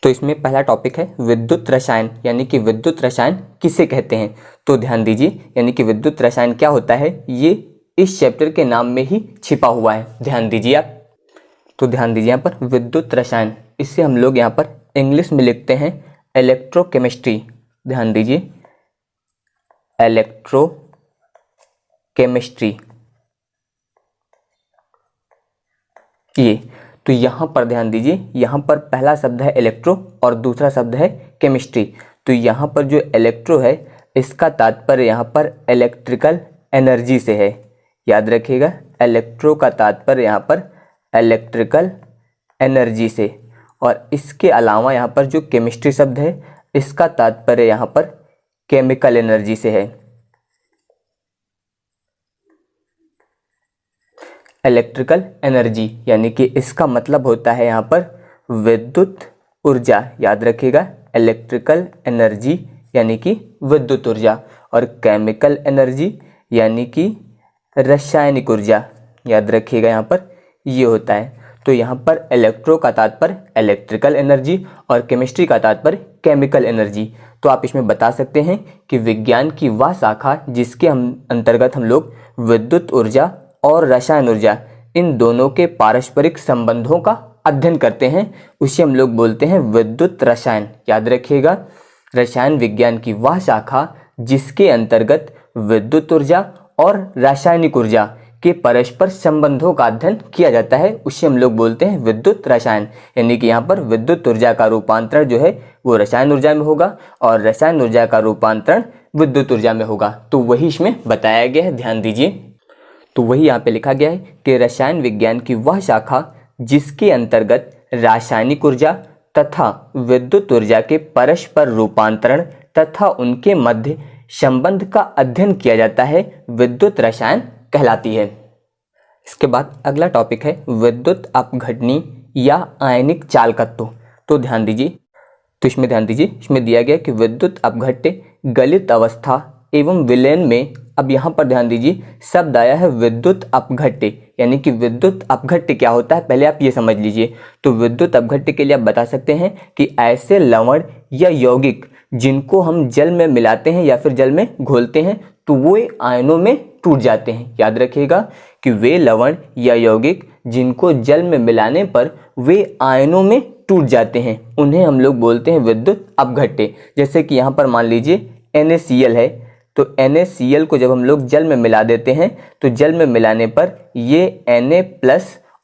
तो इसमें पहला टॉपिक है विद्युत रसायन, यानी कि विद्युत रसायन किसे कहते हैं। तो ध्यान दीजिए, यानी कि विद्युत रसायन क्या होता है, ये इस चैप्टर के नाम में ही छिपा हुआ है। ध्यान दीजिए आप। तो ध्यान दीजिए यहाँ पर विद्युत रसायन, इससे हम लोग यहाँ पर इंग्लिश में लिखते हैं इलेक्ट्रोकेमिस्ट्री। ध्यान दीजिए, इलेक्ट्रोकेमिस्ट्री ये। तो यहाँ पर ध्यान दीजिए, यहाँ पर पहला शब्द है इलेक्ट्रो और दूसरा शब्द है केमिस्ट्री। तो यहाँ पर जो इलेक्ट्रो है, इसका तात्पर्य यहाँ पर इलेक्ट्रिकल एनर्जी से है। याद रखिएगा, इलेक्ट्रो का तात्पर्य यहाँ पर इलेक्ट्रिकल एनर्जी से। और इसके अलावा यहाँ पर जो केमिस्ट्री शब्द है, इसका तात्पर्य यहाँ पर केमिकल एनर्जी से है। इलेक्ट्रिकल एनर्जी यानी कि इसका मतलब होता है यहाँ पर विद्युत ऊर्जा। याद रखिएगा, इलेक्ट्रिकल एनर्जी यानी कि विद्युत ऊर्जा, और केमिकल एनर्जी यानी कि रासायनिक ऊर्जा। याद रखिएगा, यहाँ पर ये होता है। तो यहाँ पर इलेक्ट्रो का तात्पर्य इलेक्ट्रिकल एनर्जी और केमिस्ट्री का तात्पर्य केमिकल एनर्जी। तो आप इसमें बता सकते हैं कि विज्ञान की वह शाखा जिसके अंतर्गत हम लोग विद्युत ऊर्जा और रसायन ऊर्जा इन दोनों के पारस्परिक संबंधों का अध्ययन करते हैं, उसे हम लोग बोलते हैं विद्युत रसायन। याद रखिएगा, रसायन विज्ञान की वह शाखा जिसके अंतर्गत विद्युत ऊर्जा और रासायनिक ऊर्जा के परस्पर संबंधों का अध्ययन किया जाता है, उसे हम लोग बोलते हैं विद्युत रसायन। यानी कि यहाँ पर विद्युत ऊर्जा का रूपांतरण जो है वो रसायन ऊर्जा में होगा और रसायन ऊर्जा का रूपांतरण विद्युत ऊर्जा में होगा। तो वही इसमें बताया गया है। ध्यान दीजिए, तो वही यहाँ पे लिखा गया है कि रसायन विज्ञान की वह शाखा जिसके अंतर्गत रासायनिक ऊर्जा तथा विद्युत ऊर्जा के परस्पर रूपांतरण तथा उनके मध्य संबंध का अध्ययन किया जाता है, विद्युत रसायन कहलाती है। इसके बाद अगला टॉपिक है विद्युत अपघटनी या आयनिक चालकत्व। तो ध्यान दीजिए, तो इसमें ध्यान दीजिए, इसमें दिया गया कि विद्युत अपघट्य गलित अवस्था एवं विलयन में। अब यहाँ पर ध्यान दीजिए, शब्द आया है विद्युत अपघट्य, यानी कि विद्युत अपघट्य क्या होता है पहले आप ये समझ लीजिए। तो विद्युत अपघट्य के लिए आप बता सकते हैं कि ऐसे लवण या यौगिक जिनको हम जल में मिलाते हैं या फिर जल में घोलते हैं तो वो आयनों में टूट जाते हैं। याद रखिएगा कि वे लवण या यौगिक जिनको जल में मिलाने पर वे आयनों में टूट जाते हैं, उन्हें हम लोग बोलते हैं विद्युत अपघट्य। जैसे कि यहाँ पर मान लीजिए NaCl है, तो NaCl को जब हम लोग जल में मिला देते हैं तो जल में मिलाने पर ये Na+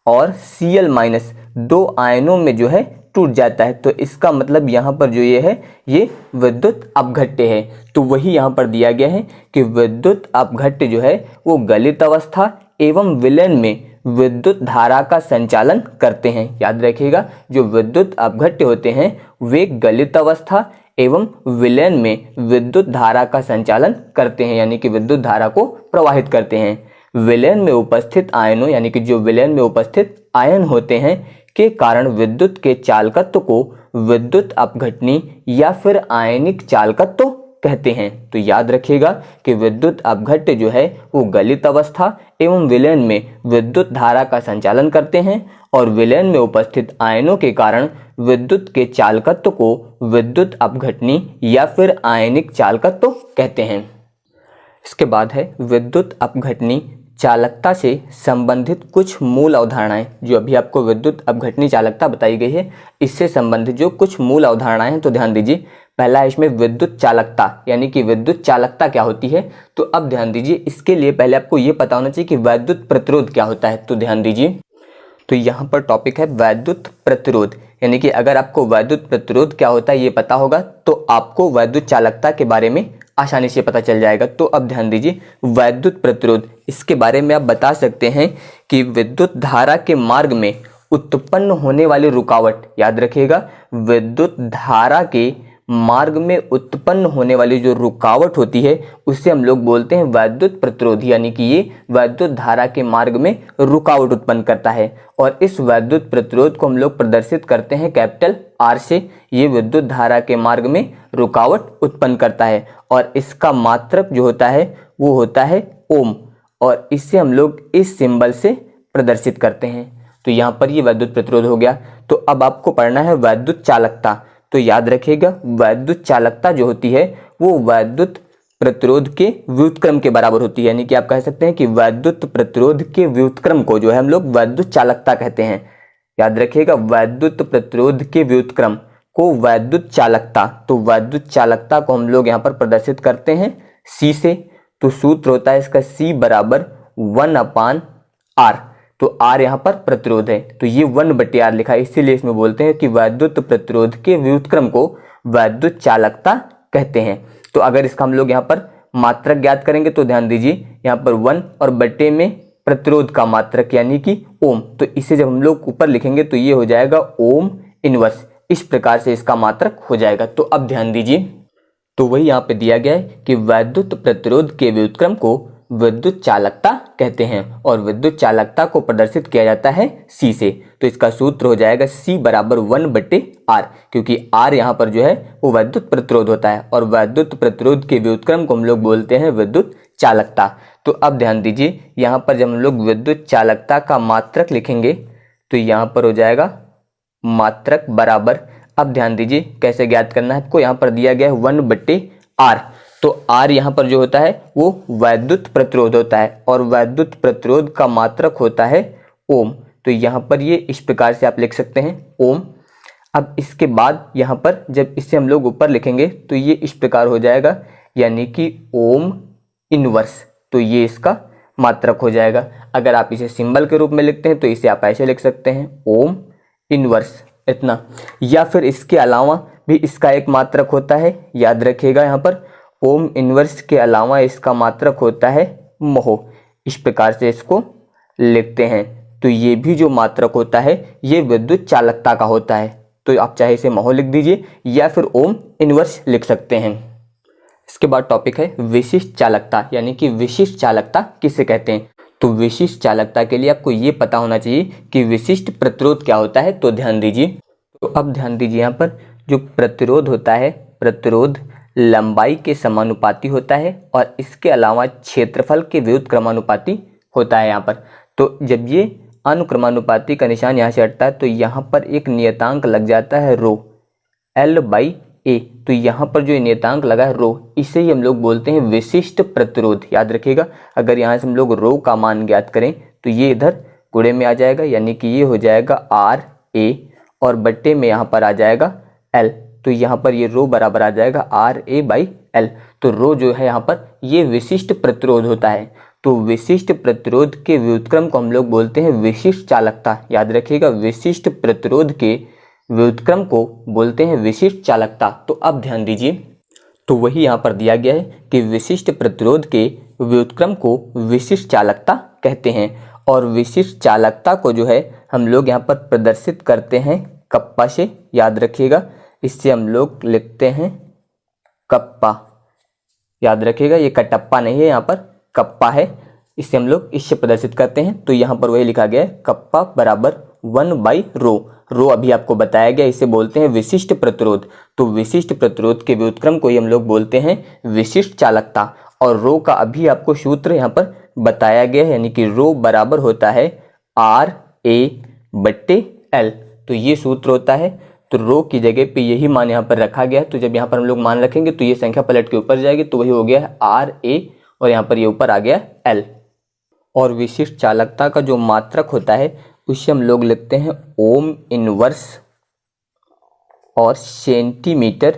और Cl- दो आयनों में जो है टूट जाता है। तो इसका मतलब यहाँ पर जो ये है ये विद्युत अपघट्य है। तो वही यहाँ पर दिया गया है कि विद्युत अपघट्य जो है वो गलित अवस्था एवं विलयन में विद्युत धारा का संचालन करते हैं। याद रखिएगा, जो विद्युत अपघट्य होते हैं वे गलित अवस्था एवं विलयन में विद्युत धारा का संचालन करते हैं, यानी कि विद्युत धारा को प्रवाहित करते हैं। विलयन में उपस्थित आयनों, यानी कि जो विलयन में उपस्थित आयन होते हैं के कारण विद्युत के चालकत्व को विद्युत अपघटनी या फिर आयनिक चालकत्व कहते हैं। तो याद रखिएगा कि विद्युत अपघट्य जो है वो गलित अवस्था एवं विलयन में विद्युत धारा का संचालन करते हैं और विलयन में उपस्थित आयनों के कारण विद्युत के चालकत्व को विद्युत अपघटनी या फिर आयनिक चालकत्व कहते हैं। इसके बाद है विद्युत अपघटनी चालकता से संबंधित कुछ मूल अवधारणाएं। जो अभी आपको विद्युत अपघटनी चालकता बताई गई है, इससे संबंधित जो कुछ मूल अवधारणाएं हैं, तो ध्यान दीजिए। पहला है इसमें विद्युत चालकता, यानी कि विद्युत चालकता क्या होती है। तो अब ध्यान दीजिए, इसके लिए पहले आपको ये पता होना चाहिए कि वैद्युत प्रतिरोध क्या होता है। तो ध्यान दीजिए, तो यहाँ पर टॉपिक है वैद्युत प्रतिरोध, यानी कि अगर आपको वैद्युत प्रतिरोध क्या होता है ये पता होगा तो आपको वैद्युत चालकता के बारे में आसानी से पता चल जाएगा। तो अब ध्यान दीजिए, वैद्युत प्रतिरोध, इसके बारे में आप बता सकते हैं कि विद्युत धारा के मार्ग में उत्पन्न होने वाली रुकावट। याद रखिएगा, विद्युत धारा के मार्ग में उत्पन्न होने वाली जो रुकावट होती है उसे हम लोग बोलते हैं वैद्युत प्रतिरोध, यानी कि ये वैद्युत धारा के मार्ग में रुकावट उत्पन्न करता है। और इस वैद्युत प्रतिरोध को हम लोग प्रदर्शित करते हैं कैपिटल R से। ये विद्युत धारा के मार्ग में रुकावट उत्पन्न करता है और इसका मात्रक जो होता है वो होता है ओम, और इससे हम लोग इस सिंबल से प्रदर्शित करते हैं। तो यहाँ पर ये वैद्युत प्रतिरोध हो गया। तो अब आपको पढ़ना है वैद्युत चालकता। तो याद रखिएगा वैद्युत चालकता जो होती है वो वैद्युत प्रतिरोध के व्युत्क्रम के बराबर होती है। यानी कि आप कह सकते हैं कि वैद्युत प्रतिरोध के व्युत्क्रम को जो है हम लोग वैद्युत चालकता कहते हैं। याद रखिएगा वैद्युत प्रतिरोध के व्युत्क्रम को वैद्युत चालकता, तो वैद्युत चालकता को हम लोग यहाँ पर प्रदर्शित करते हैं C से। तो सूत्र होता है इसका C बराबर 1/R। तो R यहाँ पर प्रतिरोध है, तो ये 1/R लिखा है, इसीलिए इसमें बोलते हैं कि वैद्युत प्रतिरोध के व्युत्क्रम को वैद्युत चालकता कहते हैं। तो अगर इसका हम लोग यहाँ पर मात्रक ज्ञात करेंगे तो ध्यान दीजिए यहाँ पर 1 और बटे में प्रतिरोध का मात्रक यानी कि ओम, तो इसे जब हम लोग ऊपर लिखेंगे तो ये हो जाएगा ओम इनवर्स। इस प्रकार से इसका मात्रक हो जाएगा। तो अब ध्यान दीजिए, तो वही यहाँ पे दिया गया है कि वैद्युत प्रतिरोध के व्युत्क्रम को विद्युत चालकता कहते हैं और विद्युत चालकता को प्रदर्शित किया जाता है C से। तो इसका सूत्र हो जाएगा C बराबर 1/R, क्योंकि R यहाँ पर जो है वो वैद्युत प्रतिरोध होता है और वैद्युत प्रतिरोध के व्युत्क्रम को हम लोग बोलते हैं विद्युत चालकता। तो अब ध्यान दीजिए यहाँ पर जब हम लोग विद्युत चालकता का मात्रक लिखेंगे तो यहाँ पर हो जाएगा मात्रक बराबर, अब ध्यान दीजिए कैसे ज्ञात करना है आपको, यहाँ पर दिया गया है 1/R। तो R यहाँ पर जो होता है वो वैद्युत प्रतिरोध होता है और वैद्युत प्रतिरोध का मात्रक होता है ओम। तो यहाँ पर ये इस प्रकार से आप लिख सकते हैं ओम। अब इसके बाद यहाँ पर जब इसे हम लोग ऊपर लिखेंगे तो ये इस प्रकार हो जाएगा यानी कि ओम इनवर्स, तो ये इसका मात्रक हो जाएगा। अगर आप इसे सिंबल के रूप में लिखते हैं तो इसे आप ऐसे लिख सकते हैं ओम इनवर्स इतना, या फिर इसके अलावा भी इसका एक मात्रक होता है। याद रखिएगा यहाँ पर ओम इनवर्स के अलावा इसका मात्रक होता है महो, इस प्रकार से इसको लिखते हैं। तो ये भी जो मात्रक होता है ये विद्युत चालकता का होता है। तो आप चाहे इसे महो लिख दीजिए या फिर ओम इनवर्स लिख सकते हैं। इसके बाद टॉपिक है विशिष्ट चालकता, यानी कि विशिष्ट चालकता किसे कहते हैं। तो विशिष्ट चालकता के लिए आपको ये पता होना चाहिए कि विशिष्ट प्रतिरोध क्या होता है। तो ध्यान दीजिए, तो अब ध्यान दीजिए यहाँ पर जो प्रतिरोध होता है, प्रतिरोध लंबाई के समानुपाती होता है और इसके अलावा क्षेत्रफल के व्युत्क्रमानुपाती होता है यहाँ पर। तो जब ये अनुक्रमानुपाती का निशान यहाँ से हटता है तो यहाँ पर एक नियतांक लग जाता है रो L/A। तो यहाँ पर जो नियतांक लगा है रो, इसे ही हम लोग बोलते हैं विशिष्ट प्रतिरोध। याद रखिएगा अगर यहाँ से हम लोग रो का मान ज्ञात करें तो ये इधर गुणे में आ जाएगा यानी कि ये हो जाएगा RA और बट्टे में यहाँ पर आ जाएगा L। तो यहाँ पर ये रो बराबर आ जाएगा RA/L। तो रो जो है यहाँ पर ये विशिष्ट प्रतिरोध होता है। तो विशिष्ट प्रतिरोध के व्युत्क्रम को हम लोग बोलते हैं विशिष्ट चालकता। याद रखिएगा विशिष्ट प्रतिरोध के व्युत्क्रम को बोलते हैं विशिष्ट चालकता। तो अब ध्यान दीजिए, तो वही यहाँ पर दिया गया है कि विशिष्ट प्रतिरोध के व्युत्क्रम को विशिष्ट चालकता कहते हैं और विशिष्ट चालकता को जो है हम लोग यहाँ पर प्रदर्शित करते हैं कप्पा से। याद रखिएगा इससे हम लोग लिखते हैं कप्पा। याद रखिएगा ये कटप्पा नहीं है, यहाँ पर कप्पा है, इससे हम लोग इससे प्रदर्शित करते हैं। तो यहाँ पर वही लिखा गया है कप्पा बराबर 1/रो। रो अभी आपको बताया गया, इसे बोलते हैं विशिष्ट प्रतिरोध। तो विशिष्ट प्रतिरोध के व्युत्क्रम को ही हम लोग बोलते हैं विशिष्ट चालकता और रो का अभी आपको सूत्र यहाँ पर बताया गया है यानी कि रो बराबर होता है RA/L। तो ये सूत्र होता है। तो रो की जगह पे यही मान यहाँ पर रखा गया है। तो जब यहाँ पर हम लोग मान रखेंगे तो ये संख्या पलट के ऊपर जाएगी, तो वही हो गया है RA और यहाँ पर ये ऊपर आ गया L। और विशिष्ट चालकता का जो मात्रक होता है उसे हम लोग लिखते हैं ओम इनवर्स और सेंटीमीटर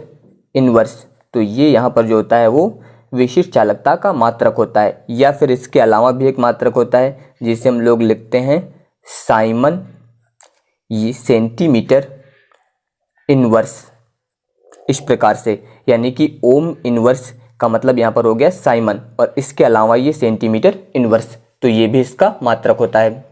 इनवर्स। तो ये यहाँ पर जो होता है वो विशिष्ट चालकता का मात्रक होता है। या फिर इसके अलावा भी एक मात्रक होता है जिसे हम लोग लिखते हैं साइमन, ये सेंटीमीटर इनवर्स, इस प्रकार से। यानी कि ओम इनवर्स का मतलब यहाँ पर हो गया साइमन और इसके अलावा ये सेंटीमीटर इनवर्स, तो ये भी इसका मात्रक होता है।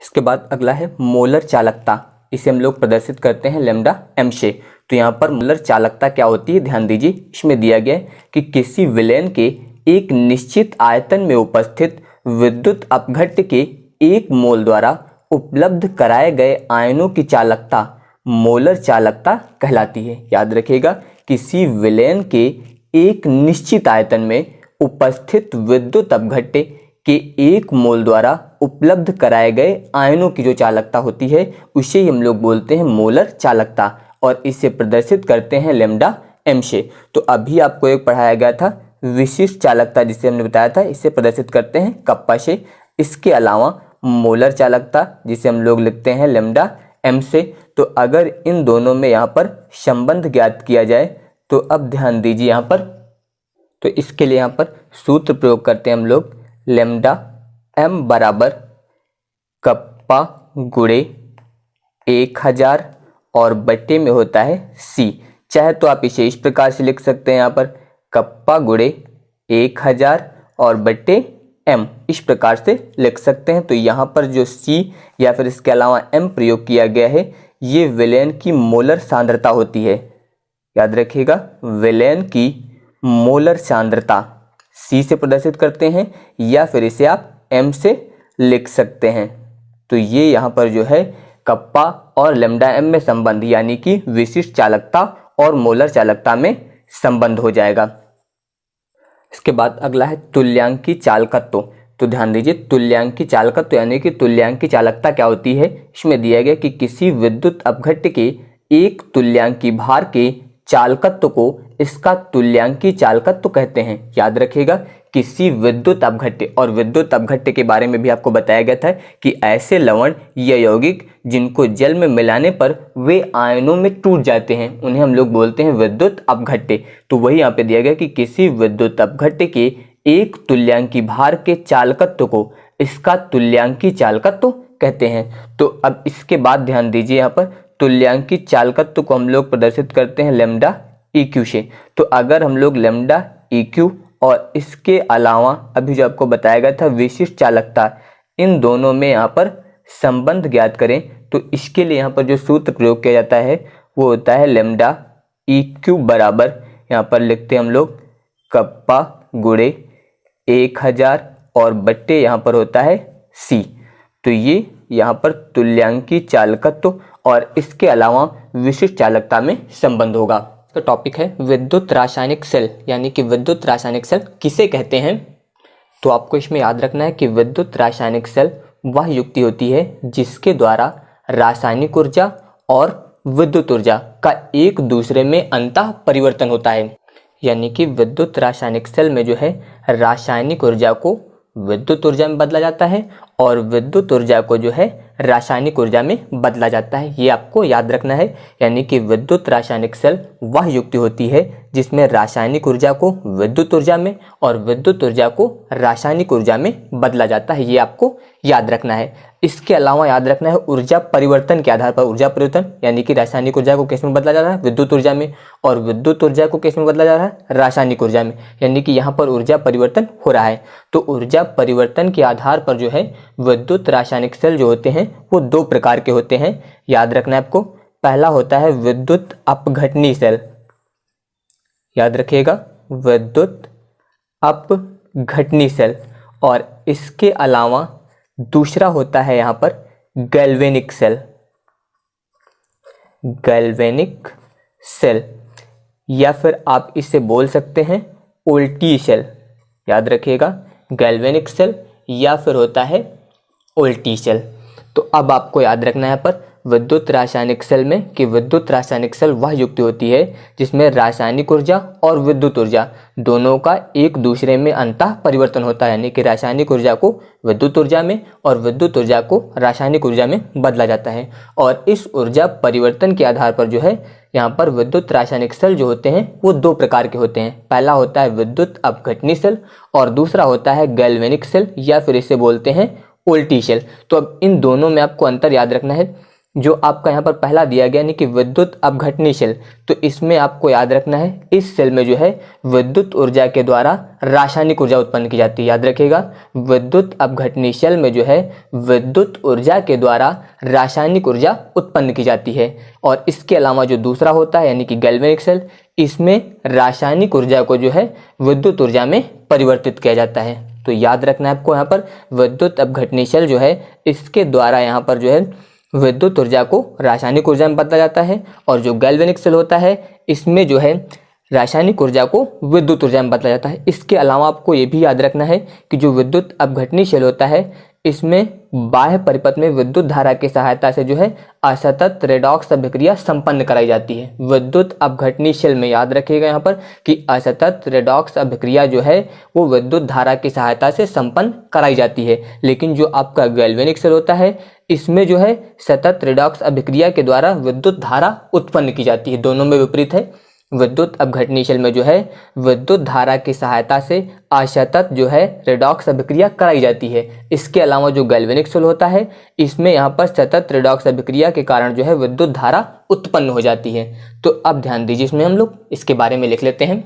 इसके बाद अगला है मोलर चालकता, इसे हम लोग प्रदर्शित करते हैं लैम्डा m से। तो यहाँ पर मोलर चालकता क्या होती है, ध्यान दीजिए, इसमें दिया गया है कि किसी विलयन के एक निश्चित आयतन में उपस्थित विद्युत अपघट्य के 1 मोल द्वारा उपलब्ध कराए गए आयनों की चालकता मोलर चालकता कहलाती है। याद रखिएगा किसी विलयन के एक निश्चित आयतन में उपस्थित विद्युत अपघट्य के 1 मोल द्वारा उपलब्ध कराए गए आयनों की जो चालकता होती है उसे ही हम लोग बोलते हैं मोलर चालकता। और इसे प्रदर्शित करते हैं लैम्डा एम से। तो अभी आपको एक पढ़ाया गया था विशिष्ट चालकता, जिसे हमने बताया था इसे प्रदर्शित करते हैं कप्पा से। इसके अलावा मोलर चालकता, जिसे हम लोग लिखते हैं लैम्डा एम से। तो अगर इन दोनों में यहाँ पर संबंध ज्ञात किया जाए तो अब ध्यान दीजिए यहाँ पर, तो इसके लिए यहाँ पर सूत्र प्रयोग करते हैं हम लोग, लैम्डा एम बराबर कप्पा गुणे 1000 और बट्टे में होता है सी। चाहे तो आप इसे इस प्रकार से लिख सकते हैं, यहाँ पर कप्पा गुणे 1000 और बट्टे एम, इस प्रकार से लिख सकते हैं। तो यहाँ पर जो सी या फिर इसके अलावा एम प्रयोग किया गया है, ये विलयन की मोलर सांद्रता होती है। याद रखिएगा, विलयन की मोलर सांद्रता सी से प्रदर्शित करते हैं या फिर इसे आप एम से लिख सकते हैं। तो ये यहाँ पर जो है कप्पा और लैम्डा एम में संबंध, यानी कि विशिष्ट चालकता और मोलर चालकता में संबंध हो जाएगा। इसके बाद अगला है तुल्यांकी चालकत्व। तो ध्यान दीजिए, तुल्यांकी चालकत्व यानी कि तुल्यांकी चालकता क्या होती है। इसमें दिया गया कि किसी विद्युत अपघट्य के एक तुल्यांकी भार के चालकत्व को इसका तुल्यांकी चालकत्व कहते हैं। याद रखिएगा, किसी विद्युत अपघट्य, और विद्युत अपघट्य के बारे में भी आपको बताया गया था कि ऐसे लवण या यौगिक जिनको जल में मिलाने पर वे आयनों में टूट जाते हैं, उन्हें हम लोग बोलते हैं विद्युत अपघट्य। तो वही यहाँ पे दिया गया कि किसी विद्युत अपघट्य के एक तुल्यांकी भार के चालकत्व को इसका तुल्यांकी चालकत्व कहते हैं। तो अब इसके बाद ध्यान दीजिए, यहाँ पर तुल्यांकी चालकत्व को हम लोग प्रदर्शित करते हैं लैम्डा EQ से। तो अगर हम लोग लैम्डा EQ और इसके अलावा अभी जो आपको बताया गया था विशिष्ट चालकता, इन दोनों में यहाँ पर संबंध ज्ञात करें, तो इसके लिए यहाँ पर जो सूत्र प्रयोग किया जाता है वो होता है लैम्डा EQ बराबर, यहाँ पर लिखते हैं हम लोग कप्पा गुणे 1000 और बट्टे यहाँ पर होता है C। तो ये यहाँ पर तुल्यांकी चालकत्व और इसके अलावा विशिष्ट चालकता में संबंध होगा। इसका टॉपिक है विद्युत रासायनिक सेल, यानी कि विद्युत रासायनिक सेल किसे कहते हैं। तो आपको इसमें याद रखना है कि विद्युत रासायनिक सेल वह युक्ति होती है जिसके द्वारा रासायनिक ऊर्जा और विद्युत ऊर्जा का एक दूसरे में अंतः परिवर्तन होता है। यानी कि विद्युत रासायनिक सेल में जो है रासायनिक ऊर्जा को विद्युत ऊर्जा में बदला जाता है और विद्युत ऊर्जा को जो है रासायनिक ऊर्जा में बदला जाता है, ये आपको याद रखना है। यानी कि विद्युत रासायनिक सेल वह युक्ति होती है जिसमें रासायनिक ऊर्जा को विद्युत ऊर्जा में और विद्युत ऊर्जा को रासायनिक ऊर्जा में बदला जाता है, ये आपको याद रखना है। इसके अलावा याद रखना है ऊर्जा परिवर्तन के आधार पर, ऊर्जा परिवर्तन यानी कि रासायनिक ऊर्जा को किस में बदला जा रहा है, विद्युत ऊर्जा में, और विद्युत ऊर्जा को किस में बदला जा रहा है, रासायनिक ऊर्जा में, यानी कि यहाँ पर ऊर्जा परिवर्तन हो रहा है। तो ऊर्जा परिवर्तन के आधार पर जो है विद्युत रासायनिक सेल जो होते हैं वो दो प्रकार के होते हैं, याद रखना है आपको। पहला होता है विद्युत अपघटनी सेल, याद रखिएगा विद्युत अपघटनी सेल, और इसके अलावा दूसरा होता है यहाँ पर गैल्वेनिक सेल, गैल्वेनिक सेल, या फिर आप इसे बोल सकते हैं उल्टी सेल। याद रखिएगा गैल्वेनिक सेल या फिर होता है उल्टी सेल। तो अब आपको याद रखना है यहाँ पर विद्युत रासायनिक सेल में कि विद्युत रासायनिक सेल वह युक्ति होती है जिसमें रासायनिक ऊर्जा और विद्युत ऊर्जा दोनों का एक दूसरे में अंतः परिवर्तन होता है, यानी कि रासायनिक ऊर्जा को विद्युत ऊर्जा में और विद्युत ऊर्जा को रासायनिक ऊर्जा में बदला जाता है। और इस ऊर्जा परिवर्तन के आधार पर जो है यहाँ पर विद्युत रासायनिक सेल जो होते हैं वो दो प्रकार के होते हैं। पहला होता है विद्युत अपघटनी सेल और दूसरा होता है गैल्वेनिक सेल या फिर इसे बोलते हैं उल्टी सेल। तो अब इन दोनों में आपको अंतर याद रखना है। जो आपका यहाँ पर पहला दिया गया यानी कि विद्युत अपघटनी सेल, तो इसमें आपको याद रखना है इस सेल में जो है विद्युत ऊर्जा के द्वारा रासायनिक ऊर्जा उत्पन्न की जाती है। याद रखिएगा विद्युत अपघटनी सेल में जो है विद्युत ऊर्जा के द्वारा रासायनिक ऊर्जा उत्पन्न की जाती है। और इसके अलावा जो दूसरा होता है यानी कि गैल्वेनिक सेल, इसमें रासायनिक ऊर्जा को जो है विद्युत ऊर्जा में परिवर्तित किया जाता है। तो याद रखना है आपको यहाँ पर विद्युत अपघटनी सेल जो है इसके द्वारा यहाँ पर जो है विद्युत ऊर्जा को रासायनिक ऊर्जा में बदला जाता है, और जो गैल्वेनिक सेल होता है इसमें जो है रासायनिक ऊर्जा को विद्युत ऊर्जा में बदला जाता है। इसके अलावा आपको ये भी याद रखना है कि जो विद्युत अपघटनीशील होता है इसमें बाह्य परिपथ में विद्युत धारा की सहायता से जो है असतत रेडॉक्स अभिक्रिया संपन्न कराई जाती है। विद्युत अपघटनीशील में याद रखिएगा यहाँ पर कि असतत रेडॉक्स अभिक्रिया जो है वो विद्युत धारा की सहायता से संपन्न कराई जाती है। लेकिन जो आपका गैल्वेनिक सेल होता है इसमें जो है सतत रेडॉक्स अभिक्रिया के द्वारा विद्युत धारा उत्पन्न की जाती है। दोनों में विपरीत है। विद्युत अपघटनीशील में जो है विद्युत धारा की सहायता से असतत जो है रेडॉक्स अभिक्रिया कराई जाती है। इसके अलावा जो गैल्वेनिक सेल होता है इसमें यहाँ पर सतत रेडॉक्स अभिक्रिया के कारण जो है विद्युत धारा उत्पन्न हो जाती है। तो अब ध्यान दीजिए, इसमें हम लोग इसके बारे में लिख लेते हैं।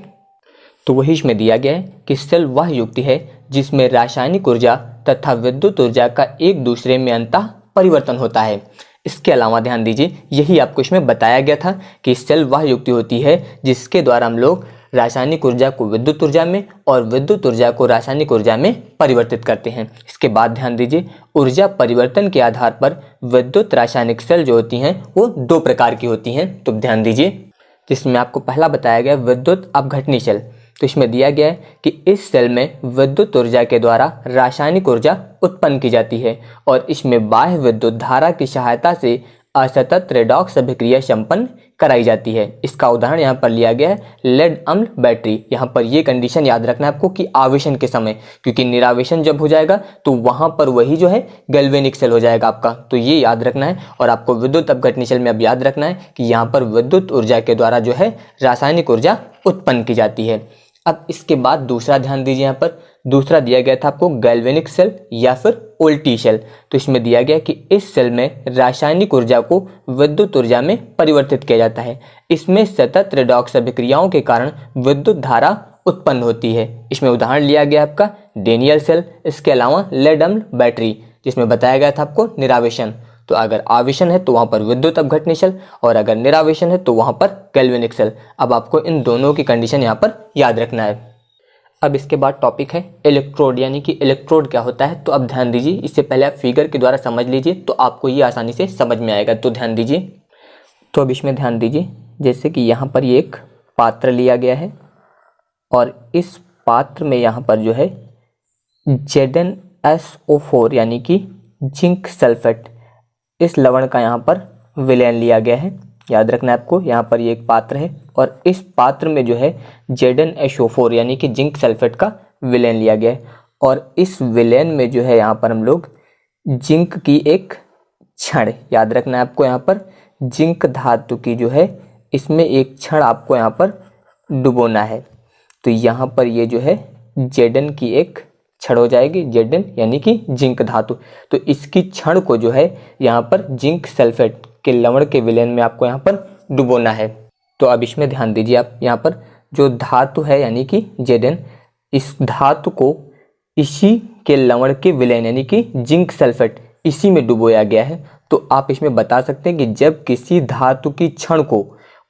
तो वही इसमें दिया गया है कि सेल वह युक्ति है जिसमें रासायनिक ऊर्जा तथा विद्युत ऊर्जा का एक दूसरे में अंतः परिवर्तन होता है। इसके अलावा ध्यान दीजिए, यही आपको इसमें बताया गया था कि सेल वह युक्ति होती है जिसके द्वारा हम लोग रासायनिक ऊर्जा को विद्युत ऊर्जा में और विद्युत ऊर्जा को रासायनिक ऊर्जा में परिवर्तित करते हैं। इसके बाद ध्यान दीजिए, ऊर्जा परिवर्तन के आधार पर विद्युत रासायनिक सेल जो होती हैं वो दो प्रकार की होती हैं। तो ध्यान दीजिए, जिसमें आपको पहला बताया गया विद्युत अपघटनी सेल। तो इसमें दिया गया है कि इस सेल में विद्युत ऊर्जा के द्वारा रासायनिक ऊर्जा उत्पन्न की जाती है और इसमें बाह्य विद्युत धारा की सहायता से असतत रेडॉक्स अभिक्रिया संपन्न कराई जाती है। इसका उदाहरण यहाँ पर लिया गया है लेड अम्ल बैटरी। यहाँ पर ये कंडीशन याद रखना है आपको कि आवेशन के समय, क्योंकि निरावेशन जब हो जाएगा तो वहाँ पर वही जो है गैल्वेनिक सेल हो जाएगा आपका। तो ये याद रखना है। और आपको विद्युत अपघटनी सेल में अब याद रखना है कि यहाँ पर विद्युत ऊर्जा के द्वारा जो है रासायनिक ऊर्जा उत्पन्न की जाती है। अब इसके बाद दूसरा ध्यान दीजिए, यहाँ पर दूसरा दिया गया था आपको गैल्वेनिक सेल या फिर वोल्टी सेल। तो इसमें दिया गया कि इस सेल में रासायनिक ऊर्जा को विद्युत ऊर्जा में परिवर्तित किया जाता है। इसमें सतत रेडॉक्स अभिक्रियाओं के कारण विद्युत धारा उत्पन्न होती है। इसमें उदाहरण लिया गया आपका डेनियल सेल। इसके अलावा लेड अम्ल बैटरी, जिसमें बताया गया था आपको निरावेशन। तो अगर आवेशन है तो वहाँ पर विद्युत अपघटनी सेल और अगर निरावेशन है तो वहाँ पर गैल्वेनिक सेल। अब आपको इन दोनों की कंडीशन यहाँ पर याद रखना है। अब इसके बाद टॉपिक है इलेक्ट्रोड, यानी कि इलेक्ट्रोड क्या होता है। तो अब ध्यान दीजिए, इससे पहले आप फिगर के द्वारा समझ लीजिए तो आपको ये आसानी से समझ में आएगा। तो ध्यान दीजिए, तो अब इसमें ध्यान दीजिए, जैसे कि यहाँ पर ये एक पात्र लिया गया है और इस पात्र में यहाँ पर जो है ZnSO4 यानी कि जिंक सल्फेट, इस लवण का यहाँ पर विलयन लिया गया है। याद रखना है आपको, यहाँ पर ये एक पात्र है और इस पात्र में जो है ZnSO4 यानी कि जिंक सल्फेट का विलयन लिया गया है। और इस विलयन में जो है यहाँ पर हम लोग जिंक की एक छड़, याद रखना है आपको, यहाँ पर जिंक धातु की जो है इसमें एक छड़ आपको यहाँ पर डुबोना है। तो यहाँ पर ये जो है Zn की एक छड़ हो जाएगी, Zn यानी कि जिंक धातु। तो इसकी छड़ को जो है यहाँ पर जिंक सल्फेट के लवण के विलयन में आपको यहाँ पर डुबोना है। तो अब इसमें ध्यान दीजिए आप, यहाँ पर जो धातु है यानी कि Zn, इस धातु को इसी के लवण के विलयन यानी कि जिंक सल्फेट इसी में डुबोया गया है। तो आप इसमें बता सकते हैं कि जब किसी धातु की छड़ को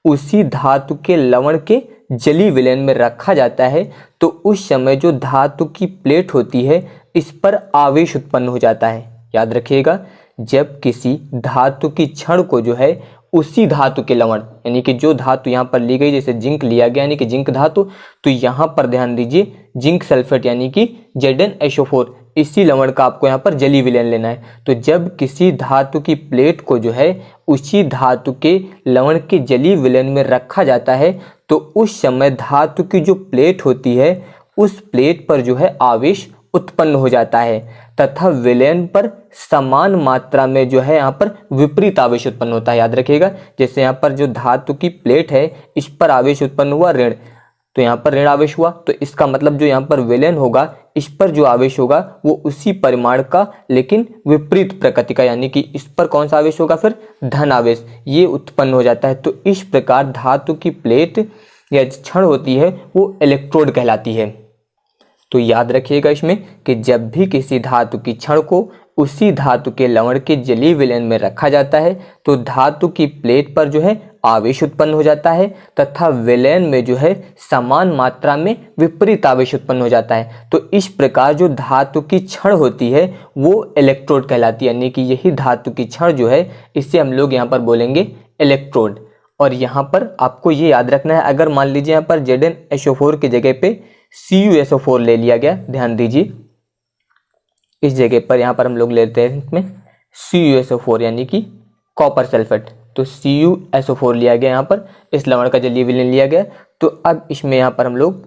उसी धातु के लवण के जलीय विलयन में रखा जाता है तो उस समय जो धातु की प्लेट होती है इस पर आवेश उत्पन्न हो जाता है। याद रखिएगा, जब किसी धातु की छड़ को जो है उसी धातु के लवण यानी कि जो धातु यहाँ पर ली गई, जैसे जिंक लिया गया यानी कि जिंक धातु, तो यहाँ पर ध्यान दीजिए जिंक सल्फेट यानी कि ZnSO4 इसी लवण का आपको यहाँ पर जलीय विलयन लेना है। तो जब किसी धातु की प्लेट को जो है उसी धातु के लवण के जलीय विलयन में रखा जाता है तो उस समय धातु की जो प्लेट होती है उस प्लेट पर जो है आवेश उत्पन्न हो जाता है तथा विलयन पर समान मात्रा में जो है यहाँ पर विपरीत आवेश उत्पन्न होता है। याद रखिएगा, जैसे यहाँ पर जो धातु की प्लेट है इस पर आवेश उत्पन्न हुआ ऋण, तो यहाँ पर ऋण आवेश हुआ, तो इसका मतलब जो यहाँ पर विलयन होगा इस पर जो आवेश होगा वो उसी परिमाण का लेकिन विपरीत प्रकृति का, यानी कि इस पर कौन सा आवेश होगा, फिर धन आवेश, ये उत्पन्न हो जाता है। तो इस प्रकार धातु की प्लेट या छड़ होती है वो इलेक्ट्रोड कहलाती है। तो याद रखिएगा इसमें कि जब भी किसी धातु की छड़ को उसी धातु के लवण के जलीय विलयन में रखा जाता है तो धातु की प्लेट पर जो है आवेश उत्पन्न हो जाता है तथा विलयन में जो है समान मात्रा में विपरीत आवेश उत्पन्न हो जाता है। तो इस प्रकार जो धातु की छड़ होती है वो इलेक्ट्रोड कहलाती है, यानी कि यही धातु की छड़ जो है इसे हम लोग यहाँ पर बोलेंगे इलेक्ट्रोड। और यहाँ पर आपको ये याद रखना है, अगर मान लीजिए यहाँ पर ZnSO4 की जगह पे CuSO4 ले लिया गया, ध्यान दीजिए इस जगह पर यहाँ पर हम लोग लेते हैं इसमें CuSO4 यानी कि कॉपर सल्फेट, तो CuSO4 लिया गया यहाँ पर, इस लवण का जलीय विलयन लिया गया। तो अब इसमें यहाँ पर हम लोग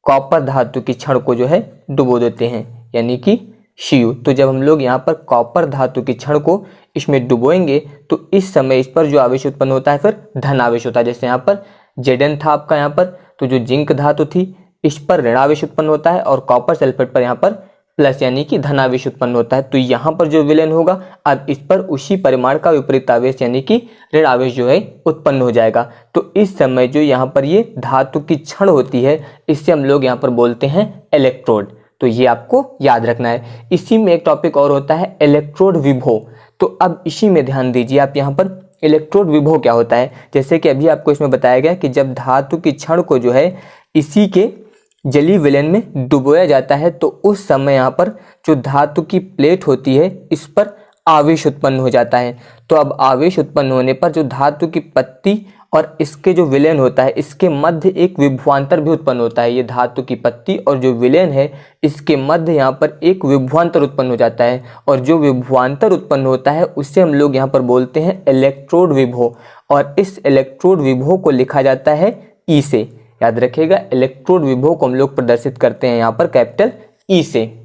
कॉपर धातु की छड़ को जो है डुबो देते हैं, यानी कि Cu। तो जब हम लोग यहाँ पर कॉपर धातु की छड़ को इसमें डुबोएंगे तो इस समय इस पर जो आवेश उत्पन्न होता है फिर धन आवेश होता है। जैसे यहाँ पर Zn था आपका यहाँ पर, तो जो जिंक धातु थी इस पर ऋण आवेश उत्पन्न होता है और कॉपर सल्फेट पर यहाँ पर प्लस यानी कि धन आवेश उत्पन्न होता है। तो यहाँ पर जो विलयन होगा अब इस पर उसी परिमाण का विपरीत आवेश यानी कि ऋण आवेश जो है उत्पन्न हो जाएगा। तो इस समय जो यहाँ पर ये धातु की छड़ होती है इससे हम लोग यहाँ पर बोलते हैं इलेक्ट्रोड। तो ये आपको याद रखना है। इसी में एक टॉपिक और होता है इलेक्ट्रोड विभव। तो अब इसी में ध्यान दीजिए आप, यहाँ पर इलेक्ट्रोड विभव क्या होता है। जैसे कि अभी आपको इसमें बताया गया कि जब धातु की छड़ को जो है इसी के जलीय विलयन में डुबोया जाता है तो उस समय यहाँ पर जो धातु की प्लेट होती है इस पर आवेश उत्पन्न हो जाता है। तो अब आवेश उत्पन्न होने पर जो धातु की पत्ती और इसके जो विलयन होता है इसके मध्य एक विभवांतर भी उत्पन्न होता है। ये धातु की पत्ती और जो विलयन है इसके मध्य यहाँ पर एक विभवांतर उत्पन्न हो जाता है और जो विभवांतर उत्पन्न होता है उससे हम लोग यहाँ पर बोलते हैं इलेक्ट्रोड विभव। और इस इलेक्ट्रोड विभव को लिखा जाता है ई से, याद रखिएगा। इलेक्ट्रोड विभव को हम लोग प्रदर्शित करते हैं यहाँ पर कैपिटल ई से।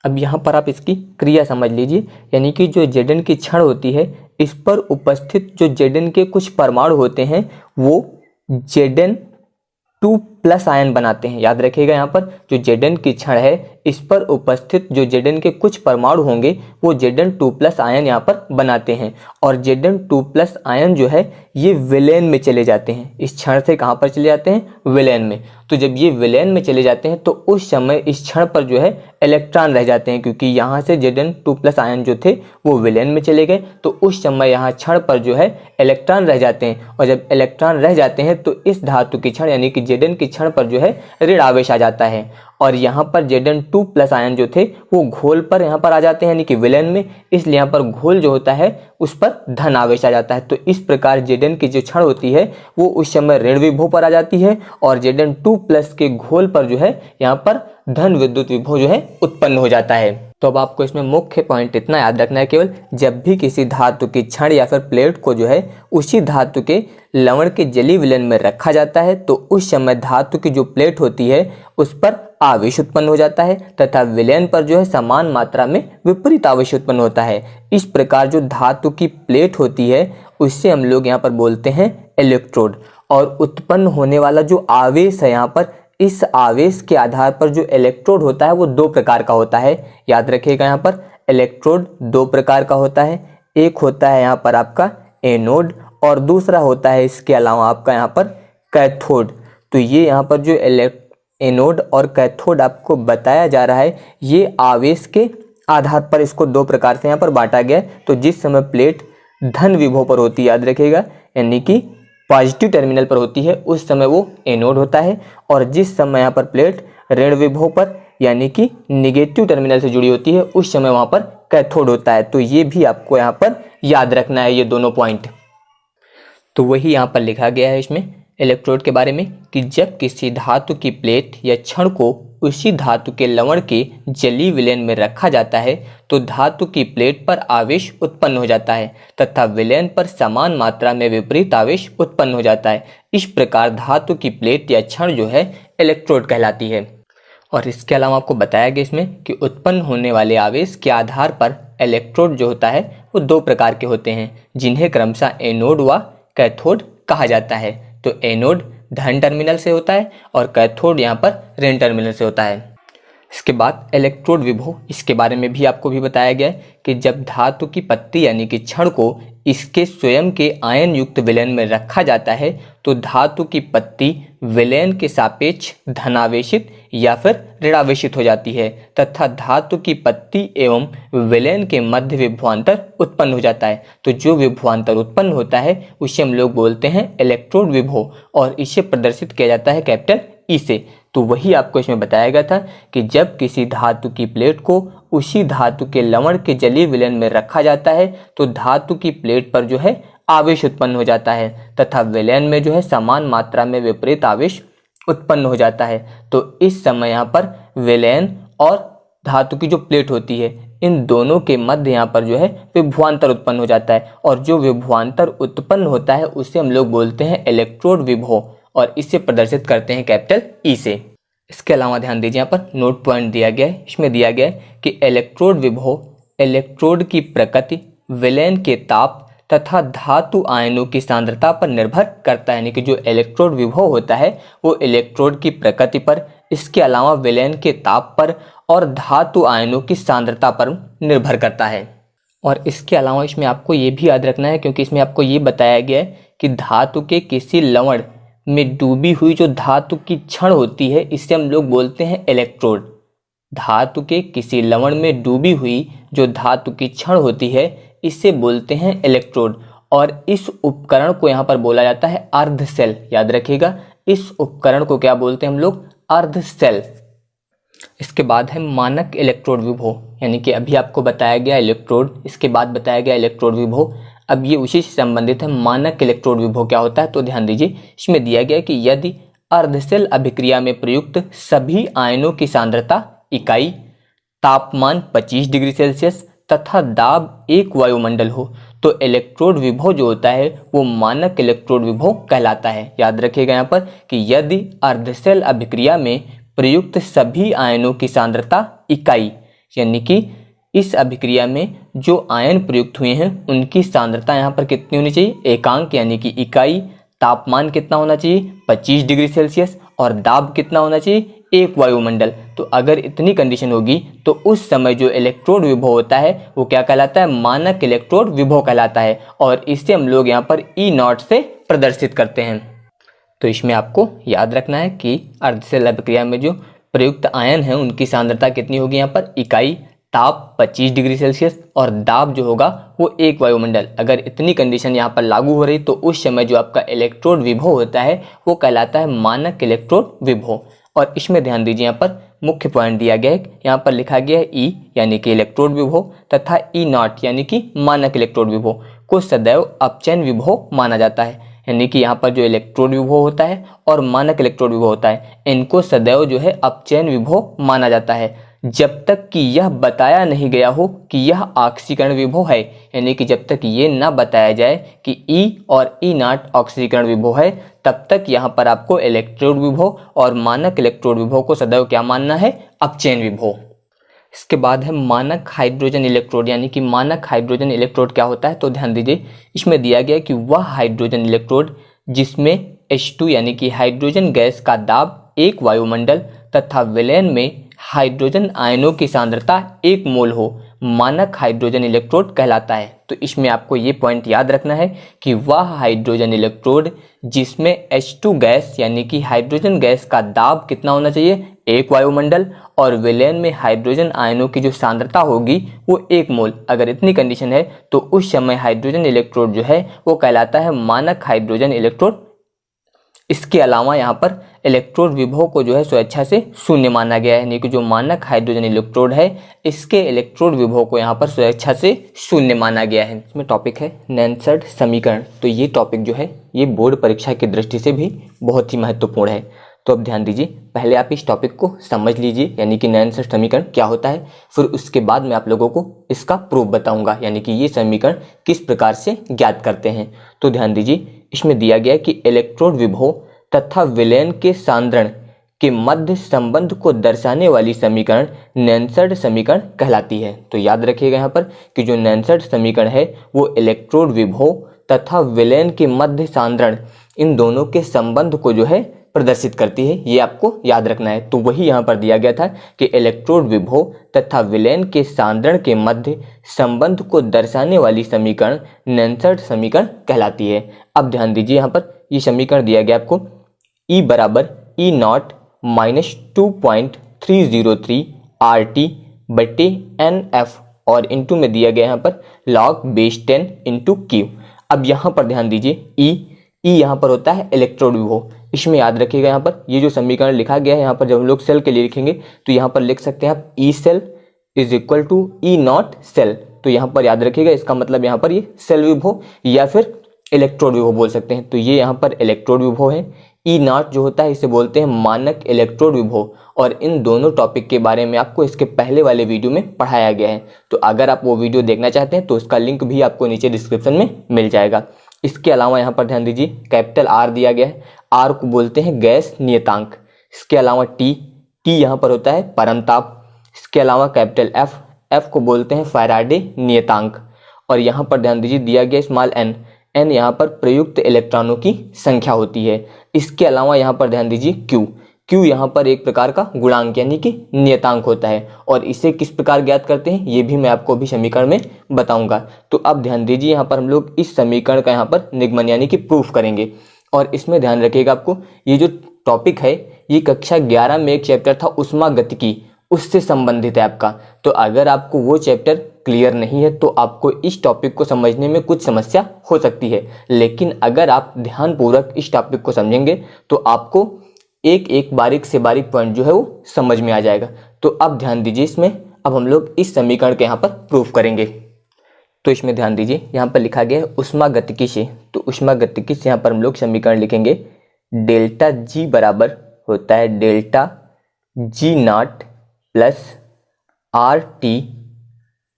अब यहाँ पर आप इसकी क्रिया समझ लीजिए, यानी कि जो Zn की छड़ होती है इस पर उपस्थित जो Zn के कुछ परमाणु होते हैं वो Zn2+ आयन बनाते हैं। याद रखिएगा यहाँ पर जो Zn की छड़ है इस पर उपस्थित जो Zn के कुछ परमाणु होंगे वो Zn2+ आयन यहाँ पर बनाते हैं और Zn2+ आयन जो है ये विलयन में चले जाते हैं। इस क्षण से कहाँ पर चले जाते हैं? विलयन में। तो जब ये विलयन में चले जाते हैं तो उस समय इस क्षण पर जो है इलेक्ट्रॉन रह जाते हैं, क्योंकि यहाँ से Zn2+ आयन जो थे वो विलयन में चले गए तो उस समय यहाँ क्षण पर जो है इलेक्ट्रॉन रह जाते हैं। और जब इलेक्ट्रॉन रह जाते हैं तो इस धातु की क्षण यानी कि Zn की क्षण पर जो है ऋण आवेश आ जाता है और यहाँ पर Zn2+ आयन जो थे वो घोल पर यहाँ पर आ जाते हैं यानी कि विलयन में, इसलिए यहाँ पर घोल जो होता है उस पर धन आवेश आ जाता है। तो इस प्रकार Zn की जो क्षण होती है वो उस समय ऋण विभव पर आ जाती है और Zn2+ के घोल पर जो है यहाँ पर धन विद्युत विभव जो है उत्पन्न हो जाता है। तो अब आपको इसमें मुख्य पॉइंट इतना याद रखना है, केवल जब भी किसी धातु की छड़ या फिर प्लेट को जो है उसी धातु के लवण के जलीय विलयन में रखा जाता है तो उस समय धातु की जो प्लेट होती है उस पर आवेश उत्पन्न हो जाता है तथा विलयन पर जो है समान मात्रा में विपरीत आवेश उत्पन्न होता है। इस प्रकार जो धातु की प्लेट होती है उससे हम लोग यहाँ पर बोलते हैं इलेक्ट्रोड। और उत्पन्न होने वाला जो आवेश है यहाँ पर, इस आवेश के आधार पर जो इलेक्ट्रोड होता है वो दो प्रकार का होता है। याद रखिएगा यहाँ पर इलेक्ट्रोड दो प्रकार का होता है। एक होता है यहाँ पर आपका एनोड और दूसरा होता है इसके अलावा आपका यहाँ पर कैथोड। तो ये यहाँ पर जो एनोड और कैथोड आपको बताया जा रहा है ये आवेश के आधार पर इसको दो प्रकार से यहाँ पर बांटा गया है। तो जिस समय प्लेट धन विभव पर होती है, याद रखिएगा, यानी कि पॉजिटिव टर्मिनल पर होती है उस समय वो एनोड होता है और जिस समय यहाँ पर प्लेट ऋण विभव पर यानी कि निगेटिव टर्मिनल से जुड़ी होती है उस समय वहाँ पर कैथोड होता है। तो ये भी आपको यहाँ पर याद रखना है, ये दोनों पॉइंट। तो वही यहाँ पर लिखा गया है इसमें इलेक्ट्रोड के बारे में कि जब किसी धातु की प्लेट या छड़ को उसी धातु के लवण के जलीय विलयन में रखा जाता है तो धातु की प्लेट पर आवेश उत्पन्न हो जाता है तथा विलयन पर समान मात्रा में विपरीत आवेश उत्पन्न हो जाता है। इस प्रकार धातु की प्लेट या छड़ जो है इलेक्ट्रोड कहलाती है। और इसके अलावा आपको बताया गया इसमें कि उत्पन्न होने वाले आवेश के आधार पर इलेक्ट्रोड जो होता है वो दो प्रकार के होते हैं जिन्हें क्रमशः एनोड व कैथोड कहा जाता है। तो एनोड धन टर्मिनल से होता है और कैथोड यहाँ पर ऋण टर्मिनल से होता है। इसके बाद इलेक्ट्रोड विभव, इसके बारे में भी आपको भी बताया गया है कि जब धातु की पत्ती यानी कि छड़ को इसके स्वयं के आयन युक्त विलयन में रखा जाता है तो धातु की पत्ती विलयन के सापेक्ष धनावेशित या फिर ऋणावेशित हो जाती है तथा धातु की पत्ती एवं विलयन के मध्य विभवांतर उत्पन्न हो जाता है। तो जो विभवांतर उत्पन्न होता है उसे हम लोग बोलते हैं इलेक्ट्रोड विभव और इसे प्रदर्शित किया जाता है कैपिटल ई से। तो वही आपको इसमें बताया गया था कि जब किसी धातु की प्लेट को उसी धातु के लवण के जलीय विलयन में रखा जाता है तो धातु की प्लेट पर जो है आवेश उत्पन्न हो जाता है तथा विलयन में जो है समान मात्रा में विपरीत आवेश उत्पन्न हो जाता है। तो इस समय यहाँ पर विलयन और धातु की जो प्लेट होती है इन दोनों के मध्य यहाँ पर जो है विभवांतर उत्पन्न हो जाता है और जो विभवांतर उत्पन्न होता है उसे हम लोग बोलते हैं इलेक्ट्रोड विभव और इसे प्रदर्शित करते हैं कैपिटल ई से। इसके अलावा ध्यान दीजिए यहाँ पर नोट पॉइंट दिया गया है, इसमें दिया गया है कि इलेक्ट्रोड विभव इलेक्ट्रोड की प्रकृति, विलयन के ताप तथा धातु आयनों की सांद्रता पर निर्भर करता है। यानी कि जो इलेक्ट्रोड विभव होता है वो इलेक्ट्रोड की प्रकृति पर, इसके अलावा विलयन के ताप पर और धातु आयनों की सांद्रता पर निर्भर करता है। और इसके अलावा इसमें आपको ये भी याद रखना है, क्योंकि इसमें आपको ये बताया गया है कि धातु के किसी लवण में डूबी हुई जो धातु की छड़ होती है इसे हम लोग बोलते हैं इलेक्ट्रोड। धातु के किसी लवण में डूबी हुई जो धातु की छड़ होती है इसे बोलते हैं इलेक्ट्रोड और इस उपकरण को यहाँ पर बोला जाता है अर्ध सेल। याद रखिएगा, इस उपकरण को क्या बोलते हैं हम लोग? अर्ध सेल। इसके बाद है मानक इलेक्ट्रोड विभव, यानी कि अभी आपको बताया गया इलेक्ट्रोड, इसके बाद बताया गया इलेक्ट्रोड विभव। अब ये उसी से संबंधित है, मानक इलेक्ट्रोड विभव क्या होता है। तो ध्यान दीजिए, इसमें दिया गया है कि यदि अर्धसेल अभिक्रिया में प्रयुक्त सभी आयनों की सांद्रता इकाई, तापमान 25 डिग्री सेल्सियस तथा दाब 1 वायुमंडल हो तो इलेक्ट्रोड विभव जो होता है वो मानक इलेक्ट्रोड विभव कहलाता है। याद रखिएगा यहाँ पर कि यदि अर्धसेल अभिक्रिया में प्रयुक्त सभी आयनों की सांद्रता इकाई, यानी कि इस अभिक्रिया में जो आयन प्रयुक्त हुए हैं उनकी सांद्रता यहाँ पर कितनी होनी चाहिए? एकांक यानी कि इकाई, तापमान कितना होना चाहिए? 25 डिग्री सेल्सियस और दाब कितना होना चाहिए? 1 वायुमंडल। तो अगर इतनी कंडीशन होगी तो उस समय जो इलेक्ट्रोड विभव होता है वो क्या कहलाता है? मानक इलेक्ट्रोड विभव कहलाता है और इसे हम लोग यहाँ पर E0 से प्रदर्शित करते हैं। तो इसमें आपको याद रखना है कि अर्धसेल अभिक्रिया में जो प्रयुक्त आयन है उनकी सांद्रता कितनी होगी? यहाँ पर इकाई, ताप 25 डिग्री सेल्सियस और दाब जो होगा वो 1 वायुमंडल। अगर इतनी कंडीशन यहाँ पर लागू हो रही तो उस समय जो आपका इलेक्ट्रोड विभव होता है वो कहलाता है मानक इलेक्ट्रोड विभव। और इसमें ध्यान दीजिए, यहाँ पर मुख्य पॉइंट दिया गया है, यहाँ पर लिखा गया है E यानी कि इलेक्ट्रोड विभव तथा E0 यानी कि मानक इलेक्ट्रोड विभव को सदैव अपचयन विभव माना जाता है। यानी कि यहाँ पर जो इलेक्ट्रोड विभव होता है और मानक इलेक्ट्रोड विभव होता है इनको सदैव जो है अपचयन विभव माना जाता है जब तक कि यह बताया नहीं गया हो कि यह ऑक्सीकरण विभव है। यानी कि जब तक ये ना बताया जाए कि E और E0 ऑक्सीकरण विभव है तब तक यहाँ पर आपको इलेक्ट्रोड विभव और मानक इलेक्ट्रोड विभव को सदैव क्या मानना है? अपचयन विभव। इसके बाद है मानक हाइड्रोजन इलेक्ट्रोड, यानी कि मानक हाइड्रोजन इलेक्ट्रोड क्या होता है। तो ध्यान दीजिए, इसमें दिया गया है कि वह हाइड्रोजन इलेक्ट्रोड जिसमें H2 यानी कि हाइड्रोजन गैस का दाब 1 वायुमंडल तथा विलयन में हाइड्रोजन आयनों की सांद्रता 1 मोल हो, मानक हाइड्रोजन इलेक्ट्रोड कहलाता है। तो इसमें आपको ये पॉइंट याद रखना है कि वह हाइड्रोजन इलेक्ट्रोड जिसमें H2 गैस यानी कि हाइड्रोजन गैस का दाब कितना होना चाहिए? 1 वायुमंडल और विलयन में हाइड्रोजन आयनों की जो सांद्रता होगी वो 1 मोल। अगर इतनी कंडीशन है तो उस समय हाइड्रोजन इलेक्ट्रोड जो है वो कहलाता है मानक हाइड्रोजन इलेक्ट्रोड। इसके अलावा यहाँ पर इलेक्ट्रोड विभव को जो है स्वेच्छा से शून्य माना गया है, यानी कि जो मानक हाइड्रोजन इलेक्ट्रोड है इसके इलेक्ट्रोड विभव को यहाँ पर स्वेच्छा से शून्य माना गया है। इसमें टॉपिक है नैनसर्ड समीकरण। तो ये टॉपिक जो है ये बोर्ड परीक्षा की दृष्टि से भी बहुत ही महत्वपूर्ण है। तो अब ध्यान दीजिए, पहले आप इस टॉपिक को समझ लीजिए, यानी कि नैनसर्ड समीकरण क्या होता है, फिर उसके बाद मैं आप लोगों को इसका प्रूफ बताऊंगा, यानी कि ये समीकरण किस प्रकार से ज्ञात करते हैं। तो ध्यान दीजिए, इसमें दिया गया है कि इलेक्ट्रोड विभव तथा विलयन के सांद्रण के मध्य संबंध को दर्शाने वाली समीकरण नैनसर्ड समीकरण कहलाती है। तो याद रखिएगा यहाँ पर कि जो नैनसर्ड समीकरण है वो इलेक्ट्रोड विभव तथा विलयन के मध्य सांद्रण इन दोनों के संबंध को जो है प्रदर्शित करती है, ये आपको याद रखना है। तो वही यहाँ पर दिया गया था कि इलेक्ट्रोड विभव तथा विलयन के सांद्रण के मध्य संबंध को दर्शाने वाली समीकरण नैनसर्ड समीकरण कहलाती है। अब ध्यान दीजिए, यहाँ पर ये समीकरण दिया गया आपको E बराबर E0 माइनस 2.303 RT बटे NF और इंटू में दिया गया यहाँ पर log बेस 10 इंटू Q। अब यहाँ पर ध्यान दीजिए, E यहाँ पर होता है इलेक्ट्रोड विभव। इसमें याद रखिएगा, यहाँ पर ये जो समीकरण लिखा गया है यहाँ पर जब हम लोग सेल के लिए लिखेंगे तो यहाँ पर लिख सकते हैं आप E cell is equal to E0 cell. तो यहाँ पर याद रखिएगा, इसका मतलब यहाँ पर ये सेल विभव या फिर इलेक्ट्रोड विभव बोल सकते हैं। तो ये यहाँ पर इलेक्ट्रोड विभव है। ई नॉट जो होता है इसे बोलते हैं मानक इलेक्ट्रोड विभव। और इन दोनों टॉपिक के बारे में आपको इसके पहले वाले वीडियो में पढ़ाया गया है। तो अगर आप वो वीडियो देखना चाहते हैं तो उसका लिंक भी आपको नीचे डिस्क्रिप्शन में मिल जाएगा। इसके अलावा यहाँ पर ध्यान दीजिए कैपिटल आर दिया गया है। आर को बोलते हैं गैस नियतांक। इसके अलावा टी यहाँ पर होता है परमताप। इसके अलावा कैपिटल एफ को बोलते हैं फैराडे नियतांक। और यहाँ पर ध्यान दीजिए दिया गया स्मॉल एन यहाँ पर प्रयुक्त इलेक्ट्रॉनों की संख्या होती है। इसके अलावा यहाँ पर ध्यान दीजिए क्यू यहाँ पर एक प्रकार का गुणांक यानी कि नियतांक होता है। और इसे किस प्रकार ज्ञात करते हैं ये भी मैं आपको अभी समीकरण में बताऊंगा। तो अब ध्यान दीजिए यहाँ पर हम लोग इस समीकरण का यहाँ पर निगमन यानी कि प्रूफ करेंगे। और इसमें ध्यान रखिएगा आपको ये जो टॉपिक है ये कक्षा 11 में एक चैप्टर था ऊष्मागतिकी, उससे संबंधित है आपका। तो अगर आपको वो चैप्टर क्लियर नहीं है तो आपको इस टॉपिक को समझने में कुछ समस्या हो सकती है। लेकिन अगर आप ध्यानपूर्वक इस टॉपिक को समझेंगे तो आपको एक एक बारीक से बारीक पॉइंट जो है वो समझ में आ जाएगा। तो अब ध्यान दीजिए इसमें अब हम लोग इस समीकरण के यहाँ पर प्रूफ करेंगे। तो इसमें ध्यान दीजिए यहाँ पर लिखा गया है ऊष्मागतिकी से। तो ऊष्मागतिकी से यहाँ पर हम लोग समीकरण लिखेंगे डेल्टा जी बराबर होता है delta G not plus R T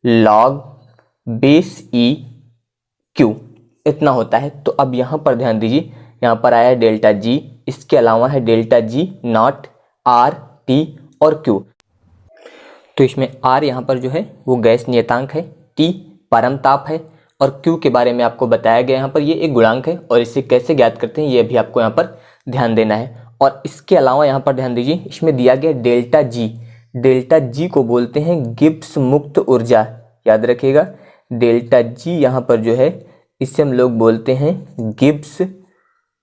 log base E Q इतना होता है। तो अब यहाँ पर ध्यान दीजिए यहाँ पर आया है डेल्टा जी, इसके अलावा है delta G not, R T और क्यू। तो इसमें आर यहाँ पर जो है वो गैस नियतांक है, टी परमताप है और क्यू के बारे में आपको बताया गया यहाँ पर ये एक गुणांक है। और इसे कैसे ज्ञात करते हैं ये भी आपको यहाँ पर ध्यान देना है। और इसके अलावा यहाँ पर ध्यान दीजिए इसमें दिया गया डेल्टा जी को बोलते हैं गिब्स मुक्त ऊर्जा। याद रखिएगा डेल्टा जी यहाँ पर जो है इसे हम लोग बोलते हैं गिब्स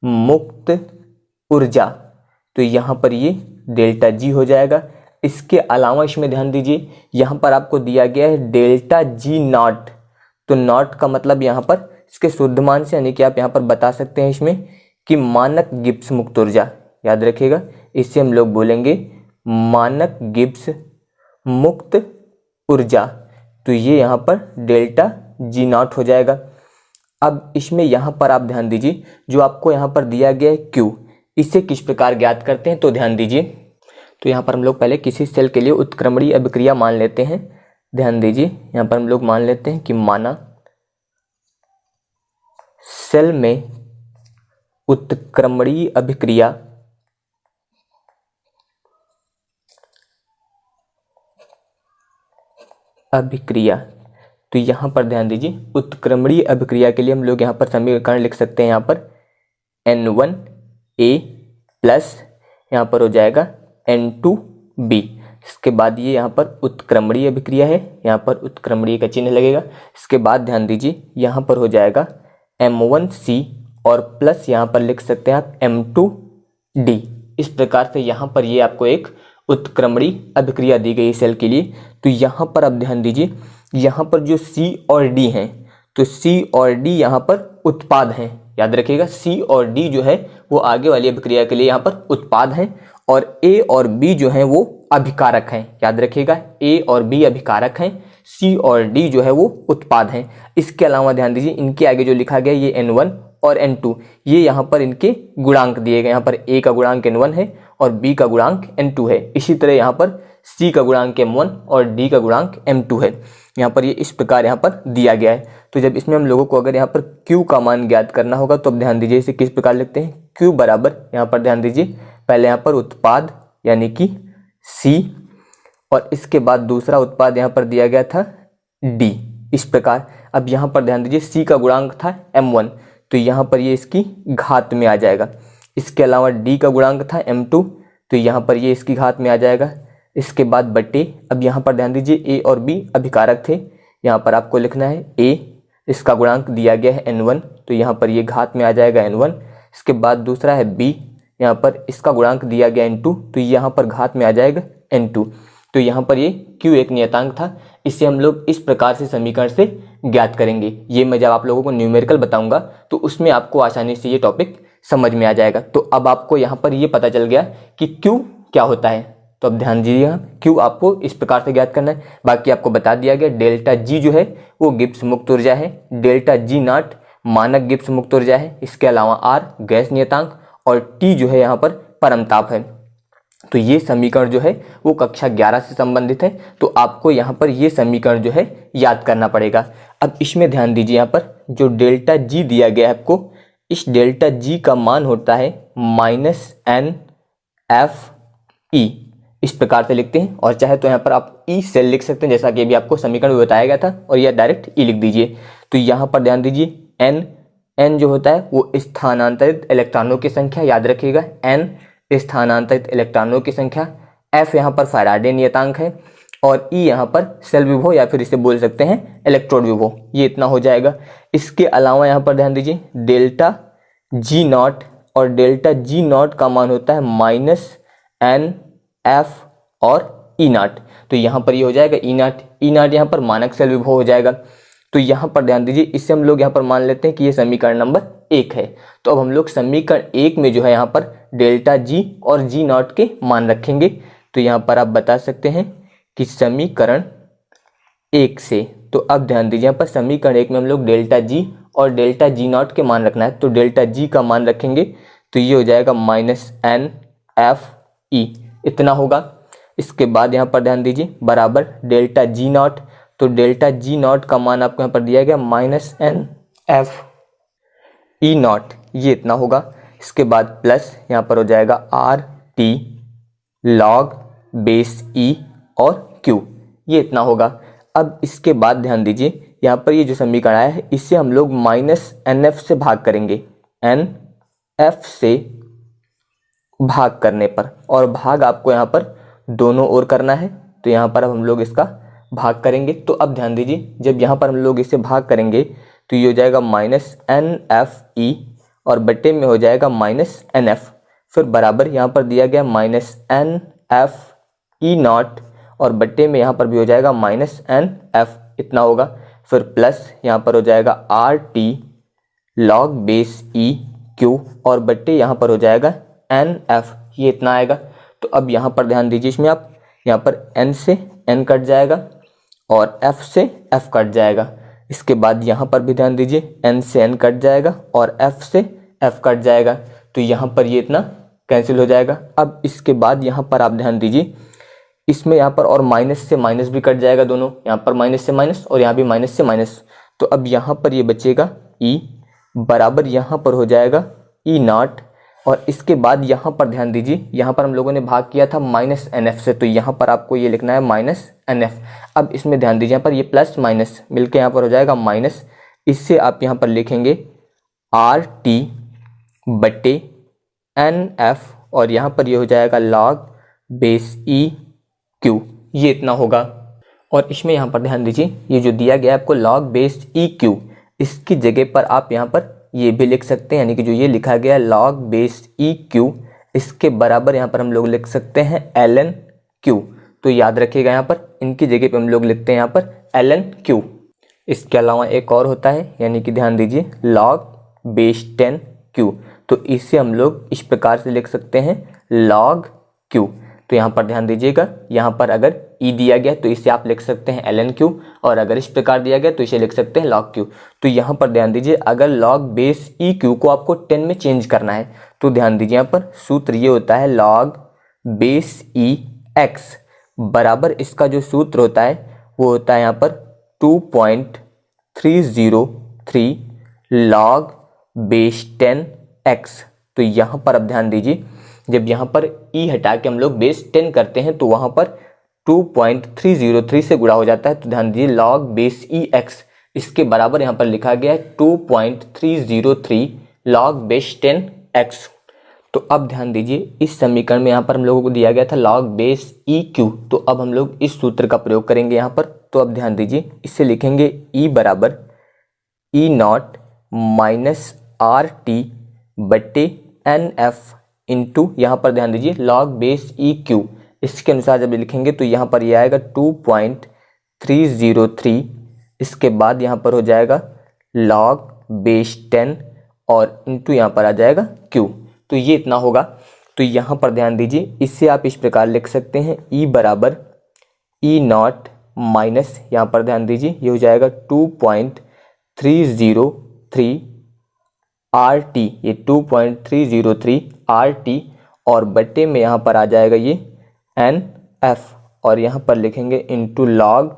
मुक्त ऊर्जा। तो यहाँ पर ये डेल्टा जी हो जाएगा। इसके अलावा इसमें ध्यान दीजिए यहाँ पर आपको दिया गया है डेल्टा जी नॉट। तो नॉट का मतलब यहाँ पर इसके शुद्ध मान से यानी कि आप यहाँ पर बता सकते हैं इसमें कि मानक गिब्स मुक्त ऊर्जा। याद रखिएगा इसे हम लोग बोलेंगे मानक गिब्स मुक्त ऊर्जा। तो ये यहाँ पर डेल्टा जी नॉट हो जाएगा। अब इसमें यहाँ पर आप ध्यान दीजिए जो आपको यहाँ पर दिया गया है क्यू, इसे किस प्रकार ज्ञात करते हैं। तो ध्यान दीजिए तो यहाँ पर हम लोग पहले किसी सेल के लिए उत्क्रमणीय अभिक्रिया मान लेते हैं। ध्यान दीजिए यहाँ पर हम लोग मान लेते हैं कि माना सेल में उत्क्रमणीय अभिक्रिया तो यहाँ पर ध्यान दीजिए उत्क्रमणीय अभिक्रिया के लिए हम लोग यहाँ पर समीकरण लिख सकते हैं। यहाँ पर N1A प्लस यहाँ पर हो जाएगा N2B। इसके बाद ये यहाँ पर उत्क्रमणीय अभिक्रिया है, यहाँ पर उत्क्रमणीय का चिन्ह लगेगा। इसके बाद ध्यान दीजिए यहाँ पर हो जाएगा M1C और प्लस यहाँ पर लिख सकते हैं आप M2D। इस प्रकार से यहाँ पर ये आपको एक उत्क्रमणीय अभिक्रिया दी गई सेल के लिए। तो यहाँ पर आप ध्यान दीजिए यहाँ पर जो C और D हैं तो C और D यहाँ पर उत्पाद हैं। याद रखिएगा C और D जो है वो आगे वाली अभिक्रिया के लिए यहाँ पर उत्पाद हैं और A और B जो हैं वो अभिकारक हैं। याद रखिएगा A और B अभिकारक हैं, C और D जो है वो उत्पाद हैं। इसके अलावा ध्यान दीजिए इनके आगे जो लिखा गया ये N1 और N2 ये यहाँ पर इनके गुणांक दिए गए। यहाँ पर A का गुणांक N1 है और B का गुणांक N2 है। इसी तरह यहाँ पर C का गुणांक M1 और D का गुणांक M2 है। यहाँ पर ये इस प्रकार यहाँ पर दिया गया है। तो जब इसमें हम लोगों को अगर यहाँ पर Q का मान ज्ञात करना होगा तो अब ध्यान दीजिए इसे किस प्रकार लिखते हैं। Q बराबर यहाँ पर ध्यान दीजिए पहले यहाँ पर उत्पाद यानी कि C और इसके बाद दूसरा उत्पाद यहाँ पर दिया गया था D। इस प्रकार अब यहाँ पर ध्यान दीजिए C का गुणांक था M1 तो यहाँ पर ये इसकी घात में आ जाएगा। इसके अलावा D का गुणांक था M2 तो यहाँ पर ये इसकी घात में आ जाएगा। इसके बाद बटे अब यहाँ पर ध्यान दीजिए A और B अभिकारक थे, यहाँ पर आपको लिखना है A, इसका गुणांक दिया गया है N1 तो यहाँ पर ये घात में आ जाएगा N1। इसके बाद दूसरा है B, यहाँ पर इसका गुणांक दिया गया N2 तो यहाँ पर घात में आ जाएगा N2। तो यहाँ पर ये Q एक नियतांक था। इसे हम लोग इस प्रकार से समीकरण से ज्ञात करेंगे। ये मैं जब आप लोगों को न्यूमेरिकल बताऊंगा तो उसमें आपको आसानी से ये टॉपिक समझ में आ जाएगा। तो अब आपको यहाँ पर ये पता चल गया कि Q क्या होता है। तो अब ध्यान दीजिएगा Q आपको इस प्रकार से ज्ञात करना है। बाकी आपको बता दिया गया डेल्टा G जो है वो गिब्स मुक्त ऊर्जा है, डेल्टा G नॉट मानक गिब्स मुक्त ऊर्जा है, इसके अलावा आर गैस नियतांक और टी जो है यहाँ पर परमताप है। तो ये समीकरण जो है वो कक्षा 11 से संबंधित है, तो आपको यहाँ पर ये समीकरण जो है याद करना पड़ेगा। अब इसमें ध्यान दीजिए, यहाँ पर जो डेल्टा जी दिया गया है आपको, इस डेल्टा जी का मान होता है -NFE, इस प्रकार से लिखते हैं। और चाहे तो यहाँ पर आप ई सेल लिख सकते हैं, जैसा कि अभी आपको समीकरण में बताया गया था, और यह डायरेक्ट ई लिख दीजिए। तो यहाँ पर ध्यान दीजिए, एन जो होता है वो स्थानांतरित इलेक्ट्रॉनों की संख्या, याद रखिएगा एन स्थानांतरित इलेक्ट्रॉनों की संख्या, एफ यहाँ पर फैराडे नियतांक है, और ई यहाँ पर सेल विभव या फिर इसे बोल सकते हैं इलेक्ट्रोड विभव, ये इतना हो जाएगा। इसके अलावा यहाँ पर ध्यान दीजिए डेल्टा जी नॉट, और डेल्टा जी नॉट का मान होता है -NF और ई नॉट। तो यहाँ पर ये हो जाएगा ई नॉट, ई नॉट यहाँ पर मानक सेल विभव हो जाएगा। तो यहाँ पर ध्यान दीजिए, इससे हम लोग यहाँ पर मान लेते हैं कि ये समीकरण नंबर 1 है। तो अब हम लोग समीकरण 1 में जो है यहाँ पर डेल्टा जी और जी नॉट के मान रखेंगे। तो यहाँ पर आप बता सकते हैं कि समीकरण 1 से, तो अब ध्यान दीजिए यहाँ पर समीकरण 1 में हम लोग डेल्टा जी और डेल्टा जी नॉट के मान रखना है। तो डेल्टा जी का मान रखेंगे तो ये हो जाएगा -NFE, इतना होगा। इसके बाद यहाँ पर ध्यान दीजिए बराबर डेल्टा जी नॉट, तो डेल्टा जी नॉट का मान आपको यहाँ पर दिया गया -NFE नॉट, ये इतना होगा। इसके बाद प्लस यहाँ पर हो जाएगा RT log बेस E और Q, ये इतना होगा। अब इसके बाद ध्यान दीजिए यहाँ पर ये जो समीकरण आया है, इससे हम लोग -NF से भाग करेंगे, NF से भाग करने पर, और भाग आपको यहाँ पर दोनों ओर करना है। तो यहाँ पर अब हम लोग इसका भाग करेंगे। तो अब ध्यान दीजिए, जब यहाँ पर हम लोग इसे भाग करेंगे तो ये हो जाएगा -NFE और बट्टे में हो जाएगा -NF, फिर बराबर यहाँ पर दिया गया -NFE नॉट और बट्टे में यहाँ पर भी हो जाएगा -NF, इतना होगा। फिर प्लस यहाँ पर हो जाएगा RT log base E Q और बट्टे यहाँ पर हो जाएगा NF, ये इतना आएगा। तो अब यहाँ पर ध्यान दीजिए, इसमें आप यहाँ पर N से N कट जाएगा और F से F कट जाएगा। इसके बाद यहाँ पर भी ध्यान दीजिए, N से N कट जाएगा और F से F कट जाएगा। तो यहाँ पर ये इतना कैंसिल हो जाएगा। अब इसके बाद यहाँ पर आप ध्यान दीजिए, इसमें यहाँ पर और माइनस से माइनस भी कट जाएगा, दोनों यहाँ पर माइनस से माइनस और यहाँ भी माइनस से माइनस। तो अब यहाँ पर ये बचेगा E बराबर यहाँ पर हो जाएगा E नॉट, और इसके बाद यहाँ पर ध्यान दीजिए, यहाँ पर हम लोगों ने भाग किया था -NF से, तो यहाँ पर आपको ये लिखना है -NF। अब इसमें ध्यान दीजिए, यहाँ पर ये प्लस माइनस मिलके यहाँ पर हो जाएगा माइनस, इससे आप यहाँ पर लिखेंगे RT बटे NF और यहाँ पर ये हो जाएगा log बेस E Q, ये इतना होगा। और इसमें यहाँ पर ध्यान दीजिए, ये जो दिया गया है आपको log बेस E Q, इसकी जगह पर आप यहाँ पर ये भी लिख सकते हैं, यानी कि जो ये लिखा गया log बेस E Q, इसके बराबर यहाँ पर हम लोग लिख सकते हैं ln Q। तो याद रखिएगा, यहाँ पर इनकी जगह पे हम लोग लिखते हैं यहाँ पर ln Q। इसके अलावा एक और होता है, यानी कि ध्यान दीजिए log बेस 10 Q, तो इसे हम लोग इस प्रकार से लिख सकते हैं log Q। तो यहाँ पर ध्यान दीजिएगा, यहाँ पर अगर E दिया गया तो इसे आप लिख सकते हैं ln Q, और अगर इस प्रकार दिया गया तो इसे लिख सकते हैं log Q। तो यहाँ पर ध्यान दीजिए, अगर log बेस E Q को आपको 10 में चेंज करना है तो ध्यान दीजिए, यहाँ पर सूत्र ये होता है log बेस E x बराबर, इसका जो सूत्र होता है वो होता है यहाँ पर 2.303 log बेस 10x। तो यहाँ पर अब ध्यान दीजिए, जब यहाँ पर E हटा के हम लोग बेस 10 करते हैं तो वहाँ पर 2.303 से गुणा हो जाता है। तो ध्यान दीजिए log बेस EX, इसके बराबर यहाँ पर लिखा गया है 2.303 log बेस 10x। तो अब ध्यान दीजिए, इस समीकरण में यहाँ पर हम लोगों को दिया गया था log बेस EQ, तो अब हम लोग इस सूत्र का प्रयोग करेंगे यहाँ पर। तो अब ध्यान दीजिए, इससे लिखेंगे E बराबर E नॉट माइनस RT बट्टे NF इंटू, यहाँ पर ध्यान दीजिए log बेस EQ, इसके अनुसार जब लिखेंगे तो यहाँ पर ये आएगा 2.303, इसके बाद यहाँ पर हो जाएगा log बेस 10 और इंटू यहाँ पर आ जाएगा Q, तो ये इतना होगा। तो यहाँ पर ध्यान दीजिए, इससे आप इस प्रकार लिख सकते हैं E बराबर E नॉट माइनस, यहाँ पर ध्यान दीजिए ये हो जाएगा 2.303 RT, ये 2.303 RT, और बट्टे में यहाँ पर आ जाएगा ये NF, और यहाँ पर लिखेंगे इंटू log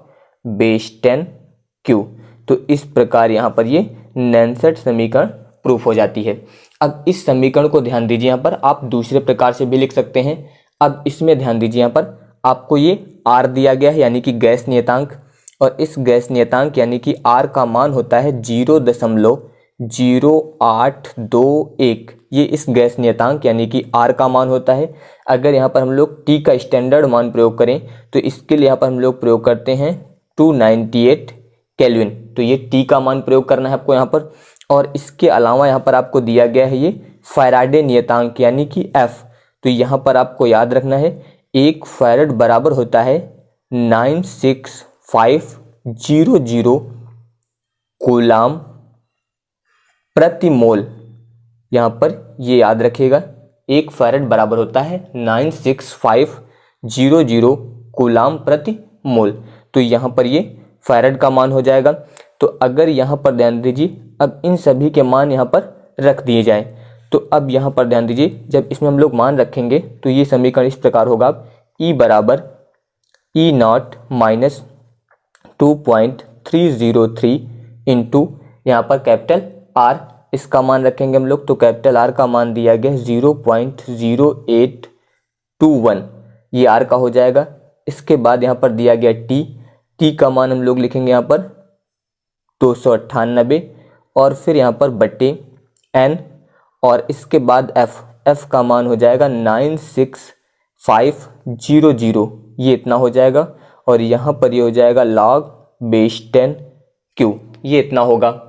बेस 10Q। तो इस प्रकार यहाँ पर ये नैनसेट समीकरण प्रूफ हो जाती है। अब इस समीकरण को ध्यान दीजिए, यहाँ पर आप दूसरे प्रकार से भी लिख सकते हैं। अब इसमें ध्यान दीजिए, यहाँ पर आपको ये R दिया गया है यानी कि गैस नियतांक, और इस गैस नियतांक यानी कि R का मान होता है 0.0821। ये इस गैस नियतांक यानी कि R का मान होता है। अगर यहाँ पर हम लोग T का स्टैंडर्ड मान प्रयोग करें तो इसके लिए यहाँ पर हम लोग प्रयोग करते हैं 298 केल्विन। तो ये T का मान प्रयोग करना है आपको यहाँ पर। और इसके अलावा यहाँ पर आपको दिया गया है ये फैराडे नियतांक यानी कि F। तो यहाँ पर आपको याद रखना है 1 फैराड बराबर होता है 96500 कूलाम प्रति मोल। यहाँ पर ये याद रखिएगा 1 फैराड बराबर होता है 96500 कूलाम प्रति मोल। तो यहाँ पर ये फैराड का मान हो जाएगा। तो अगर यहाँ पर ध्यान दीजिए, अब इन सभी के मान यहाँ पर रख दिए जाएं, तो अब यहाँ पर ध्यान दीजिए, जब इसमें हम लोग मान रखेंगे तो ये समीकरण इस प्रकार होगा, E बराबर E0 माइनस 2.303 इंटू यहाँ पर कैपिटल R, इसका मान रखेंगे हम लोग, तो कैपिटल R का मान दिया गया 0.0821, ये R का हो जाएगा। इसके बाद यहाँ पर दिया गया T का मान हम लोग लिखेंगे यहाँ पर 298, और फिर यहाँ पर बट्टे N, और इसके बाद F का मान हो जाएगा 96500, ये इतना हो जाएगा। और यहाँ पर ये हो जाएगा log बेस 10Q, ये इतना होगा।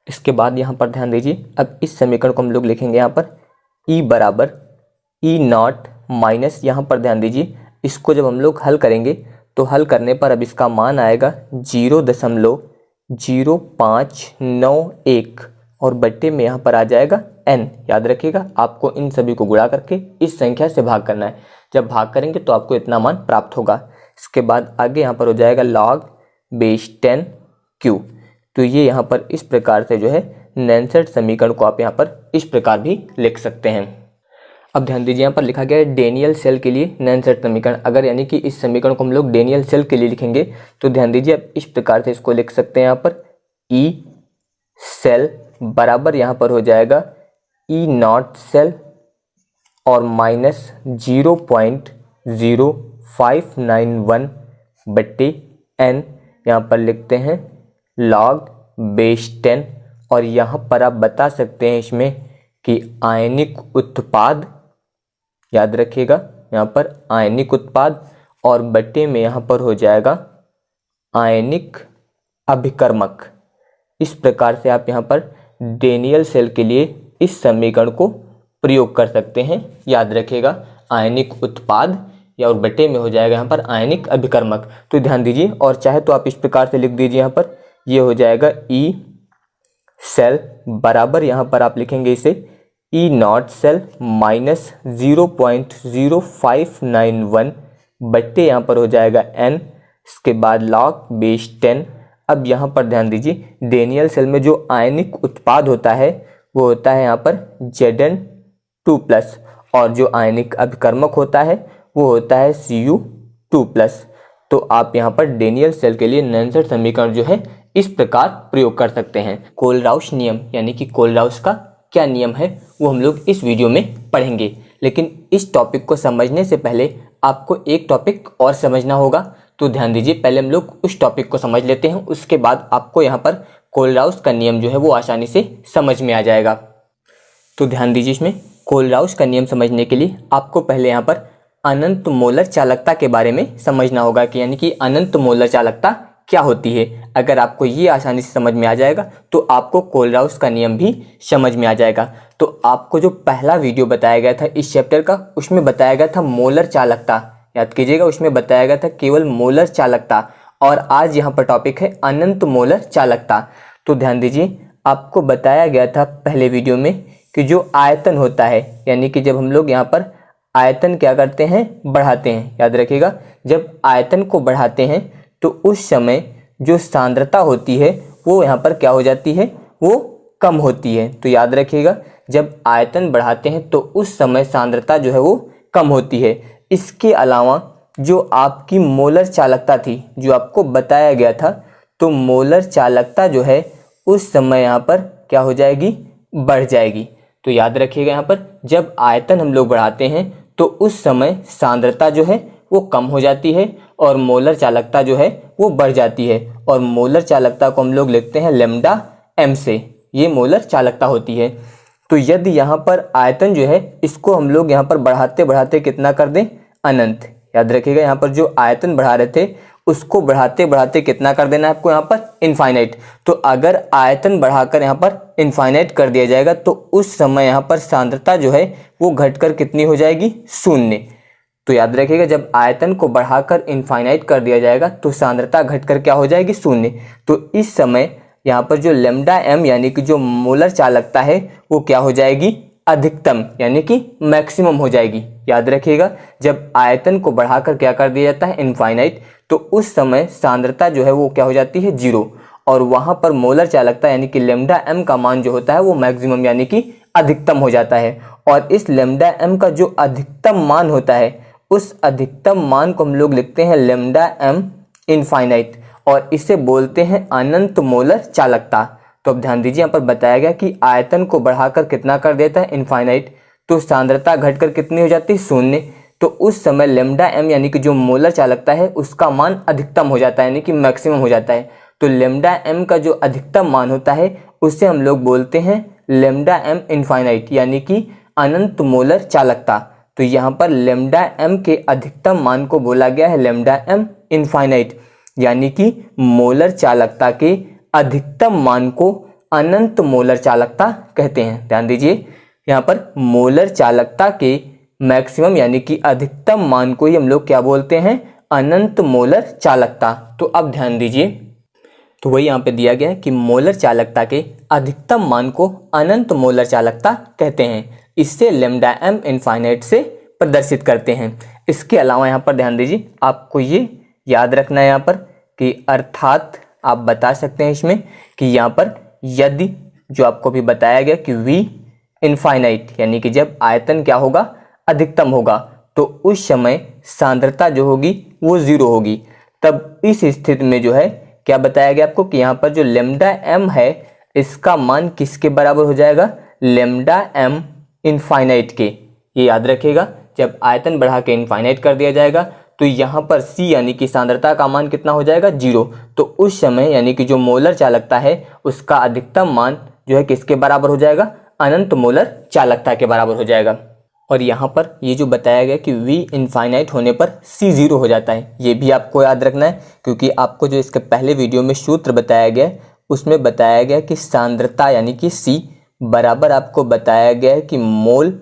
इसके बाद यहाँ पर ध्यान दीजिए, अब इस समीकरण को हम लोग लिखेंगे यहाँ पर E बराबर E0 माइनस, यहाँ पर ध्यान दीजिए, इसको जब हम लोग हल करेंगे तो हल करने पर अब इसका मान आएगा 0.0591, और बट्टे में यहाँ पर आ जाएगा N। याद रखिएगा आपको इन सभी को गुणा करके इस संख्या से भाग करना है। जब भाग करेंगे तो आपको इतना मान प्राप्त होगा। इसके बाद आगे यहाँ पर हो जाएगा log बेस 10Q। तो ये यहाँ पर इस प्रकार से जो है नैनसेट समीकरण को आप यहाँ पर इस प्रकार भी लिख सकते हैं। अब ध्यान दीजिए, यहाँ पर लिखा गया है डेनियल सेल के लिए नैनसेट समीकरण। अगर यानी कि इस समीकरण को हम लोग डेनियल सेल के लिए लिखेंगे तो ध्यान दीजिए, आप इस प्रकार से इसको लिख सकते हैं। यहाँ पर E सेल बराबर यहाँ पर हो जाएगा E0 सेल और माइनस 0.0591 बट्टे N, यहाँ पर लिखते हैं log बेस 10। और यहाँ पर आप बता सकते हैं इसमें कि आयनिक उत्पाद, याद रखिएगा यहाँ पर आयनिक उत्पाद, और बट्टे में यहाँ पर हो जाएगा आयनिक अभिकर्मक। इस प्रकार से आप यहाँ पर डेनियल सेल के लिए इस समीकरण को प्रयोग कर सकते हैं। याद रखिएगा आयनिक उत्पाद या और बट्टे में हो जाएगा यहाँ पर आयनिक अभिकर्मक। तो ध्यान दीजिए, और चाहे तो आप इस प्रकार से लिख दीजिए, यहाँ पर ये हो जाएगा E सेल बराबर यहाँ पर आप लिखेंगे इसे E0 सेल माइनस 0.0591 बट्टे यहाँ पर हो जाएगा N, इसके बाद log बेस 10। अब यहाँ पर ध्यान दीजिए, डेनियल सेल में जो आयनिक उत्पाद होता है वो होता है यहाँ पर Zn2+, और जो आयनिक अभिकर्मक होता है वो होता है Cu2+। तो आप यहाँ पर डेनियल सेल के लिए नैनसेट समीकरण जो है इस प्रकार प्रयोग कर सकते हैं। कोलराउस नियम यानी कि कोलराउस का क्या नियम है वो हम लोग इस वीडियो में पढ़ेंगे, लेकिन इस टॉपिक को समझने से पहले आपको एक टॉपिक और समझना होगा। तो ध्यान दीजिए, पहले हम लोग उस टॉपिक को समझ लेते हैं, उसके बाद आपको यहाँ पर कोलराउस का नियम जो है वो आसानी से समझ में आ जाएगा। तो ध्यान दीजिए, इसमें कोलराउस का नियम समझने के लिए आपको पहले यहाँ पर अनंत मोलर चालकता के बारे में समझना होगा कि यानी कि अनंत मोलर चालकता क्या होती है। अगर आपको ये आसानी से समझ में आ जाएगा तो आपको कोलराउस का नियम भी समझ में आ जाएगा। तो आपको जो पहला वीडियो बताया गया था इस चैप्टर का, उसमें बताया गया था मोलर चालकता, याद कीजिएगा, उसमें बताया गया था केवल मोलर चालकता, और आज यहाँ पर टॉपिक है अनंत मोलर चालकता। तो ध्यान दीजिए, आपको बताया गया था पहले वीडियो में कि जो आयतन होता है, यानी कि जब हम लोग यहाँ पर आयतन क्या करते हैं, बढ़ाते हैं, याद रखिएगा, जब आयतन को बढ़ाते हैं तो उस समय जो सांद्रता होती है वो यहाँ पर क्या हो जाती है, वो कम होती है। तो याद रखिएगा, जब आयतन बढ़ाते हैं तो उस समय सांद्रता जो है वो कम होती है। इसके अलावा जो आपकी मोलर चालकता थी, जो आपको बताया गया था, तो मोलर चालकता जो है उस समय यहाँ पर क्या हो जाएगी, बढ़ जाएगी। तो याद रखिएगा, यहाँ पर जब आयतन हम लोग बढ़ाते हैं तो उस समय सांद्रता जो है वो कम हो जाती है और मोलर चालकता जो है वो बढ़ जाती है। और मोलर चालकता को हम लोग लिखते हैं लैम्डा m से, ये मोलर चालकता होती है। तो यदि यहाँ पर आयतन जो है इसको हम लोग यहाँ पर बढ़ाते बढ़ाते कितना कर दें, अनंत। याद रखिएगा, यहाँ पर जो आयतन बढ़ा रहे थे उसको बढ़ाते बढ़ाते कितना कर देना है आपको, यहाँ पर इनफाइनाइट। तो अगर आयतन बढ़ाकर यहाँ पर इनफाइनाइट कर दिया जाएगा तो उस समय यहाँ पर सांद्रता जो है वो घटकर कितनी हो जाएगी, शून्य। तो याद रखिएगा, जब आयतन को बढ़ाकर इनफाइनाइट कर दिया जाएगा तो सांद्रता घटकर क्या हो जाएगी, शून्य। तो इस समय यहाँ पर जो लैम्डा m यानी कि जो मोलर चालकता है वो क्या हो जाएगी, अधिकतम यानी कि मैक्सिमम हो जाएगी। याद रखिएगा, जब आयतन को बढ़ाकर क्या कर दिया जाता है, इनफाइनाइट, तो उस समय सांद्रता जो है वो क्या हो जाती है, 0। और वहाँ पर मोलर चालकता यानी कि लैम्डा m का मान जो होता है वो मैक्सिमम यानी कि अधिकतम हो जाता है। और इस लैम्डा m का जो अधिकतम मान होता है उस अधिकतम मान को हम लोग लिखते हैं लैम्डा m इनफाइनाइट, और इसे बोलते हैं अनंत मोलर चालकता। तो अब ध्यान दीजिए, यहाँ पर बताया गया कि आयतन को बढ़ाकर कितना कर देता है, इनफाइनाइट, तो सांद्रता घटकर कितनी हो जाती है, शून्य। तो उस समय लैम्डा m यानी कि जो मोलर चालकता है उसका मान अधिकतम हो जाता है यानी कि मैक्सिमम हो जाता है। तो लैम्डा m का जो अधिकतम मान होता है उसे हम लोग बोलते हैं लैम्डा m इनफाइनाइट यानी कि अनंत मोलर चालकता। तो यहाँ पर लैम्डा m के अधिकतम मान को बोला गया है लैम्डा m इनफाइनाइट, यानी कि मोलर चालकता के अधिकतम मान को अनंत मोलर चालकता कहते हैं। ध्यान दीजिए, यहाँ पर मोलर चालकता के मैक्सिमम यानी कि अधिकतम मान को ही हम लोग क्या बोलते हैं, अनंत मोलर चालकता। तो अब ध्यान दीजिए, तो वही यहाँ पे दिया गया है कि मोलर चालकता के अधिकतम मान को अनंत मोलर चालकता कहते हैं। इससे लैम्डा m इनफाइनाइट से प्रदर्शित करते हैं। इसके अलावा यहाँ पर ध्यान दीजिए, आपको ये याद रखना है यहाँ पर कि अर्थात आप बता सकते हैं इसमें कि यहाँ पर यदि जो आपको भी बताया गया कि v इनफाइनाइट यानी कि जब आयतन क्या होगा, अधिकतम होगा, तो उस समय सांद्रता जो होगी वो 0 होगी। तब इस स्थिति में जो है क्या बताया गया आपको कि यहाँ पर जो लैम्डा m है इसका मान किसके बराबर हो जाएगा, लैम्डा m इनफाइनाइट के। ये याद रखिएगा, जब आयतन बढ़ा के इनफाइनाइट कर दिया जाएगा तो यहाँ पर c यानी कि सांद्रता का मान कितना हो जाएगा, 0। तो उस समय यानी कि जो मोलर चालकता है उसका अधिकतम मान जो है किसके बराबर हो जाएगा, अनंत मोलर चालकता के बराबर हो जाएगा। और यहाँ पर ये जो बताया गया कि v इनफाइनाइट होने पर c 0 हो जाता है, ये भी आपको याद रखना है, क्योंकि आपको जो इसके पहले वीडियो में सूत्र बताया गया उसमें बताया गया कि सांद्रता यानी कि c बराबर आपको बताया गया है कि मोल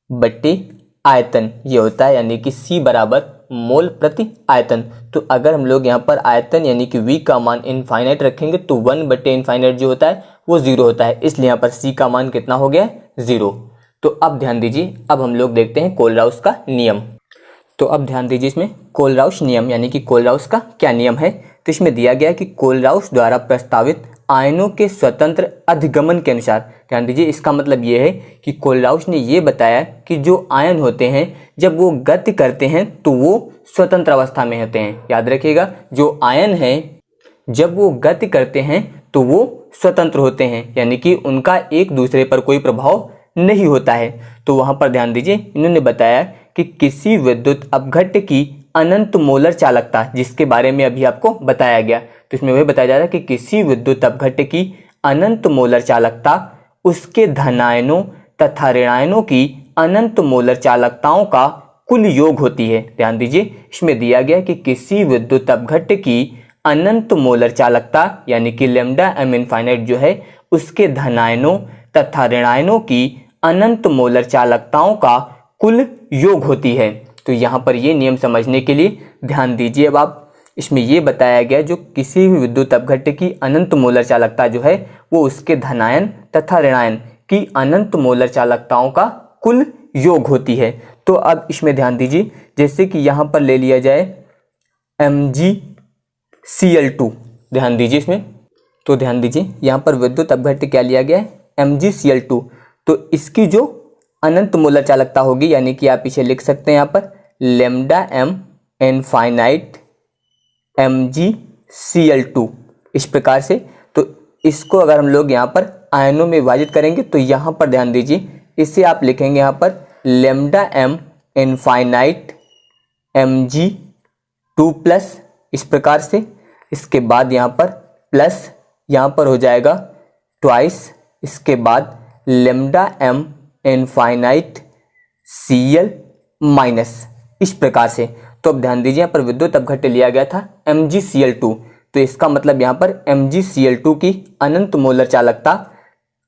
बट्टे आयतन ये होता है, यानी कि c बराबर मोल प्रति आयतन। तो अगर हम लोग यहाँ पर आयतन यानी कि v का मान इनफाइनाइट रखेंगे तो 1 बटे इनफाइनाइट जो होता है वो 0 होता है, इसलिए यहाँ पर c का मान कितना हो गया, 0। तो अब ध्यान दीजिए, अब हम लोग देखते हैं कोलराउस का नियम। तो अब ध्यान दीजिए, इसमें कोलराउस नियम यानी कि कोलराउस का क्या नियम है। तो इसमें दिया गया है कि कोलराउस द्वारा प्रस्तावित आयनों के स्वतंत्र अधिगमन के अनुसार, ध्यान दीजिए, इसका मतलब ये है कि कोलराउस ने ये बताया कि जो आयन होते हैं जब वो गति करते हैं तो वो स्वतंत्र अवस्था में होते हैं। याद रखिएगा, जो आयन है जब वो गति करते हैं तो वो स्वतंत्र होते हैं, यानी कि उनका एक दूसरे पर कोई प्रभाव नहीं होता है। तो वहां पर ध्यान दीजिए, इन्होंने बताया कि किसी विद्युत अपघट्य की अनंत मोलर चालकता, जिसके बारे में अभी आपको बताया गया, तो इसमें वही बताया जा रहा है कि किसी विद्युत अपघट्य की अनंत मोलर चालकता उसके धनायनों तथा ऋणायनों की अनंत मोलर चालकताओं का कुल योग होती है। ध्यान दीजिए, इसमें दिया गया कि किसी विद्युत अपघट्य की अनंत मोलर चालकता यानी कि लैम्डा m इनफाइनाइट जो है उसके धनायनों तथा ऋणायनों की अनंत मोलर चालकताओं का कुल योग होती है। तो यहाँ पर ये नियम समझने के लिए ध्यान दीजिए। अब आप इसमें ये बताया गया जो किसी भी विद्युत अपघट्य की अनंत मोलर चालकता जो है वो उसके धनायन तथा ऋणायन की अनंत मोलर चालकताओं का कुल योग होती है। तो अब इसमें ध्यान दीजिए, जैसे कि यहाँ पर ले लिया जाए MgCl2, ध्यान दीजिए इसमें, तो ध्यान दीजिए यहाँ पर विद्युत अपघट्य क्या लिया गया है, MgCl2, तो इसकी जो अनंत मोलर चालकता होगी, यानी कि आप इसे लिख सकते हैं यहाँ पर लैम्डा m इनफाइनाइट MgCl2 इस प्रकार से। तो इसको अगर हम लोग यहाँ पर आयनों में विभाजित करेंगे तो यहाँ पर ध्यान दीजिए, इसे आप लिखेंगे यहाँ पर lambda m infinite Mg2 plus इस प्रकार से। इसके बाद यहाँ पर प्लस यहाँ पर हो जाएगा ट्वाइस, इसके बाद lambda m infinite Cl minus इस प्रकार से। तो अब ध्यान दीजिए यहाँ पर विद्युत अपघट्य लिया गया था MgCl2, तो इसका मतलब यहाँ पर MgCl2 की अनंत मोलर चालकता।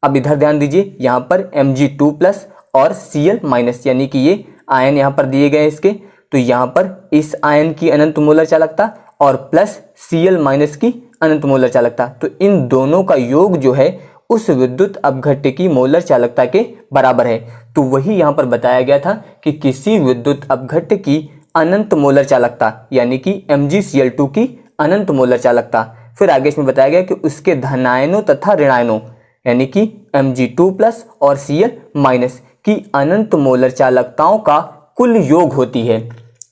अब इधर ध्यान दीजिए, यहाँ पर Mg2 प्लस और Cl माइनस, यानी कि ये आयन यहाँ पर दिए गए इसके, तो यहाँ पर इस आयन की अनंत मोलर चालकता और प्लस Cl माइनस की अनंत मोलर चालकता, तो इन दोनों का योग जो है उस विद्युत अपघट्य की मोलर चालकता के बराबर है। तो वही यहाँ पर बताया गया था कि किसी विद्युत अपघट्य की अनंत मोलर चालकता यानी कि MgCl2 की अनंत मोलर चालकता, फिर आगे इसमें बताया गया कि उसके धनायनों तथा ऋणायनों यानी कि Mg2 प्लस और Cl माइनस की अनंत मोलर चालकताओं का कुल योग होती है।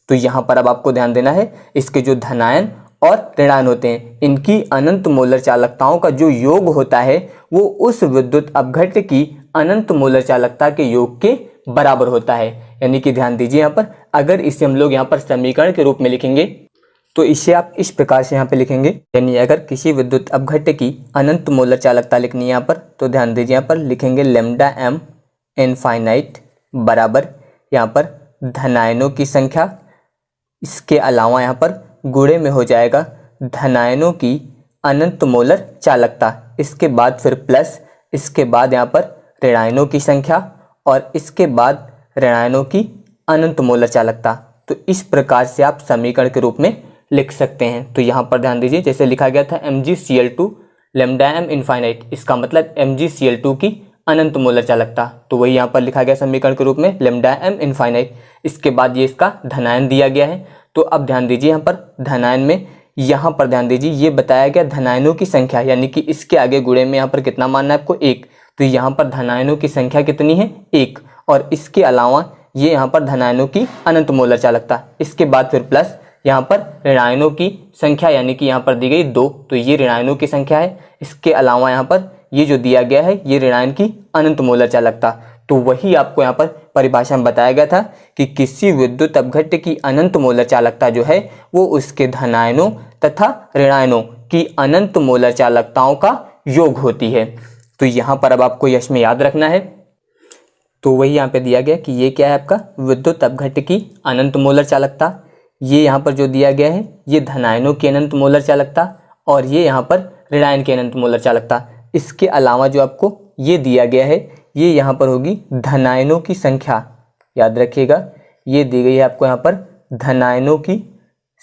तो यहाँ पर अब आपको ध्यान देना है, इसके जो धनायन और ऋणायन होते हैं इनकी अनंत मोलर चालकताओं का जो योग होता है वो उस विद्युत अपघट्य की अनंत मोलर चालकता के योग के बराबर होता है। यानी कि ध्यान दीजिए यहाँ पर, अगर इसे हम लोग यहाँ पर समीकरण के रूप में लिखेंगे तो इसे आप इस प्रकार से यहाँ पे लिखेंगे, यानी अगर किसी विद्युत अपघट्य की अनंत मोलर चालकता लिखनी है यहाँ पर, तो ध्यान दीजिए यहाँ पर लिखेंगे लैम्डा m इनफाइनाइट बराबर यहाँ पर धनायनों की संख्या, इसके अलावा यहाँ पर गुणे में हो जाएगा धनायनों की अनंत मोलर चालकता, इसके बाद फिर प्लस, इसके बाद यहाँ पर ऋणायनों की संख्या और इसके बाद ऋणायनों की अनंत मोलर चालकता। तो इस प्रकार से आप समीकरण के रूप में लिख सकते हैं। तो यहाँ पर ध्यान दीजिए, जैसे लिखा गया था MgCl2 लैम्डा m इनफाइनाइट, इसका मतलब MgCl2 की अनंत मोलर चालकता, तो वही यहाँ पर लिखा गया समीकरण के रूप में लैम्डा m इनफाइनाइट। इसके बाद ये इसका धनायन दिया गया है। तो अब ध्यान दीजिए यहाँ पर धनायन में, यहाँ पर ध्यान दीजिए ये बताया गया धनायनों की संख्या, यानी कि इसके आगे गुणे में यहाँ पर कितना मानना है आपको 1, तो यहाँ पर धनायनों की संख्या कितनी है 1, और इसके अलावा ये यहाँ पर धनायनों की अनंत मोलर चालकता, इसके बाद फिर प्लस यहाँ पर ऋणायनों की संख्या यानी कि यहाँ पर दी गई 2, तो ये ऋणायनों की संख्या है, इसके अलावा यहाँ पर ये जो दिया गया है ये ऋणायन की अनंत मोलर चालकता। तो वही आपको यहाँ पर परिभाषा में बताया गया था कि किसी विद्युत अपघट्य की अनंत मोलर चालकता जो है वो उसके धनायनों तथा ऋणायनों की अनंत मोलर चालकताओं का योग होती है। तो यहाँ पर अब आपको यश में याद रखना है, तो वही यहाँ पे दिया गया कि ये क्या है आपका विद्युत अपघट्य की अनंत मोलर चालकता, ये यहाँ पर जो दिया गया है ये धनायनों की अनंत मोलर चालकता और ये यहाँ पर ऋणायन की अनंत मोलर चालकता। इसके अलावा जो आपको ये दिया गया है ये यहाँ पर होगी धनायनों की संख्या, याद रखिएगा ये दी गई है आपको यहाँ पर धनायनों की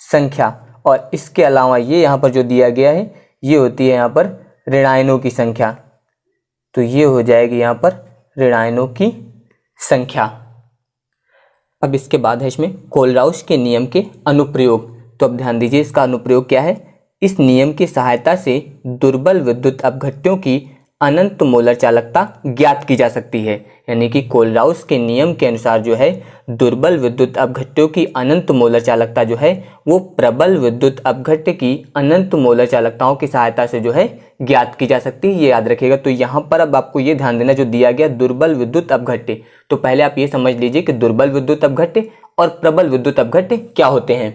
संख्या, और इसके अलावा ये यहाँ पर जो दिया गया है ये होती है यहाँ पर ऋणायनों की संख्या, तो ये हो जाएगी यहाँ पर ऋणायनों की संख्या। अब इसके बाद है इसमें कोलराउस के नियम के अनुप्रयोग। तो अब ध्यान दीजिए इसका अनुप्रयोग क्या है, इस नियम की सहायता से दुर्बल विद्युत अपघट्यों की अनंत मोलर चालकता ज्ञात की जा सकती है। यानी कि कोलराउस के नियम के अनुसार जो है दुर्बल विद्युत अपघट्यों की अनंत मोलर चालकता जो है वो प्रबल विद्युत अपघट्य की अनंत मोलर चालकताओं की सहायता से जो है ज्ञात की जा सकती है, ये याद रखिएगा। तो यहाँ पर अब आपको ये ध्यान देना जो दिया गया दुर्बल विद्युत अपघट्य, तो पहले आप ये समझ लीजिए कि दुर्बल विद्युत अपघट्य और प्रबल विद्युत अपघट्य क्या होते हैं।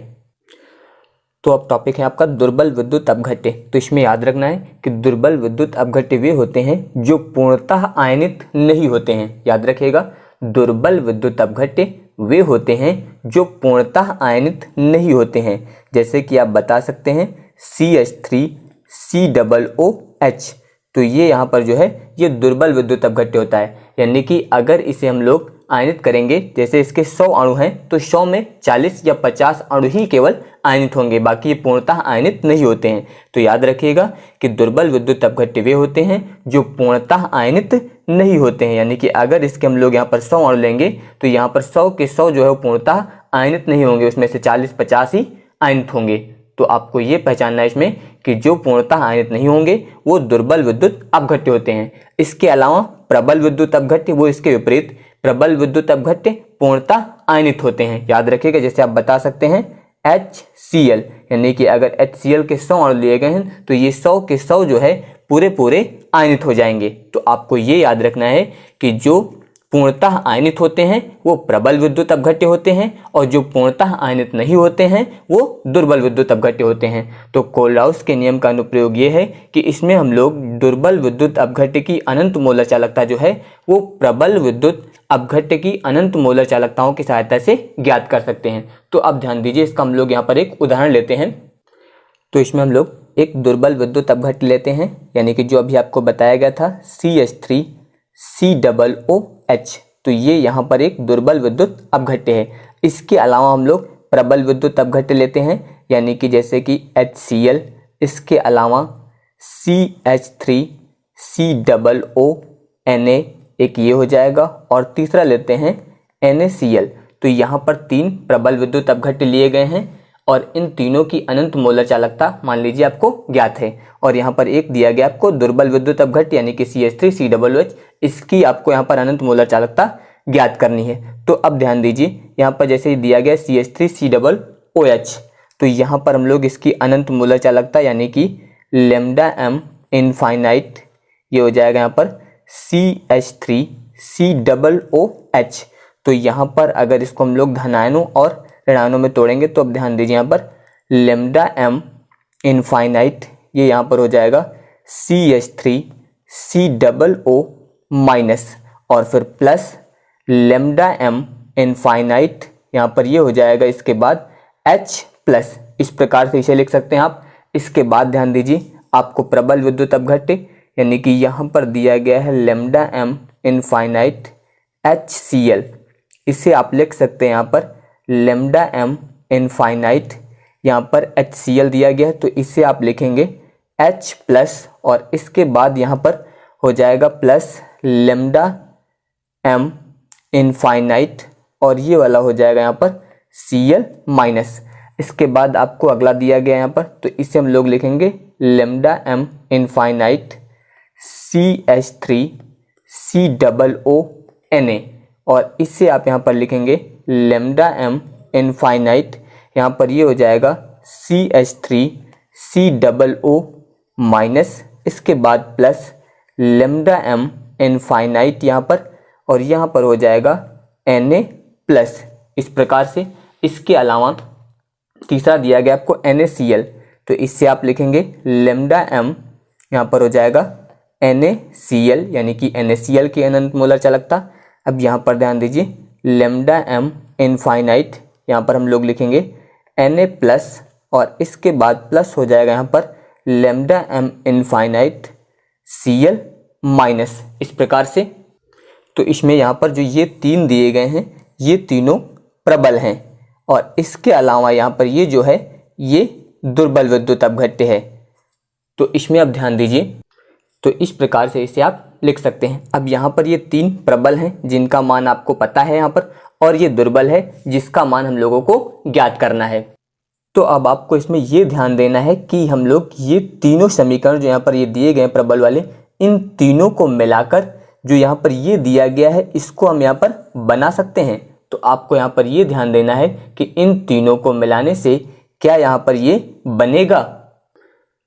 तो अब टॉपिक है आपका दुर्बल विद्युत अपघट्य। तो इसमें याद रखना है कि दुर्बल विद्युत अपघट्य वे होते हैं जो पूर्णतः आयनित नहीं होते हैं, याद रखिएगा दुर्बल विद्युत अपघट्य वे होते हैं जो पूर्णतः आयनित नहीं होते हैं। जैसे कि आप बता सकते हैं CH3COOH, तो ये यहाँ पर जो है ये दुर्बल विद्युत अपघट्य होता है। यानी कि अगर इसे हम लोग आयनित करेंगे, जैसे इसके 100 अणु हैं तो 100 में 40 या 50 अणु ही केवल आयनित होंगे, बाकी ये पूर्णतः आयनित नहीं होते हैं। तो याद रखिएगा कि दुर्बल विद्युत अपघट्य वे होते हैं जो पूर्णतः आयनित नहीं होते हैं। यानी कि अगर इसके हम लोग यहाँ पर 100 अणु लेंगे तो यहाँ पर 100 के 100 जो है वो पूर्णतः आयनित नहीं होंगे, उसमें से 40-50 ही आयनित होंगे। तो आपको ये पहचानना है इसमें कि जो पूर्णतः आयनित नहीं होंगे वो दुर्बल विद्युत अपघट्य होते हैं। इसके अलावा प्रबल विद्युत अपघट्य वो इसके विपरीत, प्रबल विद्युत अपघट्य पूर्णतः आयनित होते हैं। याद रखिएगा, जैसे आप बता सकते हैं HCl, यानी कि अगर HCl के 100 अणु लिए गए हैं तो ये 100 के 100 जो है पूरे पूरे आयनित हो जाएंगे। तो आपको ये याद रखना है कि जो पूर्णतः आयनित होते हैं वो प्रबल विद्युत अपघट्य होते हैं और जो पूर्णतः आयनित नहीं होते हैं वो दुर्बल विद्युत अपघट्य होते हैं। तो कोलराउस के नियम का अनुप्रयोग ये है कि इसमें हम लोग दुर्बल विद्युत अपघट्य की अनंत मोलर चालकता जो है वो प्रबल विद्युत अपघट्य की अनंत मोलर चालकताओं की सहायता से ज्ञात कर सकते हैं। तो अब ध्यान दीजिए, इसका हम लोग यहाँ पर एक उदाहरण लेते हैं। तो इसमें हम लोग एक दुर्बल विद्युत अपघट्य लेते हैं, यानी कि जो अभी आपको बताया गया था CH3COOH। तो ये यहाँ पर एक दुर्बल विद्युत अपघट्य है। इसके अलावा हम लोग प्रबल विद्युत अपघट्य लेते हैं, यानी कि जैसे कि HCl, इसके अलावा CH3COONA एक ये हो जाएगा, और तीसरा लेते हैं NaCl। तो यहाँ पर 3 प्रबल विद्युत अपघट्य लिए गए हैं और इन तीनों की अनंत मोलर चालकता मान लीजिए आपको ज्ञात है। और यहाँ पर एक दिया गया आपको दुर्बल विद्युत अपघट्य यानी कि CH3COOH, इसकी आपको यहाँ पर अनंत मोलर चालकता ज्ञात करनी है। तो अब ध्यान दीजिए, यहाँ पर जैसे ही दिया गया CH3COOH, तो यहाँ पर हम लोग इसकी अनंत मोलर चालकता यानी कि λm इनफाइनाइट ये हो जाएगा यहाँ पर CH3COOH। तो यहाँ पर अगर इसको हम लोग धनायनों और ऋणायनों में तोड़ेंगे तो अब ध्यान दीजिए, यहाँ पर λm इनफाइनाइट ये यहाँ पर हो जाएगा CH3COO माइनस, और फिर प्लस λm इनफाइनाइट यहाँ पर ये हो जाएगा इसके बाद H प्लस। इस प्रकार से इसे लिख सकते हैं आप। इसके बाद ध्यान दीजिए, आपको प्रबल विद्युत अपघट्य यानी कि यहाँ पर दिया गया है λm इनफाइनाइट HCl, इसे आप लिख सकते हैं यहाँ पर λm इनफाइनाइट, यहाँ पर HCl दिया गया है तो इसे आप लिखेंगे H प्लस, और इसके बाद यहाँ पर हो जाएगा प्लस λm इनफाइनाइट, और ये वाला हो जाएगा यहाँ पर Cl माइनस। इसके बाद आपको अगला दिया गया यहाँ पर, तो इसे हम लोग लिखेंगे λm इनफाइनाइट CH3COONA, और इससे आप यहाँ पर लिखेंगे λm इनफाइनाइट, यहाँ पर ये हो जाएगा CH3COO माइनस, इसके बाद प्लस λm इनफाइनाइट यहाँ पर, और यहाँ पर हो जाएगा Na प्लस। इस प्रकार से इसके अलावा तीसरा दिया गया आपको NaCl, तो इससे आप लिखेंगे λm, यहाँ पर हो जाएगा NaCl यानी कि NaCl की अनंत मोलर चालकता। अब यहाँ पर ध्यान दीजिए, λm इनफाइनाइट यहाँ पर हम लोग लिखेंगे Na प्लस, और इसके बाद प्लस हो जाएगा यहाँ पर λm इनफाइनाइट Cl माइनस। इस प्रकार से तो इसमें यहाँ पर जो ये 3 दिए गए हैं ये तीनों प्रबल हैं, और इसके अलावा यहाँ पर ये जो है ये दुर्बल विद्युत अपघट्य है। तो इसमें अब ध्यान दीजिए, तो इस प्रकार से इसे आप लिख सकते हैं। अब यहाँ पर ये 3 प्रबल हैं जिनका मान आपको पता है यहाँ पर, और ये दुर्बल है जिसका मान हम लोगों को ज्ञात करना है। तो अब आपको इसमें ये ध्यान देना है कि हम लोग ये तीनों समीकरण जो यहाँ पर ये दिए गए प्रबल वाले, इन तीनों को मिलाकर जो यहाँ पर ये दिया गया है इसको हम यहाँ पर बना सकते हैं। तो आपको यहाँ पर ये ध्यान देना है कि इन तीनों को मिलाने से क्या यहाँ पर ये बनेगा।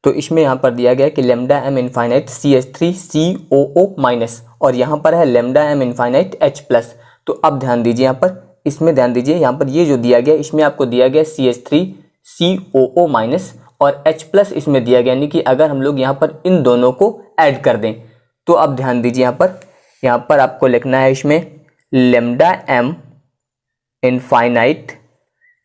तो इसमें यहाँ पर दिया गया है कि λm इनफाइनाइट CH3COO माइनस, और यहाँ पर है λm इनफाइनाइट H प्लस। तो अब ध्यान दीजिए, यहाँ पर इसमें ध्यान दीजिए, यहाँ पर ये जो दिया गया इसमें आपको दिया गया CH3COO माइनस और H प्लस इसमें दिया गया, यानी कि अगर हम लोग यहाँ पर इन दोनों को ऐड कर दें तो अब ध्यान दीजिए, यहाँ पर आपको लिखना है इसमें λm इनफाइनाइट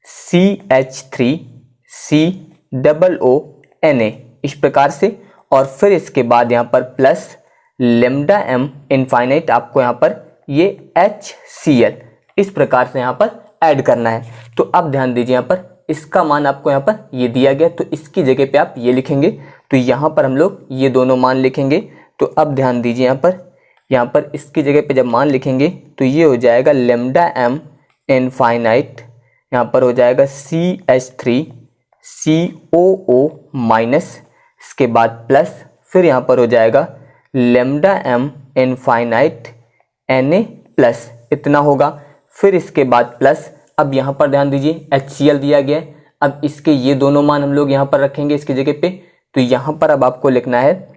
CH3COONA इस प्रकार से, और फिर इसके बाद यहाँ पर प्लस λm इनफाइनाइट आपको यहाँ पर ये HCl इस प्रकार से यहाँ पर ऐड करना है। तो अब ध्यान दीजिए, यहाँ पर इसका मान आपको यहाँ पर ये दिया गया, तो इसकी जगह पे आप ये लिखेंगे, तो यहाँ पर हम लोग ये दोनों मान लिखेंगे। तो अब ध्यान दीजिए, यहाँ पर इसकी जगह पे जब मान लिखेंगे तो ये हो जाएगा λm इनफाइनाइट, यहाँ पर हो जाएगा CH3 COO माइनस, इसके बाद प्लस, फिर यहाँ पर हो जाएगा lambda m infinite Na plus, इतना होगा। फिर इसके बाद प्लस, अब यहाँ पर ध्यान दीजिए HCl दिया गया है। अब इसके ये दोनों मान हम लोग यहाँ पर रखेंगे इसकी जगह पे। तो यहाँ पर अब आपको लिखना है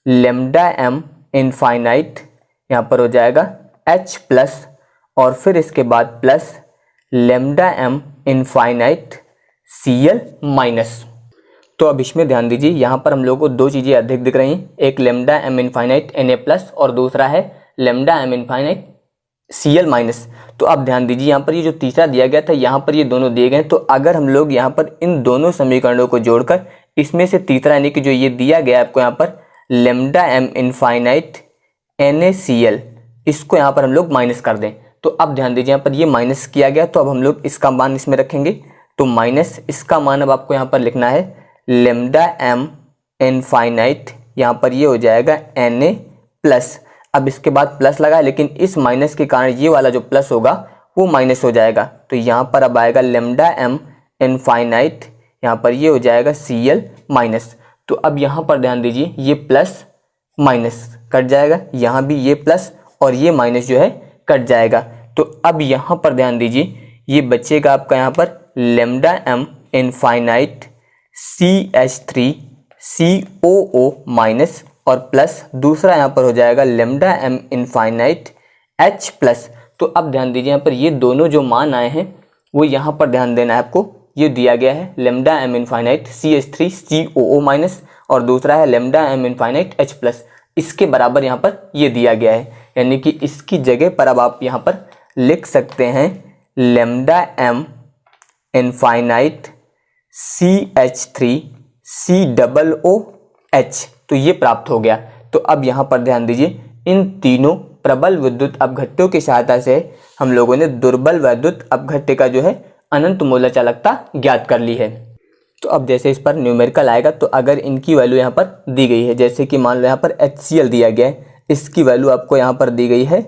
लेमडा एम इनफाइनाइट, यहाँ पर हो जाएगा H प्लस, और फिर इसके बाद plus lambda m infinite Cl minus. तो अब इसमें ध्यान दीजिए, यहाँ पर हम लोग को दो चीज़ें अधिक दिख रही हैं, एक lambda m infinite Na plus और दूसरा है lambda m infinite Cl minus. तो अब ध्यान दीजिए, यहाँ पर ये जो तीसरा दिया गया था, यहाँ पर ये दोनों दिए गए। तो अगर हम लोग यहाँ पर इन दोनों समीकरणों को जोड़कर इसमें से तीसरा यानी कि जो ये दिया गया आपको यहाँ पर लेमडा एम इनफाइनाइट NaCl, इसको यहाँ पर हम लोग माइनस कर दें। तो अब ध्यान दीजिए, यहाँ पर ये माइनस किया गया, तो अब हम लोग इसका मान इसमें रखेंगे। तो माइनस इसका मान अब आपको यहाँ पर लिखना है लेमडा एम इनफाइनाइट, यहाँ पर ये हो जाएगा Na प्लस। अब इसके बाद प्लस लगा, लेकिन इस माइनस के कारण ये वाला जो प्लस होगा वो माइनस हो जाएगा। तो यहाँ पर अब आएगा लेमडा एम इनफाइनाइट, यहाँ पर ये हो जाएगा Cl माइनस। तो अब यहाँ पर ध्यान दीजिए, ये प्लस माइनस कट जाएगा, यहाँ भी ये प्लस और ये माइनस जो है कट जाएगा। तो अब यहाँ पर ध्यान दीजिए, ये बचेगा आपका यहाँ पर lambda m infinite CH3COO minus और प्लस दूसरा यहाँ पर हो जाएगा lambda m infinite H plus. तो अब ध्यान दीजिए, यहाँ पर ये दोनों जो मान आए हैं वो यहाँ पर ध्यान देना है आपको। ये दिया गया है lambda m infinite CH3COO minus और दूसरा है lambda m infinite H plus, इसके बराबर यहाँ पर ये दिया गया है। यानी कि इसकी जगह पर अब आप यहाँ पर लिख सकते हैं लेमडा एम इनफाइनाइट CH3COOH, तो ये प्राप्त हो गया। तो अब यहाँ पर ध्यान दीजिए, इन तीनों प्रबल विद्युत अपघट्यों की सहायता से हम लोगों ने दुर्बल विद्युत अपघट्य का जो है अनंत मूलक चालकता ज्ञात कर ली है। तो अब जैसे इस पर न्यूमेरिकल आएगा, तो अगर इनकी वैल्यू यहाँ पर दी गई है, जैसे कि मान लो यहाँ पर HCl दिया गया है, इसकी वैल्यू आपको यहाँ पर दी गई है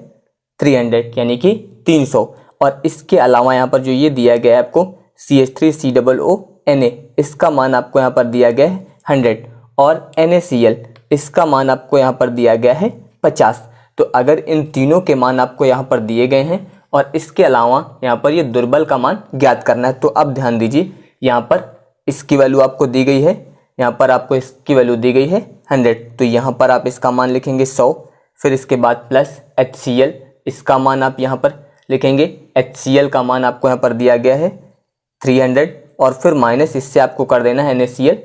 300 यानी कि 300, और इसके अलावा यहाँ पर जो ये दिया गया है आपको CH3COO Na, इसका मान आपको यहाँ पर दिया गया है 100, और NaCl इसका मान आपको यहाँ पर दिया गया है 50। तो अगर इन तीनों के मान आपको यहाँ पर दिए गए हैं और इसके अलावा यहाँ पर ये दुर्बल का मान ज्ञात करना है, तो अब ध्यान दीजिए, यहाँ पर इसकी वैल्यू आपको दी गई है, यहाँ पर आपको इसकी वैल्यू दी गई है 100, तो यहाँ पर आप इसका मान लिखेंगे 100। फिर इसके बाद प्लस HCl, इसका मान आप यहाँ पर लिखेंगे, HCl का मान आपको यहाँ पर दिया गया है 300, और फिर माइनस इससे आपको कर देना है NaCl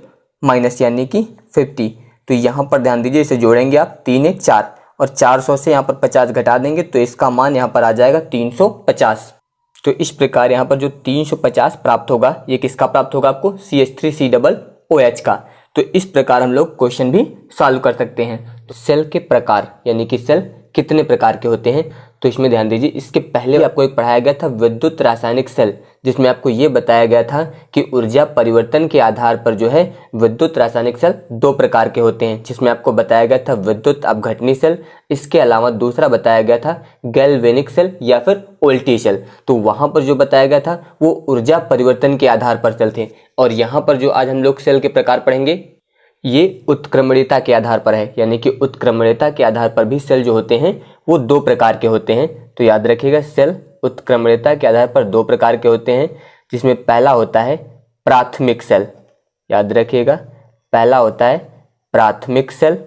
माइनस यानी कि 50। तो यहाँ पर ध्यान दीजिए, इसे जोड़ेंगे आप 3 1 4 और 400 से यहाँ पर 50 घटा देंगे, तो इसका मान यहाँ पर आ जाएगा 350। तो इस प्रकार यहाँ पर जो 350 प्राप्त होगा, ये किसका प्राप्त होगा आपको CH3COOH का। तो इस प्रकार हम लोग क्वेश्चन भी सॉल्व कर सकते हैं। तो सेल के प्रकार यानी कि सेल कितने प्रकार के होते हैं, तो इसमें ध्यान दीजिए, इसके पहले आपको एक पढ़ाया गया था विद्युत रासायनिक सेल, जिसमें आपको ये बताया गया था कि ऊर्जा परिवर्तन के आधार पर जो है विद्युत रासायनिक सेल दो प्रकार के होते हैं, जिसमें आपको बताया गया था विद्युत अपघटनी सेल, इसके अलावा दूसरा बताया गया था गैल्वेनिक सेल या फिर वोल्टी सेल। तो वहां पर जो बताया गया था वो ऊर्जा परिवर्तन के आधार पर सेल थे, और यहाँ पर जो आज हम लोग सेल के प्रकार पढ़ेंगे ये उत्क्रमणीयता के आधार पर है, यानी कि उत्क्रमणीयता के आधार पर भी सेल जो होते हैं वो दो प्रकार के होते हैं। तो याद रखिएगा, सेल उत्क्रमणीयता के आधार पर दो प्रकार के होते हैं, जिसमें पहला होता है प्राथमिक सेल, याद रखिएगा पहला होता है प्राथमिक सेल,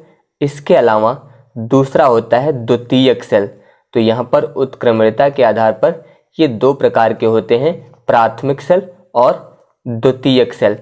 इसके अलावा दूसरा होता है द्वितीयक सेल। तो यहाँ पर उत्क्रमणीयता के आधार पर ये दो प्रकार के होते हैं, प्राथमिक सेल और द्वितीयक सेल।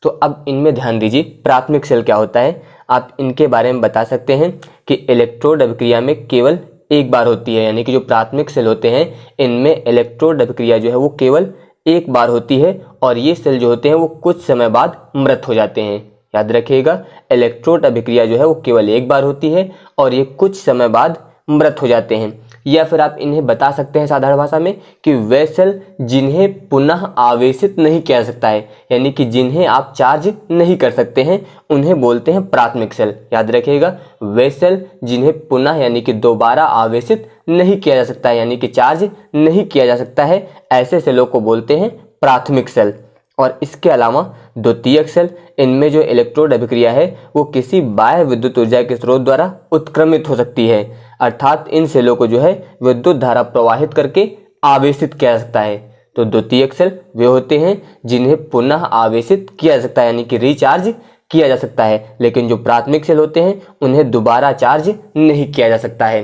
तो अब इनमें ध्यान दीजिए, प्राथमिक सेल क्या होता है, आप इनके बारे में बता सकते हैं कि इलेक्ट्रोड अभिक्रिया में केवल एक बार होती है, यानी कि जो प्राथमिक सेल होते हैं इनमें इलेक्ट्रोड अभिक्रिया जो है वो केवल एक बार होती है, और ये सेल जो होते हैं वो कुछ समय बाद मृत हो जाते हैं। याद रखिएगा, इलेक्ट्रोड अभिक्रिया जो है वो केवल एक बार होती है और ये कुछ समय बाद मृत हो जाते हैं। या फिर आप इन्हें बता सकते हैं साधारण भाषा में कि वे सेल जिन्हें पुनः आवेशित नहीं किया जा सकता है, यानी कि जिन्हें आप चार्ज नहीं कर सकते हैं, उन्हें बोलते हैं प्राथमिक सेल। याद रखिएगा, वे सेल जिन्हें पुनः यानी कि दोबारा आवेशित नहीं किया जा सकता है, यानी कि चार्ज नहीं किया जा सकता है, ऐसे सेलों को बोलते हैं प्राथमिक सेल। और इसके अलावा द्वितीयक सेल, इनमें जो इलेक्ट्रोड अभिक्रिया है वो किसी बाह्य विद्युत ऊर्जा के स्रोत द्वारा उत्क्रमित हो सकती है, अर्थात इन सेलों को जो है विद्युत धारा प्रवाहित करके आवेशित किया जा सकता है। तो द्वितीयक सेल वे होते हैं जिन्हें पुनः आवेशित किया जा सकता है, यानी कि रिचार्ज किया जा सकता है, लेकिन जो प्राथमिक सेल होते हैं उन्हें दोबारा चार्ज नहीं किया जा सकता है।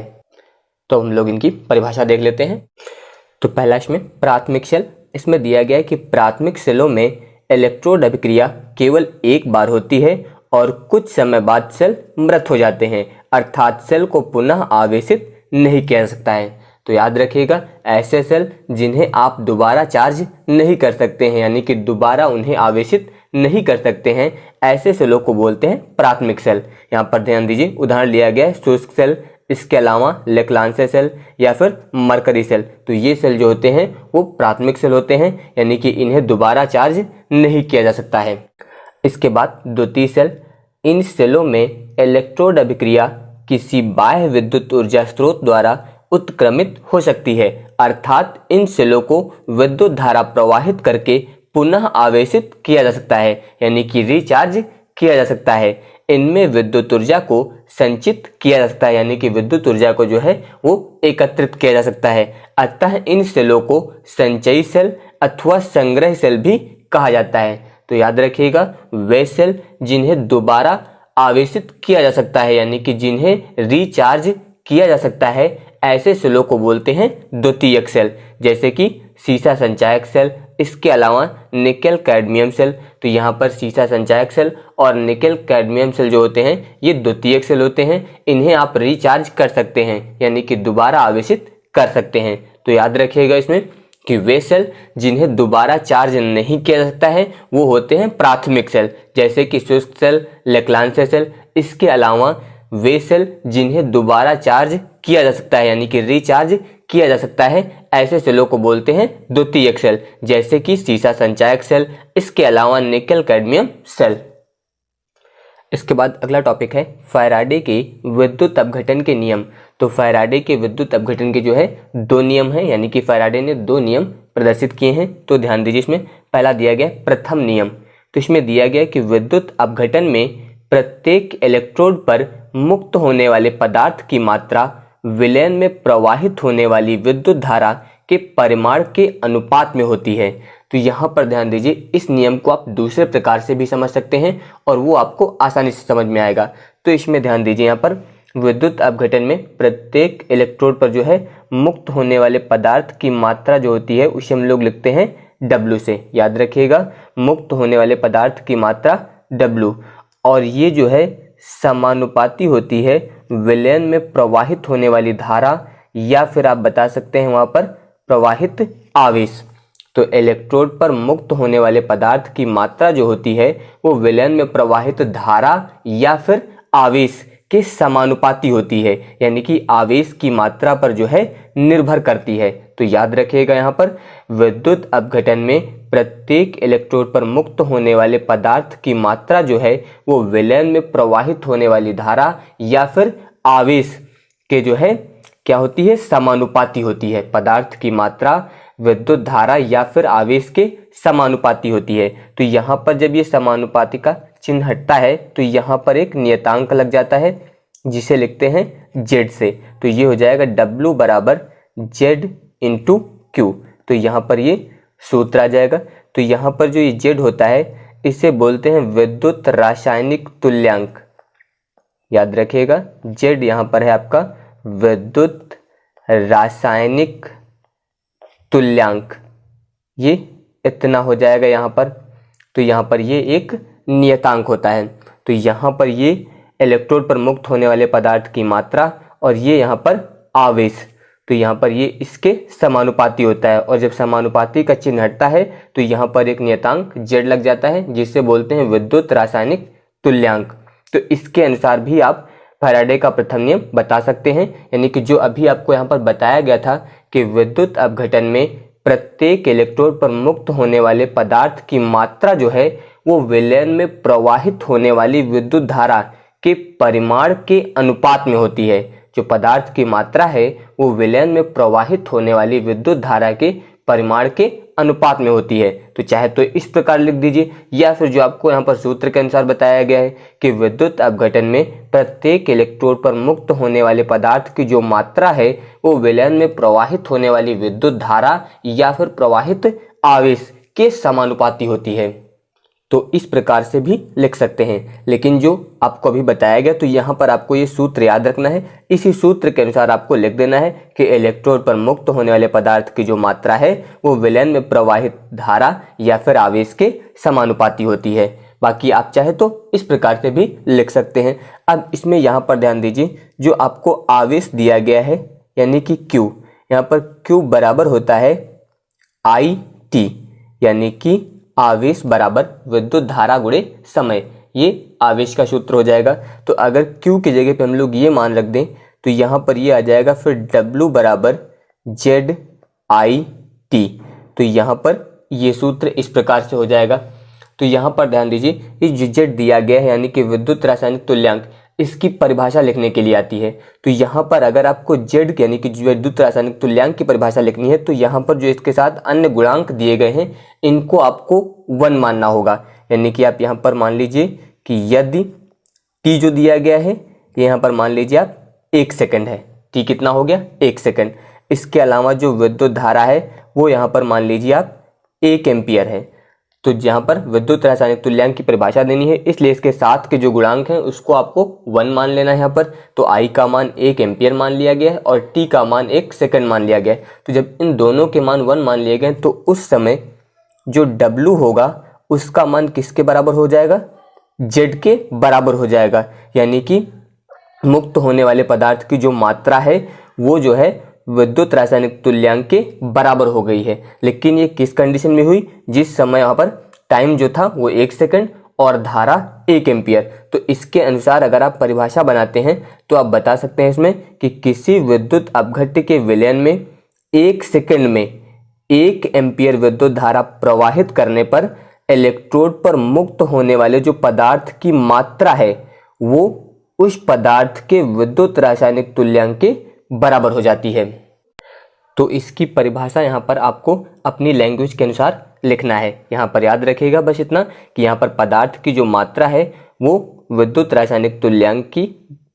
तो हम लोग इनकी परिभाषा देख लेते हैं। तो पहला इसमें प्राथमिक सेल, इसमें दिया गया है कि प्राथमिक सेलों में इलेक्ट्रोड अभिक्रिया केवल एक बार होती है और कुछ समय बाद सेल मृत हो जाते हैं, अर्थात सेल को पुनः आवेशित नहीं किया जा सकता है। तो याद रखिएगा, ऐसे सेल जिन्हें आप दोबारा चार्ज नहीं कर सकते हैं, यानी कि दोबारा उन्हें आवेशित नहीं कर सकते हैं, ऐसे सेलों को बोलते हैं प्राथमिक सेल। यहाँ पर ध्यान दीजिए, उदाहरण लिया गया है शुष्क सेल, इसके अलावा लेक्लांसे सेल या फिर मरकरी सेल। तो ये सेल जो होते हैं वो प्राथमिक सेल होते हैं, यानी कि इन्हें दोबारा चार्ज नहीं किया जा सकता है। इसके बाद द्वितीय सेल, इन सेलों में इलेक्ट्रोड अभिक्रिया किसी बाह्य विद्युत ऊर्जा स्रोत द्वारा उत्क्रमित हो सकती है, अर्थात इन सेलों को विद्युत धारा प्रवाहित करके पुनः आवेशित किया जा सकता है, यानी कि रिचार्ज किया जा सकता है। इनमें विद्युत ऊर्जा को संचित किया जा सकता है, यानी कि विद्युत ऊर्जा को जो है वो एकत्रित किया जा सकता है। अतः इन सेलों को संचयी सेल अथवा संग्रह सेल भी कहा जाता है। तो याद रखिएगा, वे सेल जिन्हें दोबारा आवेशित किया जा सकता है, यानी कि जिन्हें रिचार्ज किया जा सकता है, ऐसे सेलों को बोलते हैं द्वितीयक सेल, जैसे कि सीसा संचायक सेल, इसके अलावा निकेल कैडमियम सेल। तो यहाँ पर सीसा संचायक सेल और निकेल कैडमियम सेल जो होते हैं ये द्वितीयक सेल होते हैं, इन्हें आप रिचार्ज कर सकते हैं, यानी कि दोबारा आवेशित कर सकते हैं। तो याद रखिएगा इसमें कि वे सेल जिन्हें दोबारा चार्ज नहीं किया जा सकता है वो होते हैं प्राथमिक सेल, जैसे कि शुष्क सेल, लेक्लांसे सेल। इसके अलावा वे सेल जिन्हें दोबारा चार्ज किया जा सकता है, यानी कि रिचार्ज किया जा सकता है, ऐसे सेलों को बोलते हैं द्वितीयक सेल, जैसे कि सीसा संचायक सेल, इसके अलावा निकेल कैडमियम सेल। इसके बाद अगला टॉपिक है फैराडे के विद्युत अपघटन के नियम। तो फैराडे के विद्युत अपघटन के जो है दो नियम हैं, यानी कि फैराडे ने दो नियम प्रदर्शित किए हैं। तो ध्यान दीजिए, इसमें पहला दिया गया प्रथम नियम। तो इसमें दिया गया कि विद्युत अपघटन में प्रत्येक इलेक्ट्रोड पर मुक्त होने वाले पदार्थ की मात्रा विलयन में प्रवाहित होने वाली विद्युत धारा के परिमाण के अनुपात में होती है। तो यहाँ पर ध्यान दीजिए, इस नियम को आप दूसरे प्रकार से भी समझ सकते हैं और वो आपको आसानी से समझ में आएगा। तो इसमें ध्यान दीजिए, यहाँ पर विद्युत अपघटन में प्रत्येक इलेक्ट्रोड पर जो है मुक्त होने वाले पदार्थ की मात्रा जो होती है उसे हम लोग लिखते हैं W से। याद रखिएगा, मुक्त होने वाले पदार्थ की मात्रा W, और ये जो है समानुपाती होती है विलयन में प्रवाहित होने वाली धारा, या फिर आप बता सकते हैं वहां पर प्रवाहित आवेश। तो इलेक्ट्रोड पर मुक्त होने वाले पदार्थ की मात्रा जो होती है वो विलयन में प्रवाहित धारा या फिर आवेश के समानुपाती होती है, यानी कि आवेश की मात्रा पर जो है निर्भर करती है। तो याद रखिएगा, यहाँ पर विद्युत अपघटन में प्रत्येक इलेक्ट्रोड पर मुक्त होने वाले पदार्थ की मात्रा जो है वो विलयन में प्रवाहित होने वाली धारा या फिर आवेश के जो है क्या होती है, समानुपाती होती है। पदार्थ की मात्रा विद्युत धारा या फिर आवेश के समानुपाती होती है। तो यहाँ पर जब ये समानुपाती का चिन्ह हटता है तो यहाँ पर एक नियतांक लग जाता है जिसे लिखते हैं Z से। तो ये हो जाएगा W बराबर Z इंटू Q। तो यहाँ पर ये सूत्र आ जाएगा। तो यहाँ पर जो ये Z होता है इसे बोलते हैं विद्युत रासायनिक तुल्यांक। याद रखिएगा, Z यहाँ पर है आपका विद्युत रासायनिक तुल्यांक, ये इतना हो जाएगा यहाँ पर। तो यहाँ पर ये एक नियतांक होता है। तो यहाँ पर ये इलेक्ट्रोड पर मुक्त होने वाले पदार्थ की मात्रा और ये यहाँ पर आवेश, तो यहाँ पर ये इसके समानुपाती होता है। और जब समानुपाती का चिन्ह हटता है तो यहाँ पर एक नियतांक Z लग जाता है जिसे बोलते हैं विद्युत रासायनिक तुल्यांक। तो इसके अनुसार भी आप फैराडे का प्रथम नियम बता सकते हैं, यानी कि जो अभी आपको यहाँ पर बताया गया था कि विद्युत अपघटन में प्रत्येक इलेक्ट्रोड पर मुक्त होने वाले पदार्थ की मात्रा जो है वो विलयन में प्रवाहित होने वाली विद्युत धारा के परिमाण के अनुपात में होती है। जो पदार्थ की मात्रा है वो विलयन में प्रवाहित होने वाली विद्युत धारा के परिमाण के अनुपात में होती है। तो चाहे तो इस प्रकार लिख दीजिए, या फिर जो आपको यहाँ पर सूत्र के अनुसार बताया गया है कि विद्युत अपघटन में प्रत्येक इलेक्ट्रोड पर मुक्त होने वाले पदार्थ की जो मात्रा है वो विलयन में प्रवाहित होने वाली विद्युत धारा या फिर प्रवाहित आवेश के समानुपाती होती है। तो इस प्रकार से भी लिख सकते हैं, लेकिन जो आपको अभी बताया गया तो यहाँ पर आपको ये सूत्र याद रखना है। इसी सूत्र के अनुसार आपको लिख देना है कि इलेक्ट्रोड पर मुक्त होने वाले पदार्थ की जो मात्रा है वो विलयन में प्रवाहित धारा या फिर आवेश के समानुपाती होती है। बाकी आप चाहे तो इस प्रकार से भी लिख सकते हैं। अब इसमें यहाँ पर ध्यान दीजिए, जो आपको आवेश दिया गया है यानी कि Q, यहाँ पर Q बराबर होता है IT, यानी कि आवेश बराबर विद्युत धारा गुणे समय, ये आवेश का सूत्र हो जाएगा। तो अगर Q की जगह पे हम लोग ये मान रख दें तो यहाँ पर ये आ जाएगा फिर W बराबर ZIT। तो यहाँ पर ये सूत्र इस प्रकार से हो जाएगा। तो यहाँ पर ध्यान दीजिए, ये जो Z दिया गया है यानी कि विद्युत रासायनिक तुल्यांक, इसकी परिभाषा लिखने के लिए आती है। तो यहाँ पर अगर आपको Z यानी कि विद्युत रासायनिक तुल्यांक की परिभाषा लिखनी है तो यहाँ पर जो इसके साथ अन्य गुणांक दिए गए हैं इनको आपको 1 मानना होगा। यानी कि आप यहाँ पर मान लीजिए कि यदि T जो दिया गया है यहाँ पर मान लीजिए आप 1 सेकंड है, T कितना हो गया 1 सेकंड। इसके अलावा जो विद्युत धारा है वो यहाँ पर मान लीजिए आप 1 एम्पियर है। तो जहाँ पर विद्युत रासायनिक तुल्यांक की परिभाषा देनी है, इसलिए इसके साथ के जो गुणांक हैं उसको आपको 1 मान लेना है यहाँ पर। तो I का मान 1 एम्पियर मान लिया गया है और T का मान 1 सेकंड मान लिया गया है। तो जब इन दोनों के मान 1 मान लिए गए तो उस समय जो W होगा उसका मान किसके बराबर हो जाएगा, Z के बराबर हो जाएगा। यानी कि मुक्त होने वाले पदार्थ की जो मात्रा है वो जो है विद्युत रासायनिक तुल्यांक के बराबर हो गई है। लेकिन ये किस कंडीशन में हुई, जिस समय यहाँ पर टाइम जो था वो 1 सेकंड और धारा 1 एम्पियर। तो इसके अनुसार अगर आप परिभाषा बनाते हैं तो आप बता सकते हैं इसमें कि किसी विद्युत अपघट्य के विलयन में 1 सेकंड में 1 एम्पियर विद्युत धारा प्रवाहित करने पर इलेक्ट्रोड पर मुक्त होने वाले जो पदार्थ की मात्रा है वो उस पदार्थ के विद्युत रासायनिक तुल्यांक के बराबर हो जाती है। तो इसकी परिभाषा यहाँ पर आपको अपनी लैंग्वेज के अनुसार लिखना है। यहाँ पर याद रखिएगा बस इतना कि यहाँ पर पदार्थ की जो मात्रा है वो विद्युत रासायनिक तुल्यांक की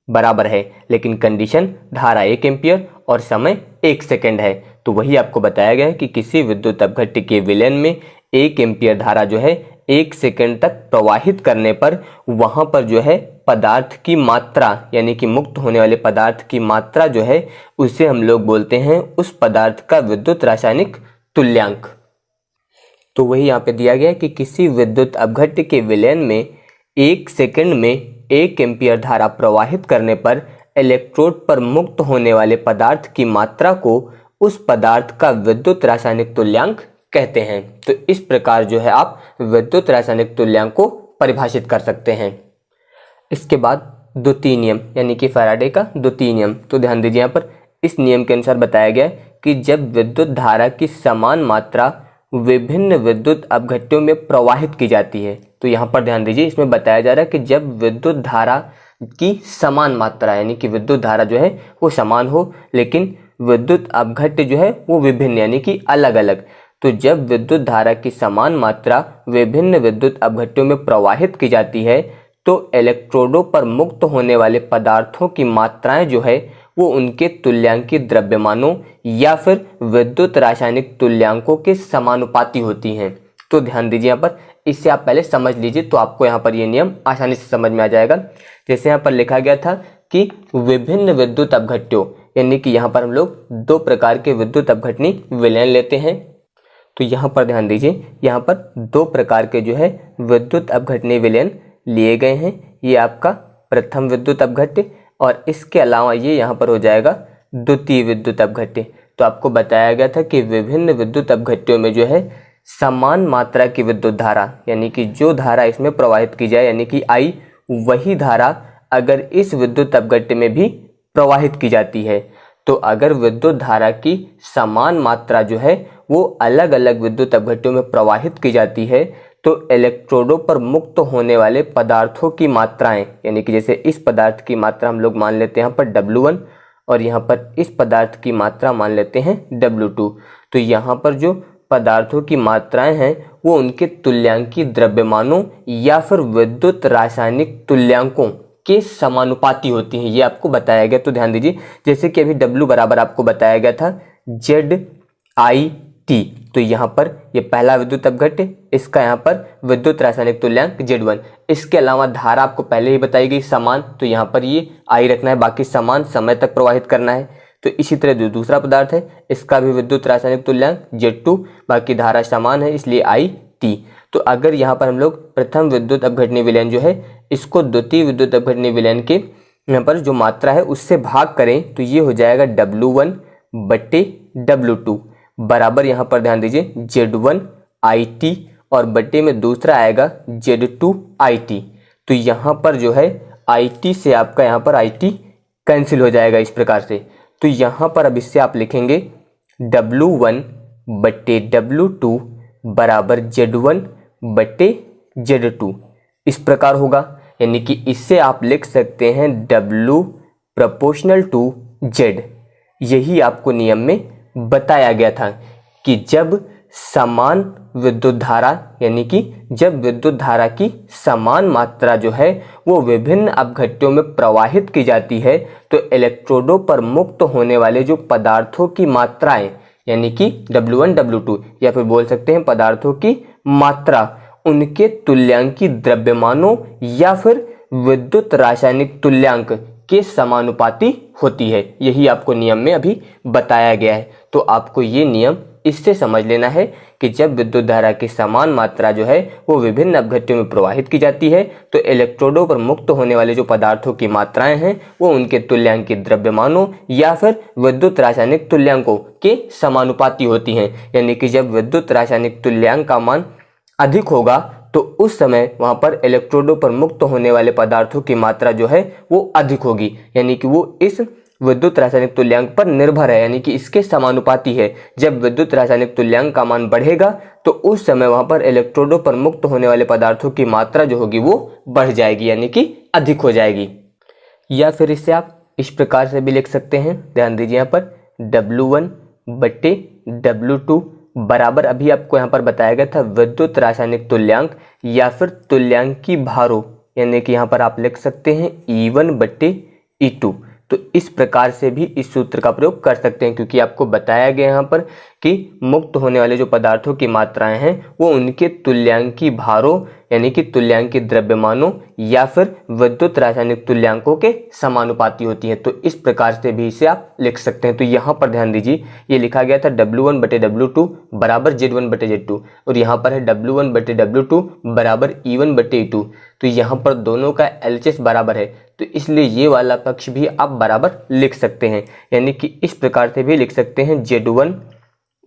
बराबर है, लेकिन कंडीशन धारा 1 एम्पियर और समय 1 सेकंड है। तो वही आपको बताया गया है कि किसी विद्युत अपघट्य के विलयन में 1 एम्पियर धारा जो है 1 सेकंड तक प्रवाहित करने पर वहां पर जो है पदार्थ की मात्रा यानी कि मुक्त होने वाले पदार्थ की मात्रा जो है उसे हम लोग बोलते हैं उस पदार्थ का विद्युत रासायनिक तुल्यांक। तो वही यहाँ पे दिया गया है कि किसी विद्युत अपघट्य के विलयन में 1 सेकंड में 1 एम्पियर धारा प्रवाहित करने पर इलेक्ट्रोड पर मुक्त होने वाले पदार्थ की मात्रा को उस पदार्थ का विद्युत रासायनिक तुल्यांक कहते हैं। तो इस प्रकार जो है आप विद्युत रासायनिक तुल्यांक को परिभाषित कर सकते हैं। इसके बाद द्वितीय नियम यानी कि फैराडे का द्वितीय नियम। तो ध्यान दीजिए, यहाँ पर इस नियम के अनुसार बताया गया है कि जब विद्युत धारा की समान मात्रा विभिन्न विद्युत अपघट्यों में प्रवाहित की जाती है। तो यहाँ पर ध्यान दीजिए, इसमें बताया जा रहा है कि जब विद्युत धारा की समान मात्रा यानी कि विद्युत धारा जो है वो समान हो लेकिन विद्युत अपघट्य जो है वो विभिन्न यानी कि अलग अलग। तो जब विद्युत धारा की समान मात्रा विभिन्न विद्युत अपघट्यों में प्रवाहित की जाती है तो इलेक्ट्रोडों पर मुक्त होने वाले पदार्थों की मात्राएं जो है वो उनके तुल्यांकी द्रव्यमानों या फिर विद्युत रासायनिक तुल्यांकों के समानुपाती होती हैं। तो ध्यान दीजिए, यहाँ पर इससे आप पहले समझ लीजिए तो आपको यहाँ पर ये नियम आसानी से समझ में आ जाएगा। जैसे यहाँ पर लिखा गया था कि विभिन्न विद्युत अपघट्यों यानी कि यहाँ पर हम लोग 2 प्रकार के विद्युत अपघटनी विलयन लेते हैं। तो यहाँ पर ध्यान दीजिए, यहाँ पर 2 प्रकार के जो है विद्युत अपघटनी विलयन लिए गए हैं। ये आपका प्रथम विद्युत अपघट्य और इसके अलावा ये यहाँ पर हो जाएगा द्वितीय विद्युत अपघट्य। तो आपको बताया गया था कि विभिन्न विद्युत अपघट्यों में जो है समान मात्रा की विद्युत धारा यानी कि जो धारा इसमें प्रवाहित की जाए यानी कि I, वही धारा अगर इस विद्युत अपघट्य में भी प्रवाहित की जाती है। तो अगर विद्युत धारा की समान मात्रा जो है वो अलग अलग विद्युत अपघट्यों में प्रवाहित की जाती है तो इलेक्ट्रोडों पर मुक्त होने वाले पदार्थों की मात्राएं यानी कि जैसे इस पदार्थ की मात्रा हम लोग मान लेते हैं यहाँ पर W1 और यहाँ पर इस पदार्थ की मात्रा मान लेते हैं W2। तो यहाँ पर जो पदार्थों की मात्राएं हैं वो उनके तुल्यांकी द्रव्यमानों या फिर विद्युत रासायनिक तुल्यांकों के समानुपाती होती हैं, ये आपको बताया गया। तो ध्यान दीजिए, जैसे कि अभी W बराबर आपको बताया गया था ZIT, तो यहाँ पर ये पहला विद्युत अपघट्य, इसका यहाँ पर विद्युत रासायनिक तुल्यांक Z1। इसके अलावा धारा आपको पहले ही बताई गई समान, तो यहाँ पर ये I रखना है, बाकी समान समय तक प्रवाहित करना है। तो इसी तरह जो दूसरा पदार्थ है इसका भी विद्युत रासायनिक तुल्यांक Z2, बाकी धारा समान है इसलिए IT। तो अगर यहाँ पर हम लोग प्रथम विद्युत अपघटनीय विलयन जो है इसको द्वितीय विद्युत अपघटनीय विलयन के यहाँ पर जो मात्रा है उससे भाग करें तो ये हो जाएगा W1 बट्टे W2 बराबर, यहाँ पर ध्यान दीजिए Z1 IT और बट्टे में दूसरा आएगा Z2 IT। तो यहाँ पर जो है IT से आपका यहाँ पर IT कैंसिल हो जाएगा इस प्रकार से। तो यहाँ पर अब इससे आप लिखेंगे W1 बट्टे W2 बराबर Z1 बट्टे Z2, इस प्रकार होगा। यानी कि इससे आप लिख सकते हैं W प्रोपोर्शनल टू Z। यही आपको नियम में बताया गया था कि जब समान विद्युत धारा, यानी कि जब विद्युत धारा की समान मात्रा जो है वो विभिन्न अपघट्यों में प्रवाहित की जाती है तो इलेक्ट्रोडों पर मुक्त होने वाले जो पदार्थों की मात्राएं, यानी कि W1 W2 या फिर बोल सकते हैं पदार्थों की मात्रा, उनके तुल्यांकी द्रव्यमानों या फिर विद्युत रासायनिक तुल्यांक के समानुपाती होती है। यही आपको नियम में अभी बताया गया है। तो आपको ये नियम इससे समझ लेना है कि जब विद्युत धारा की समान मात्रा जो है वो विभिन्न अपघट्यों में प्रवाहित की जाती है तो इलेक्ट्रोडों पर मुक्त होने वाले जो पदार्थों की मात्राएं हैं वो उनके तुल्यांकी द्रव्यमानों या फिर विद्युत रासायनिक तुल्यांकों के समानुपाती होती हैं। यानी कि जब विद्युत रासायनिक तुल्यांक का मान अधिक होगा तो उस समय वहां पर इलेक्ट्रोडों पर मुक्त होने वाले पदार्थों की मात्रा जो है वो अधिक होगी, यानी कि वो इस विद्युत रासायनिक तुल्यांक पर निर्भर है, यानी कि इसके समानुपाती है। जब विद्युत रासायनिक तुल्यांक का मान बढ़ेगा तो उस समय वहां पर इलेक्ट्रोडों पर मुक्त होने वाले पदार्थों की मात्रा जो होगी वो बढ़ जाएगी, यानी कि अधिक हो जाएगी। या फिर इसे आप इस प्रकार से भी लिख सकते हैं, ध्यान दीजिए यहाँ पर W1 बट्टे W2 बराबर, अभी आपको यहाँ पर बताया गया था विद्युत रासायनिक तुल्यांक या फिर तुल्यांकी भारों, यानी कि यहाँ पर आप लिख सकते हैं E1 बट्टे E2। तो इस प्रकार से भी इस सूत्र का प्रयोग कर सकते हैं क्योंकि आपको बताया गया यहाँ पर कि मुक्त होने वाले जो पदार्थों की मात्राएं हैं वो उनके तुल्यांकी भारों यानी कि तुल्यांकी द्रव्यमानों या फिर विद्युत रासायनिक तुल्यांकों के समानुपाती होती है। तो इस प्रकार से भी इसे आप लिख सकते हैं। तो यहाँ पर ध्यान दीजिए ये लिखा गया था W1 बटे W2 बराबर Z1 बटे Z2 और यहाँ पर है W1 बटे W2 बराबर E1 बटे E2। तो यहाँ पर दोनों का LHS बराबर है तो इसलिए ये वाला पक्ष भी आप बराबर लिख सकते हैं, यानी कि इस प्रकार से भी लिख सकते हैं Z1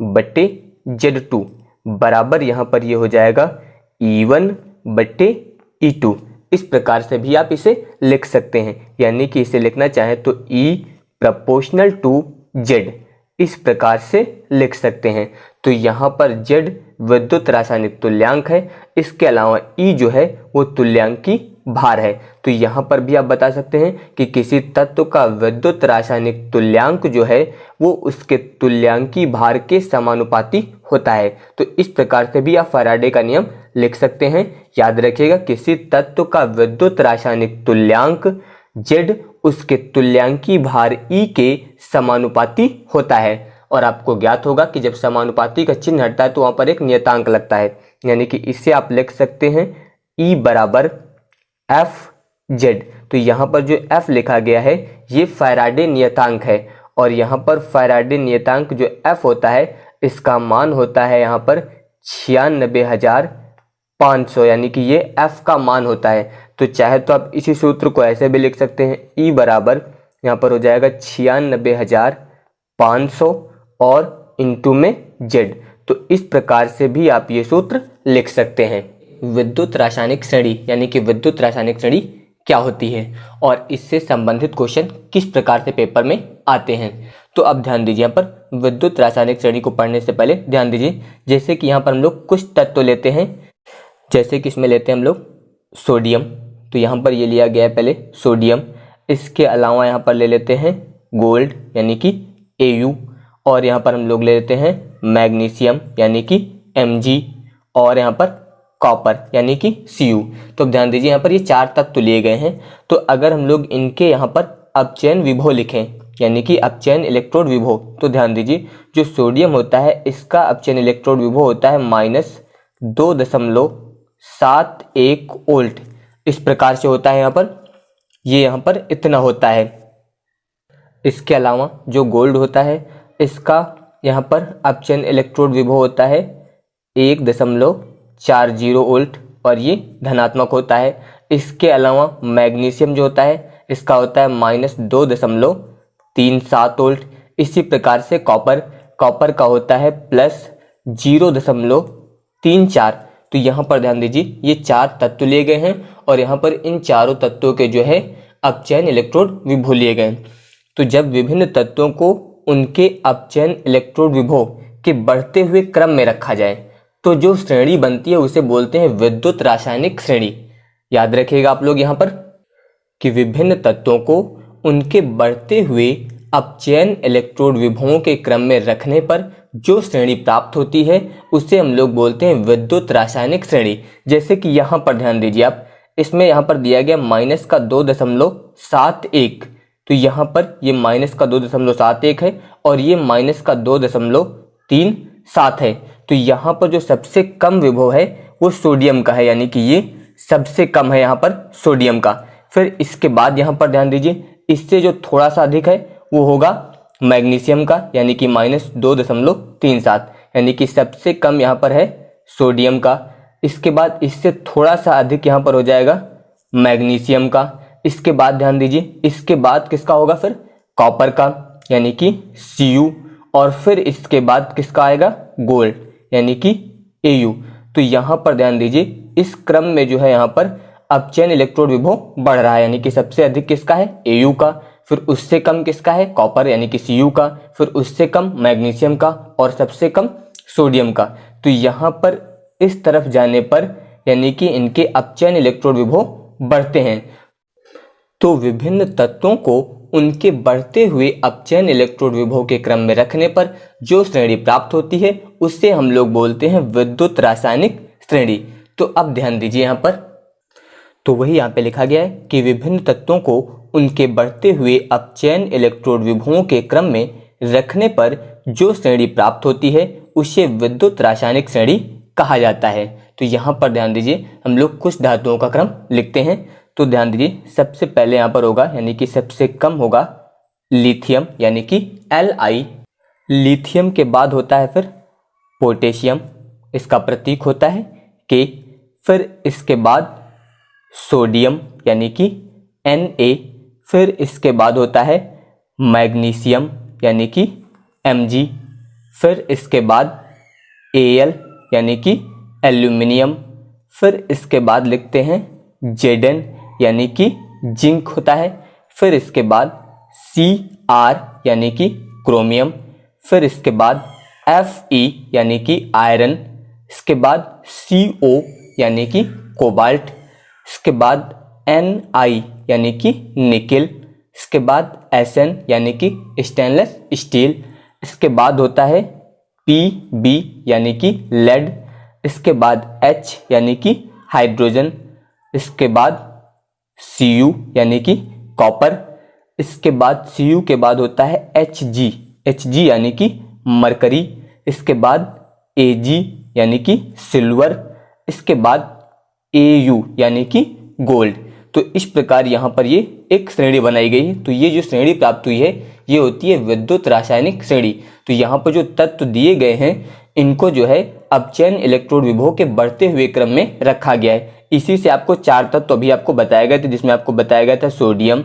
बटे Z2 बराबर, यहाँ पर ये हो जाएगा E1 बटे E2। इस प्रकार से भी आप इसे लिख सकते हैं, यानी कि इसे लिखना चाहें तो E प्रोपोर्शनल टू Z, इस प्रकार से लिख सकते हैं। तो यहाँ पर Z विद्युत रासायनिक तुल्यांक है, इसके अलावा E जो है वो तुल्यांकी भार है। तो यहाँ पर भी आप बता सकते हैं कि किसी तत्व का विद्युत रासायनिक तुल्यांक जो है वो उसके तुल्यांकी भार के समानुपाती होता है। तो इस प्रकार से भी आप फैराडे का नियम लिख सकते हैं। याद रखिएगा, किसी तत्व का विद्युत रासायनिक तुल्यांक Z उसके तुल्यांकी भार E के समानुपाती होता है। और आपको ज्ञात होगा कि जब समानुपाती का चिन्ह हटता है तो वहां पर एक नियतांक लगता है, यानी कि इससे आप लिख सकते हैं E बराबर FZ। तो यहाँ पर जो F लिखा गया है ये फैराडे नियतांक है और यहाँ पर फैराडे नियतांक जो F होता है इसका मान होता है यहाँ पर 96,500, यानी कि ये F का मान होता है। तो चाहे तो आप इसी सूत्र को ऐसे भी लिख सकते हैं, E बराबर यहाँ पर हो जाएगा 96,500 और इंटू में Z। तो इस प्रकार से भी आप ये सूत्र लिख सकते हैं। विद्युत रासायनिक श्रेणी यानी कि विद्युत रासायनिक श्रेणी क्या होती है और इससे संबंधित क्वेश्चन किस प्रकार से पेपर में आते हैं। तो अब ध्यान दीजिए, यहाँ पर विद्युत रासायनिक श्रेणी को पढ़ने से पहले ध्यान दीजिए, जैसे कि यहाँ पर हम लोग कुछ तत्व लेते हैं, जैसे कि इसमें लेते हैं हम लोग सोडियम। तो यहाँ पर ये लिया गया है पहले सोडियम, इसके अलावा यहाँ पर ले लेते हैं गोल्ड यानी कि Au और यहाँ पर हम लोग ले लेते हैं मैग्नीशियम यानी कि Mg और यहाँ पर कॉपर यानी कि Cu। तो ध्यान दीजिए यहाँ पर ये 4 तत्व लिए गए हैं। तो अगर हम लोग इनके यहाँ पर अपचयन विभव लिखें यानी कि अपचयन इलेक्ट्रोड विभव, तो ध्यान दीजिए जो सोडियम होता है इसका अपचयन इलेक्ट्रोड विभव होता है -2.71 वोल्ट। इस प्रकार से होता है यहाँ पर, ये यहाँ पर इतना होता है। इसके अलावा जो गोल्ड होता है इसका यहाँ पर अपचयन इलेक्ट्रोड विभव होता है 1.40 वोल्ट और ये धनात्मक होता है। इसके अलावा मैग्नीशियम जो होता है इसका होता है -2.37 वोल्ट। इसी प्रकार से कॉपर का होता है +0.34। तो यहाँ पर ध्यान दीजिए ये 4 तत्व लिए गए हैं और यहाँ पर इन चारों तत्वों के जो है अपचयन इलेक्ट्रोड विभव लिए गए। तो जब विभिन्न तत्वों को उनके अपचयन इलेक्ट्रोड विभव के बढ़ते हुए क्रम में रखा जाए तो जो श्रेणी बनती है उसे बोलते हैं विद्युत रासायनिक श्रेणी। याद रखिएगा आप लोग यहाँ पर कि विभिन्न तत्वों को उनके बढ़ते हुए अपचयन इलेक्ट्रोड विभवों के क्रम में रखने पर जो श्रेणी प्राप्त होती है उसे हम लोग बोलते हैं विद्युत रासायनिक श्रेणी। जैसे कि यहाँ पर ध्यान दीजिए आप, इसमें यहाँ पर दिया गया -2.71, तो यहाँ पर ये -2.71 है और ये -2.37 है। तो यहाँ पर जो सबसे कम विभव है वो सोडियम का है, यानी कि ये सबसे कम है यहाँ पर सोडियम का। फिर इसके बाद यहाँ पर ध्यान दीजिए इससे जो थोड़ा सा अधिक है वो होगा मैग्नीशियम का, यानी कि -2.37, यानी कि सबसे कम यहाँ पर है सोडियम का। इसके बाद इससे थोड़ा सा अधिक यहाँ पर हो जाएगा मैग्नीशियम का। इसके बाद ध्यान दीजिए इसके बाद किसका होगा फिर कॉपर का, यानी कि Cu, और फिर इसके बाद किसका आएगा गोल्ड यानी कि Au। तो यहाँ पर ध्यान दीजिए इस क्रम में जो है यहाँ पर अपचयन इलेक्ट्रोड विभव बढ़ रहा है, यानी कि सबसे अधिक किसका है Au का, फिर उससे कम किसका है कॉपर यानी कि Cu का, फिर उससे कम मैग्नीशियम का और सबसे कम सोडियम का। तो यहाँ पर इस तरफ जाने पर यानी कि इनके अपचयन इलेक्ट्रोड विभव बढ़ते हैं। तो विभिन्न तत्वों को उनके बढ़ते हुए अपचयन इलेक्ट्रोड विभव के क्रम में रखने पर जो श्रेणी प्राप्त होती है उससे हम लोग बोलते हैं विद्युत रासायनिक श्रेणी। तो अब ध्यान दीजिए यहाँ पर, तो वही यहाँ पे लिखा गया है कि विभिन्न तत्वों को उनके बढ़ते हुए अपचयन इलेक्ट्रोड विभवों के क्रम में रखने पर जो श्रेणी प्राप्त होती है उसे विद्युत रासायनिक श्रेणी कहा जाता है। तो यहाँ पर ध्यान दीजिए हम लोग कुछ धातुओं का क्रम लिखते हैं। तो ध्यान दीजिए सबसे पहले यहाँ पर होगा यानी कि सबसे कम होगा लिथियम यानी कि Li। लिथियम के बाद होता है फिर पोटेशियम, इसका प्रतीक होता है K। फिर इसके बाद सोडियम यानी कि Na। फिर इसके बाद होता है मैग्नीशियम यानी कि Mg। फिर इसके बाद Al यानी कि एल्यूमिनियम। फिर इसके बाद लिखते हैं Zn यानी कि जिंक होता है। फिर इसके बाद Cr यानी कि क्रोमियम। फिर इसके बाद Fe यानी कि आयरन। इसके बाद Co यानी कि कोबाल्ट। इसके बाद Ni यानी कि निकेल। इसके बाद Sn यानी कि स्टेनलेस स्टील। इसके बाद होता है Pb यानी कि लेड। इसके बाद H यानी कि हाइड्रोजन। इसके बाद Cu यानी कि कॉपर। इसके बाद Cu के बाद होता है Hg यानी कि मरकरी। इसके बाद Ag यानी कि सिल्वर। इसके बाद Au यानी कि गोल्ड। तो इस प्रकार यहाँ पर ये एक श्रेणी बनाई गई है। तो ये जो श्रेणी प्राप्त हुई है ये होती है विद्युत रासायनिक श्रेणी। तो यहाँ पर जो तत्व दिए गए हैं इनको जो है अपचयन इलेक्ट्रोड विभव के बढ़ते हुए क्रम में रखा गया है। इसी से आपको 4 तत्व अभी आपको बताया गया था, जिसमें आपको बताया गया था सोडियम,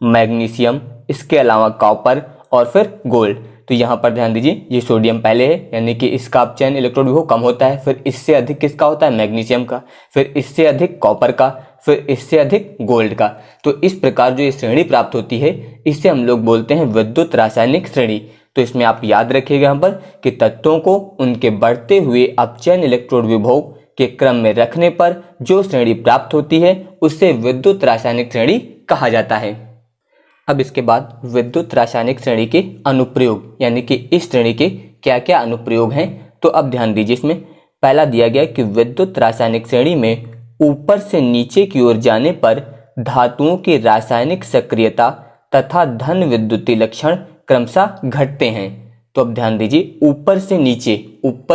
मैग्नीशियम, इसके अलावा कॉपर और फिर गोल्ड। तो यहाँ पर ध्यान दीजिए ये सोडियम पहले है यानी कि इसका अपचयन इलेक्ट्रोड विभव कम होता है। फिर इससे अधिक किसका होता है मैग्नीशियम का। फिर इससे अधिक कॉपर का। फिर इससे अधिक गोल्ड का। तो इस प्रकार जो ये श्रेणी प्राप्त होती है इसे हम लोग बोलते हैं विद्युत रासायनिक श्रेणी। तो इसमें आप याद रखिएगा यहाँ पर कि तत्वों को उनके बढ़ते हुए अपचयन इलेक्ट्रोड विभव के क्रम में रखने पर जो श्रेणी प्राप्त होती है उससे विद्युत रासायनिक श्रेणी कहा जाता है। अब इसके बाद विद्युत रासायनिक श्रेणी के अनुप्रयोग यानी कि इस श्रेणी के क्या क्या अनुप्रयोग हैं। तो अब ध्यान दीजिए, इसमें पहला दिया गया कि विद्युत रासायनिक श्रेणी में ऊपर से नीचे की ओर जाने पर धातुओं की रासायनिक सक्रियता तथा धन विद्युतीय लक्षण क्रमशः घटते हैं। तो अब ध्यान दीजिए, ऊपर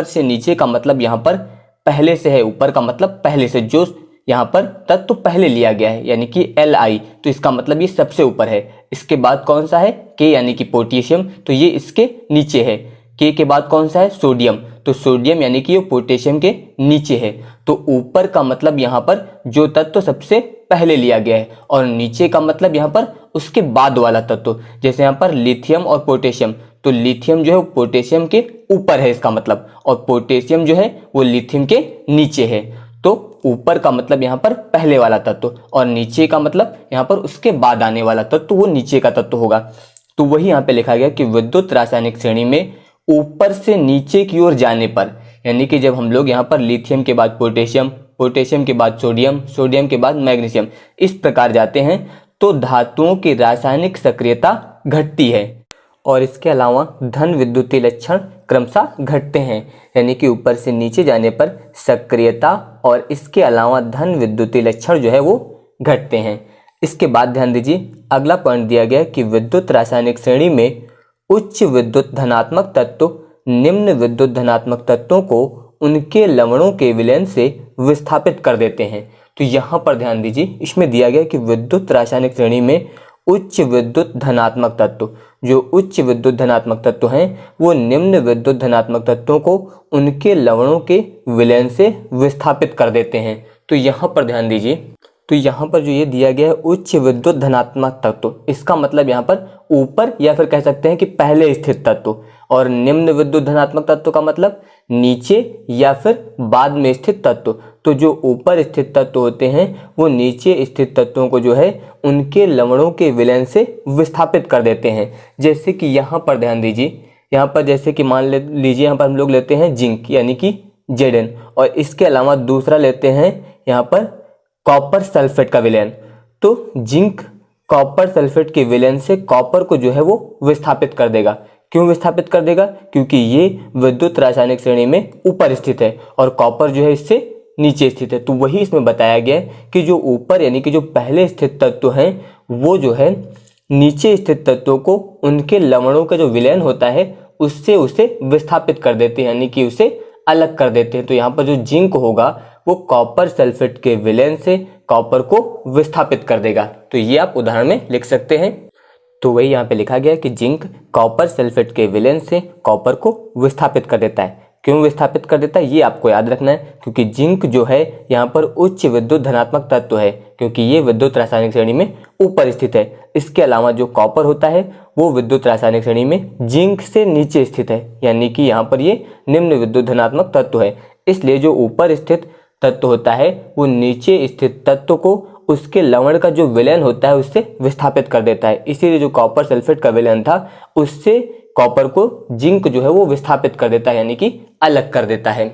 से नीचे का मतलब यहाँ पर पहले से है, ऊपर का मतलब पहले से, जो यहाँ पर तत्व पहले लिया गया है यानी कि Li, तो इसका मतलब ये सबसे ऊपर है। इसके बाद कौन सा है, K यानी कि पोटेशियम, तो ये इसके नीचे है। K के बाद कौन सा है, सोडियम, तो सोडियम यानी कि ये पोटेशियम के नीचे है। तो ऊपर का मतलब यहाँ पर जो तत्व सबसे पहले लिया गया है, और नीचे का मतलब यहाँ पर उसके बाद वाला तत्व। जैसे यहाँ पर लिथियम और पोटेशियम, तो लिथियम जो है वो पोटेशियम के ऊपर है इसका मतलब, और पोटेशियम जो है वो लिथियम के नीचे है। तो ऊपर का मतलब यहाँ पर पहले वाला तत्व, और नीचे का मतलब यहाँ पर उसके बाद आने वाला तत्व, वो नीचे का तत्व होगा। तो वही यहाँ पे लिखा गया कि विद्युत रासायनिक श्रेणी में ऊपर से नीचे की ओर जाने पर, यानी कि जब हम लोग यहाँ पर लिथियम के बाद पोटेशियम, पोटेशियम के बाद सोडियम, सोडियम के बाद मैग्नीशियम, इस प्रकार जाते हैं, तो धातुओं की रासायनिक सक्रियता घटती है, और इसके अलावा धन विद्युतीय लक्षण क्रमशः घटते हैं। यानी कि ऊपर से नीचे जाने पर सक्रियता और इसके अलावा धन विद्युतीय लक्षण जो है वो घटते हैं। इसके बाद ध्यान दीजिए, अगला पॉइंट दिया गया कि विद्युत रासायनिक श्रेणी में उच्च विद्युत धनात्मक तत्व निम्न विद्युत धनात्मक तत्वों को उनके लवणों के विलयन से विस्थापित कर देते हैं। तो यहाँ पर ध्यान दीजिए, इसमें दिया गया कि विद्युत रासायनिक श्रेणी में उच्च विद्युत धनात्मक तत्व, जो उच्च विद्युत धनात्मक तत्व हैं वो निम्न विद्युत धनात्मक तत्वों को उनके लवणों के विलयन से विस्थापित कर देते हैं। तो यहाँ पर ध्यान दीजिए, तो यहाँ पर जो ये दिया गया है उच्च विद्युत धनात्मक तत्व, इसका मतलब यहाँ पर ऊपर या फिर कह सकते हैं कि पहले स्थित तत्व, और निम्न विद्युत धनात्मक तत्व का मतलब नीचे या फिर बाद में स्थित तत्व। तो जो ऊपर स्थित तत्व होते हैं वो नीचे स्थित तत्वों को जो है उनके लवणों के विलयन से विस्थापित कर देते हैं। जैसे कि यहाँ पर ध्यान दीजिए, यहाँ पर जैसे कि मान लीजिए यहाँ पर हम लोग लेते हैं जिंक यानी कि Zn, और इसके अलावा दूसरा लेते हैं यहाँ पर कॉपर सल्फेट का विलयन। तो जिंक कॉपर सल्फेट के विलयन से कॉपर को जो है वो विस्थापित कर देगा। क्यों विस्थापित कर देगा, क्योंकि ये विद्युत रासायनिक श्रेणी में ऊपर स्थित है और कॉपर जो है इससे नीचे स्थित है। तो वही इसमें बताया गया है कि जो ऊपर यानी कि जो पहले स्थित तत्व हैं वो जो है नीचे स्थित तत्वों को उनके लवणों का जो विलयन होता है उससे उसे विस्थापित कर देते हैं, यानी कि उसे अलग कर देते हैं। तो यहाँ पर जो जिंक होगा वो कॉपर सल्फेट के विलयन से कॉपर को विस्थापित कर देगा। तो ये आप उदाहरण में लिख सकते हैं। तो वही यहाँ पे लिखा गया कि जिंक कॉपर सल्फेट के विलयन से कॉपर को विस्थापित कर देता है। क्यों विस्थापित कर देता है ये आपको याद रखना है, क्योंकि जिंक जो है यहाँ पर उच्च विद्युत धनात्मक तत्व है, क्योंकि ये विद्युत रासायनिक श्रेणी में ऊपर स्थित है। इसके अलावा जो कॉपर होता है वो विद्युत रासायनिक श्रेणी में जिंक से नीचे स्थित है, यानी कि यहाँ पर ये निम्न विद्युत धनात्मक तत्व है। इसलिए जो ऊपर स्थित तत्व होता है वो नीचे स्थित तत्व को उसके लवण का जो विलयन होता है उससे विस्थापित कर देता है। इसीलिए जो कॉपर सल्फेट का विलयन था उससे कॉपर को जिंक जो है वो विस्थापित कर देता है, यानी कि अलग कर देता है।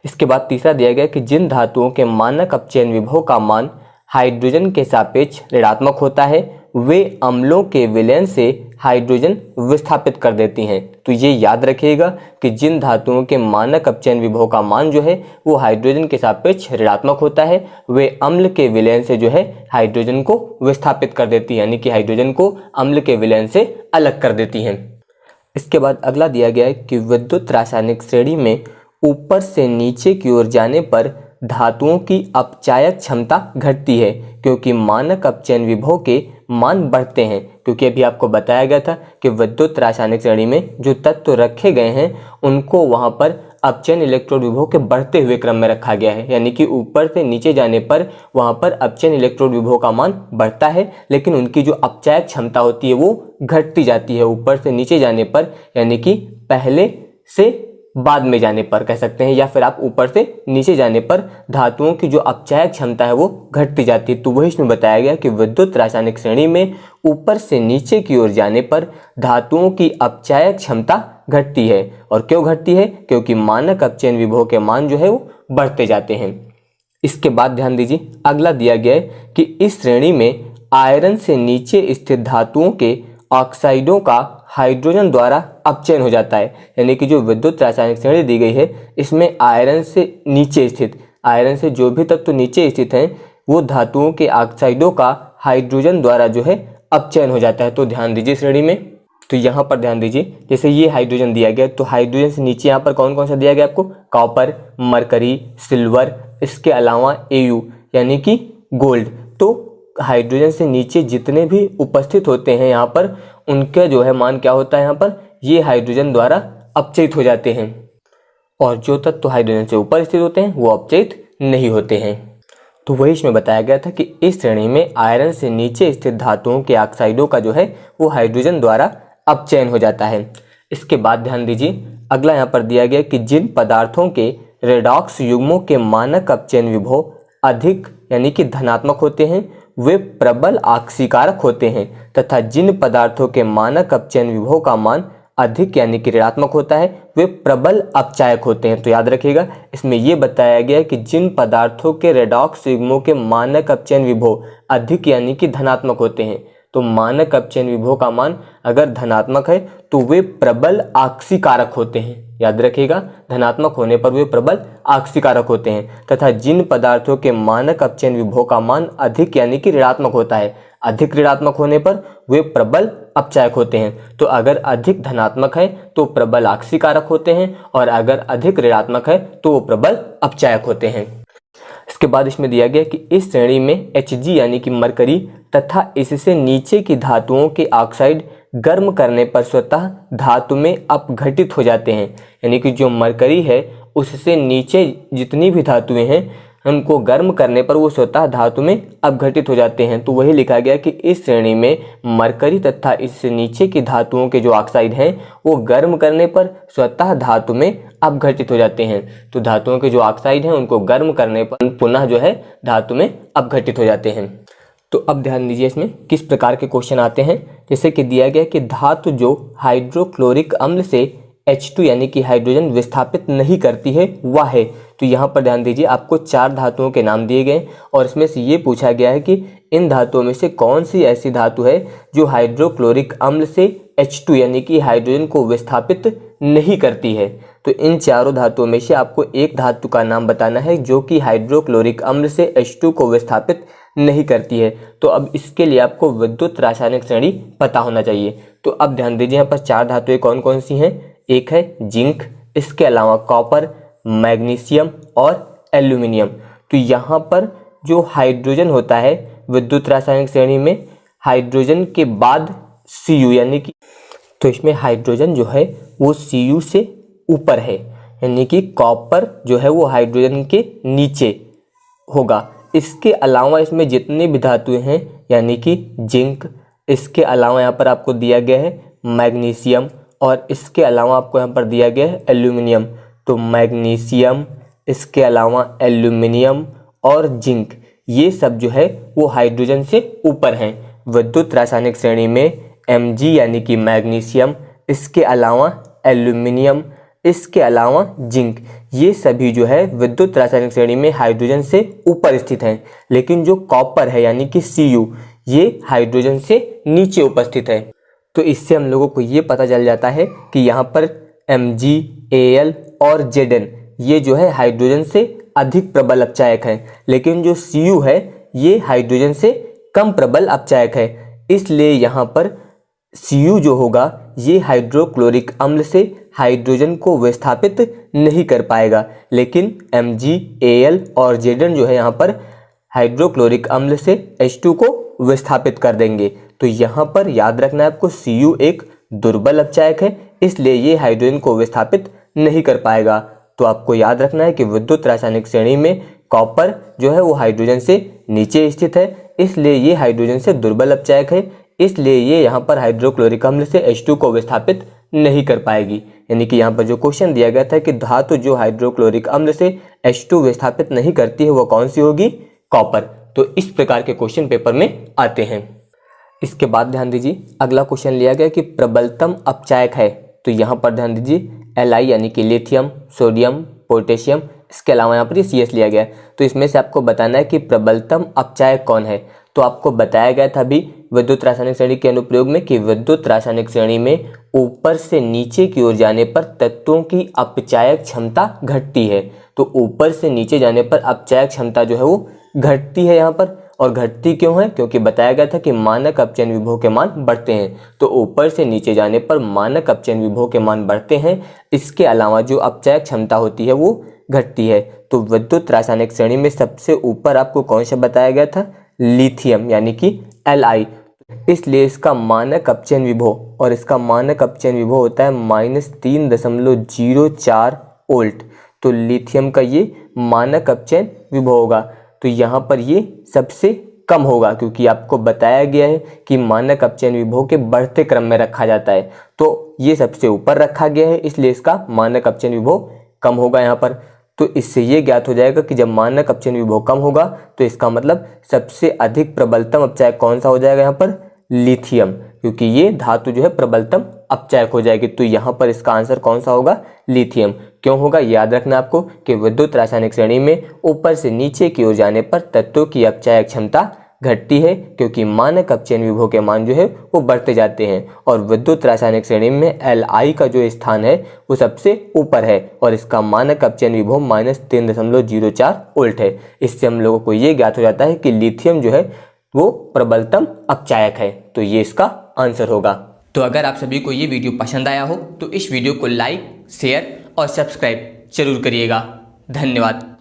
इसके बाद तीसरा दिया गया कि जिन धातुओं के मानक अपचयन विभव का मान हाइड्रोजन के सापेक्ष ऋणात्मक होता है वे अम्लों के विलयन से हाइड्रोजन विस्थापित कर देती हैं। तो ये याद रखिएगा कि जिन धातुओं के मानक अपचयन विभव का मान जो है वो हाइड्रोजन के सापेक्ष ऋणात्मक होता है वे अम्ल के विलयन से जो है हाइड्रोजन को विस्थापित कर देती है, यानी कि हाइड्रोजन को अम्ल के विलयन से अलग कर देती हैं। इसके बाद अगला दिया गया है कि विद्युत रासायनिक श्रेणी में ऊपर से नीचे की ओर जाने पर धातुओं की अपचायक क्षमता घटती है, क्योंकि मानक अपचयन विभव के मान बढ़ते हैं। क्योंकि अभी आपको बताया गया था कि विद्युत रासायनिक श्रेणी में जो तत्व रखे गए हैं उनको वहां पर अपचयन इलेक्ट्रोड विभव के बढ़ते हुए क्रम में रखा गया है, यानी कि ऊपर से नीचे जाने पर वहां पर अपचयन इलेक्ट्रोड विभव का मान बढ़ता है, लेकिन उनकी जो अपचायक क्षमता होती है वो घटती जाती है ऊपर से नीचे जाने पर, यानी कि पहले से बाद में जाने पर कह सकते हैं, या फिर आप ऊपर से नीचे जाने पर धातुओं की जो अपचायक क्षमता है वो घटती जाती है। तो वही इसमें बताया गया कि विद्युत रासायनिक श्रेणी में ऊपर से नीचे की ओर जाने पर धातुओं की अपचायक क्षमता घटती है। और क्यों घटती है, क्योंकि मानक अपचयन विभव के मान जो है वो बढ़ते जाते हैं। इसके बाद ध्यान दीजिए, अगला दिया गया है कि इस श्रेणी में आयरन से नीचे स्थित धातुओं के ऑक्साइडों का हाइड्रोजन द्वारा अपचयन हो जाता है। यानी कि जो विद्युत रासायनिक श्रेणी दी गई है इसमें आयरन से नीचे स्थित, आयरन से जो भी तत्व नीचे स्थित हैं वो धातुओं के ऑक्साइडों का हाइड्रोजन द्वारा जो है अपचयन हो जाता है। तो ध्यान दीजिए श्रेणी में, तो यहाँ पर ध्यान दीजिए, जैसे ये हाइड्रोजन दिया गया तो हाइड्रोजन से नीचे यहाँ पर कौन कौन सा दिया गया आपको, कॉपर, मरकरी, सिल्वर, इसके अलावा Au यानी कि गोल्ड। तो हाइड्रोजन से नीचे जितने भी उपस्थित होते हैं यहाँ पर उनका जो है मान क्या होता है, यहाँ पर ये हाइड्रोजन द्वारा अपचयित हो जाते हैं, और जो तत्व हाइड्रोजन से ऊपर स्थित होते हैं वो अपचयित नहीं होते हैं। तो वही इसमें बताया गया था कि इस श्रेणी में आयरन से नीचे स्थित धातुओं के ऑक्साइडों का जो है वो हाइड्रोजन द्वारा अपचयन हो जाता है। इसके बाद ध्यान दीजिए अगला यहाँ पर दिया गया कि जिन पदार्थों के रेडॉक्स युग्मों के मानक अपचयन विभव अधिक यानी कि धनात्मक होते हैं वे प्रबल आक्सीकारक होते हैं, तथा जिन पदार्थों के मानक अपचयन विभव का मान अधिक यानी कि ऋणात्मक होता है वे प्रबल अपचायक होते हैं। तो याद रखिएगा इसमें यह बताया गया कि जिन पदार्थों के रेडॉक्स युग्मों के मानक अपचयन विभव अधिक यानी कि धनात्मक होते हैं, तो मानक अपचयन विभव का मान अगर धनात्मक है तो वे प्रबल आक्सीकारक होते हैं। याद रखिएगा धनात्मक होने पर वे प्रबल आक्सीकारक होते हैं, तथा जिन पदार्थों के मानक अपचयन विभव का मान अधिक यानी कि ऋणात्मक होता है, अधिक ऋणात्मक होने पर वे प्रबल अपचायक होते हैं। तो अगर अधिक धनात्मक है तो प्रबल आक्सीकारक होते हैं, और अगर अधिक ऋणात्मक है तो वो प्रबल अपचायक होते हैं। इसके बाद इसमें दिया गया कि इस श्रेणी में Hg यानी कि मरकरी तथा इससे नीचे की धातुओं के ऑक्साइड गर्म करने पर स्वतः धातु में अपघटित हो जाते हैं। यानी कि जो मरकरी है उससे नीचे जितनी भी धातुएं हैं उनको गर्म करने पर वो स्वतः धातु में अपघटित हो जाते हैं। तो वही लिखा गया कि इस श्रेणी में मरकरी तथा इससे नीचे की धातुओं के जो ऑक्साइड हैं वो गर्म करने पर स्वतः धातु में अपघटित हो जाते हैं। तो धातुओं के जो ऑक्साइड हैं उनको गर्म करने पर पुनः जो है धातु में अपघटित हो जाते हैं। तो अब ध्यान दीजिए इसमें किस प्रकार के क्वेश्चन आते हैं। जैसे कि दिया गया कि धातु जो हाइड्रोक्लोरिक अम्ल से H2 यानी कि हाइड्रोजन विस्थापित नहीं करती है वह है। तो यहाँ पर ध्यान दीजिए आपको 4 धातुओं के नाम दिए गए और इसमें से ये पूछा गया है कि इन धातुओं में से कौन सी ऐसी धातु है जो हाइड्रोक्लोरिक अम्ल से H2 यानी कि हाइड्रोजन को विस्थापित नहीं करती है। तो इन चारों धातुओं में से आपको एक धातु का नाम बताना है जो कि हाइड्रोक्लोरिक अम्ल से H2 को विस्थापित नहीं करती है। तो अब इसके लिए आपको विद्युत रासायनिक श्रेणी पता होना चाहिए। तो अब ध्यान दीजिए यहाँ पर 4 धातुएं कौन कौन सी हैं। एक है जिंक, इसके अलावा कॉपर, मैग्नीशियम और एल्यूमिनियम। तो यहाँ पर जो हाइड्रोजन होता है विद्युत रासायनिक श्रेणी में हाइड्रोजन के बाद Cu यानी कि, तो इसमें हाइड्रोजन जो है वो Cu से ऊपर है, यानी कि कॉपर जो है वो हाइड्रोजन के नीचे होगा। इसके अलावा इसमें जितने भी धातुएं हैं यानी कि जिंक, इसके अलावा यहाँ पर आपको दिया गया है मैग्नीशियम और इसके अलावा आपको यहाँ पर दिया गया है एल्यूमिनियम। तो मैग्नीशियम, इसके अलावा एल्यूमिनियम और जिंक, ये सब जो है वो हाइड्रोजन से ऊपर हैं। विद्युत रासायनिक श्रेणी में Mg यानी कि मैग्नीशियम, इसके अलावा एल्यूमिनियम, इसके अलावा जिंक, ये सभी जो है विद्युत रासायनिक श्रेणी में हाइड्रोजन से ऊपर स्थित हैं। लेकिन जो कॉपर है यानी कि Cu, ये हाइड्रोजन से नीचे उपस्थित है। तो इससे हम लोगों को ये पता चल जाता है कि यहाँ पर Mg, Al और Zn ये जो है हाइड्रोजन से अधिक प्रबल अपचायक है, लेकिन जो Cu है ये हाइड्रोजन से कम प्रबल अपचायक है। इसलिए यहाँ पर Cu जो होगा ये हाइड्रोक्लोरिक अम्ल से हाइड्रोजन को विस्थापित नहीं कर पाएगा, लेकिन Mg, Al और Zn जो है यहाँ पर हाइड्रोक्लोरिक अम्ल से H2 को विस्थापित कर देंगे। तो यहाँ पर याद रखना है आपको Cu एक दुर्बल अपचायक है, इसलिए ये हाइड्रोजन को विस्थापित नहीं कर पाएगा। तो आपको याद रखना है कि विद्युत रासायनिक श्रेणी में कॉपर जो है वो हाइड्रोजन से नीचे स्थित है, इसलिए ये हाइड्रोजन से दुर्बल अपचायक है, इसलिए ये यहाँ पर हाइड्रोक्लोरिक अम्ल से H2 को विस्थापित नहीं कर पाएगी। यानी कि यहाँ पर जो क्वेश्चन दिया गया था कि धातु जो हाइड्रोक्लोरिक अम्ल से H2 विस्थापित नहीं करती है वो कौन सी होगी, कॉपर। तो इस प्रकार के क्वेश्चन पेपर में आते हैं। इसके बाद ध्यान दीजिए अगला क्वेश्चन लिया गया कि प्रबलतम अपचायक है। तो यहाँ पर ध्यान दीजिए Li यानी कि लिथियम, सोडियम, पोटेशियम, इसके अलावा यहाँ पर ये CS लिया गया है। तो इसमें से आपको बताना है कि प्रबलतम अपचायक कौन है। तो तो आपको बताया गया था अभी विद्युत रासायनिक श्रेणी के अनुप्रयोग में कि विद्युत रासायनिक श्रेणी में ऊपर से नीचे की ओर जाने पर तत्वों की अपचायक क्षमता घटती है। तो ऊपर से नीचे जाने पर अपचायक क्षमता जो है वो घटती है यहाँ पर। और घटती क्यों है? क्योंकि बताया गया था कि मानक अपचयन विभव के मान बढ़ते हैं। तो ऊपर से नीचे जाने पर मानक अपचयन विभव के मान बढ़ते हैं। इसके अलावा जो अपचायक क्षमता होती है वो घटती है। तो विद्युत रासायनिक श्रेणी में सबसे ऊपर आपको कौन सा बताया गया था? लिथियम यानी कि Li। इसलिए इसका मानक अपचयन विभव, और इसका मानक अपचयन विभव होता है -3.04 वोल्ट। तो लिथियम का ये मानक अपचयन विभव होगा। तो यहाँ पर ये सबसे कम होगा, क्योंकि आपको बताया गया है कि मानक अपचयन विभव के बढ़ते क्रम में रखा जाता है। तो ये सबसे ऊपर रखा गया है, इसलिए इसका मानक अपचयन विभव कम होगा यहाँ पर। तो इससे ये ज्ञात हो जाएगा कि जब मानक अपचयन विभव कम होगा तो इसका मतलब सबसे अधिक प्रबलतम अपचायक कौन सा हो जाएगा यहाँ पर? लिथियम, क्योंकि ये धातु जो है प्रबलतम अपचायक हो जाएगी। तो यहाँ पर इसका आंसर कौन सा होगा? लिथियम। क्यों होगा? याद रखना आपको कि विद्युत रासायनिक श्रेणी में ऊपर से नीचे की ओर जाने पर तत्वों की अपचायक क्षमता घटती है, क्योंकि मानक अपचयन विभव के मान जो है वो बढ़ते जाते हैं। और विद्युत रासायनिक श्रेणी में Li का जो स्थान है वो सबसे ऊपर है, और इसका मानक अपचयन विभव -3.04 वोल्ट है। इससे हम लोगों को ये ज्ञात हो जाता है कि लिथियम जो है वो प्रबलतम अपचायक है। तो ये इसका आंसर होगा। तो अगर आप सभी को ये वीडियो पसंद आया हो तो इस वीडियो को लाइक, शेयर और सब्सक्राइब जरूर करिएगा। धन्यवाद।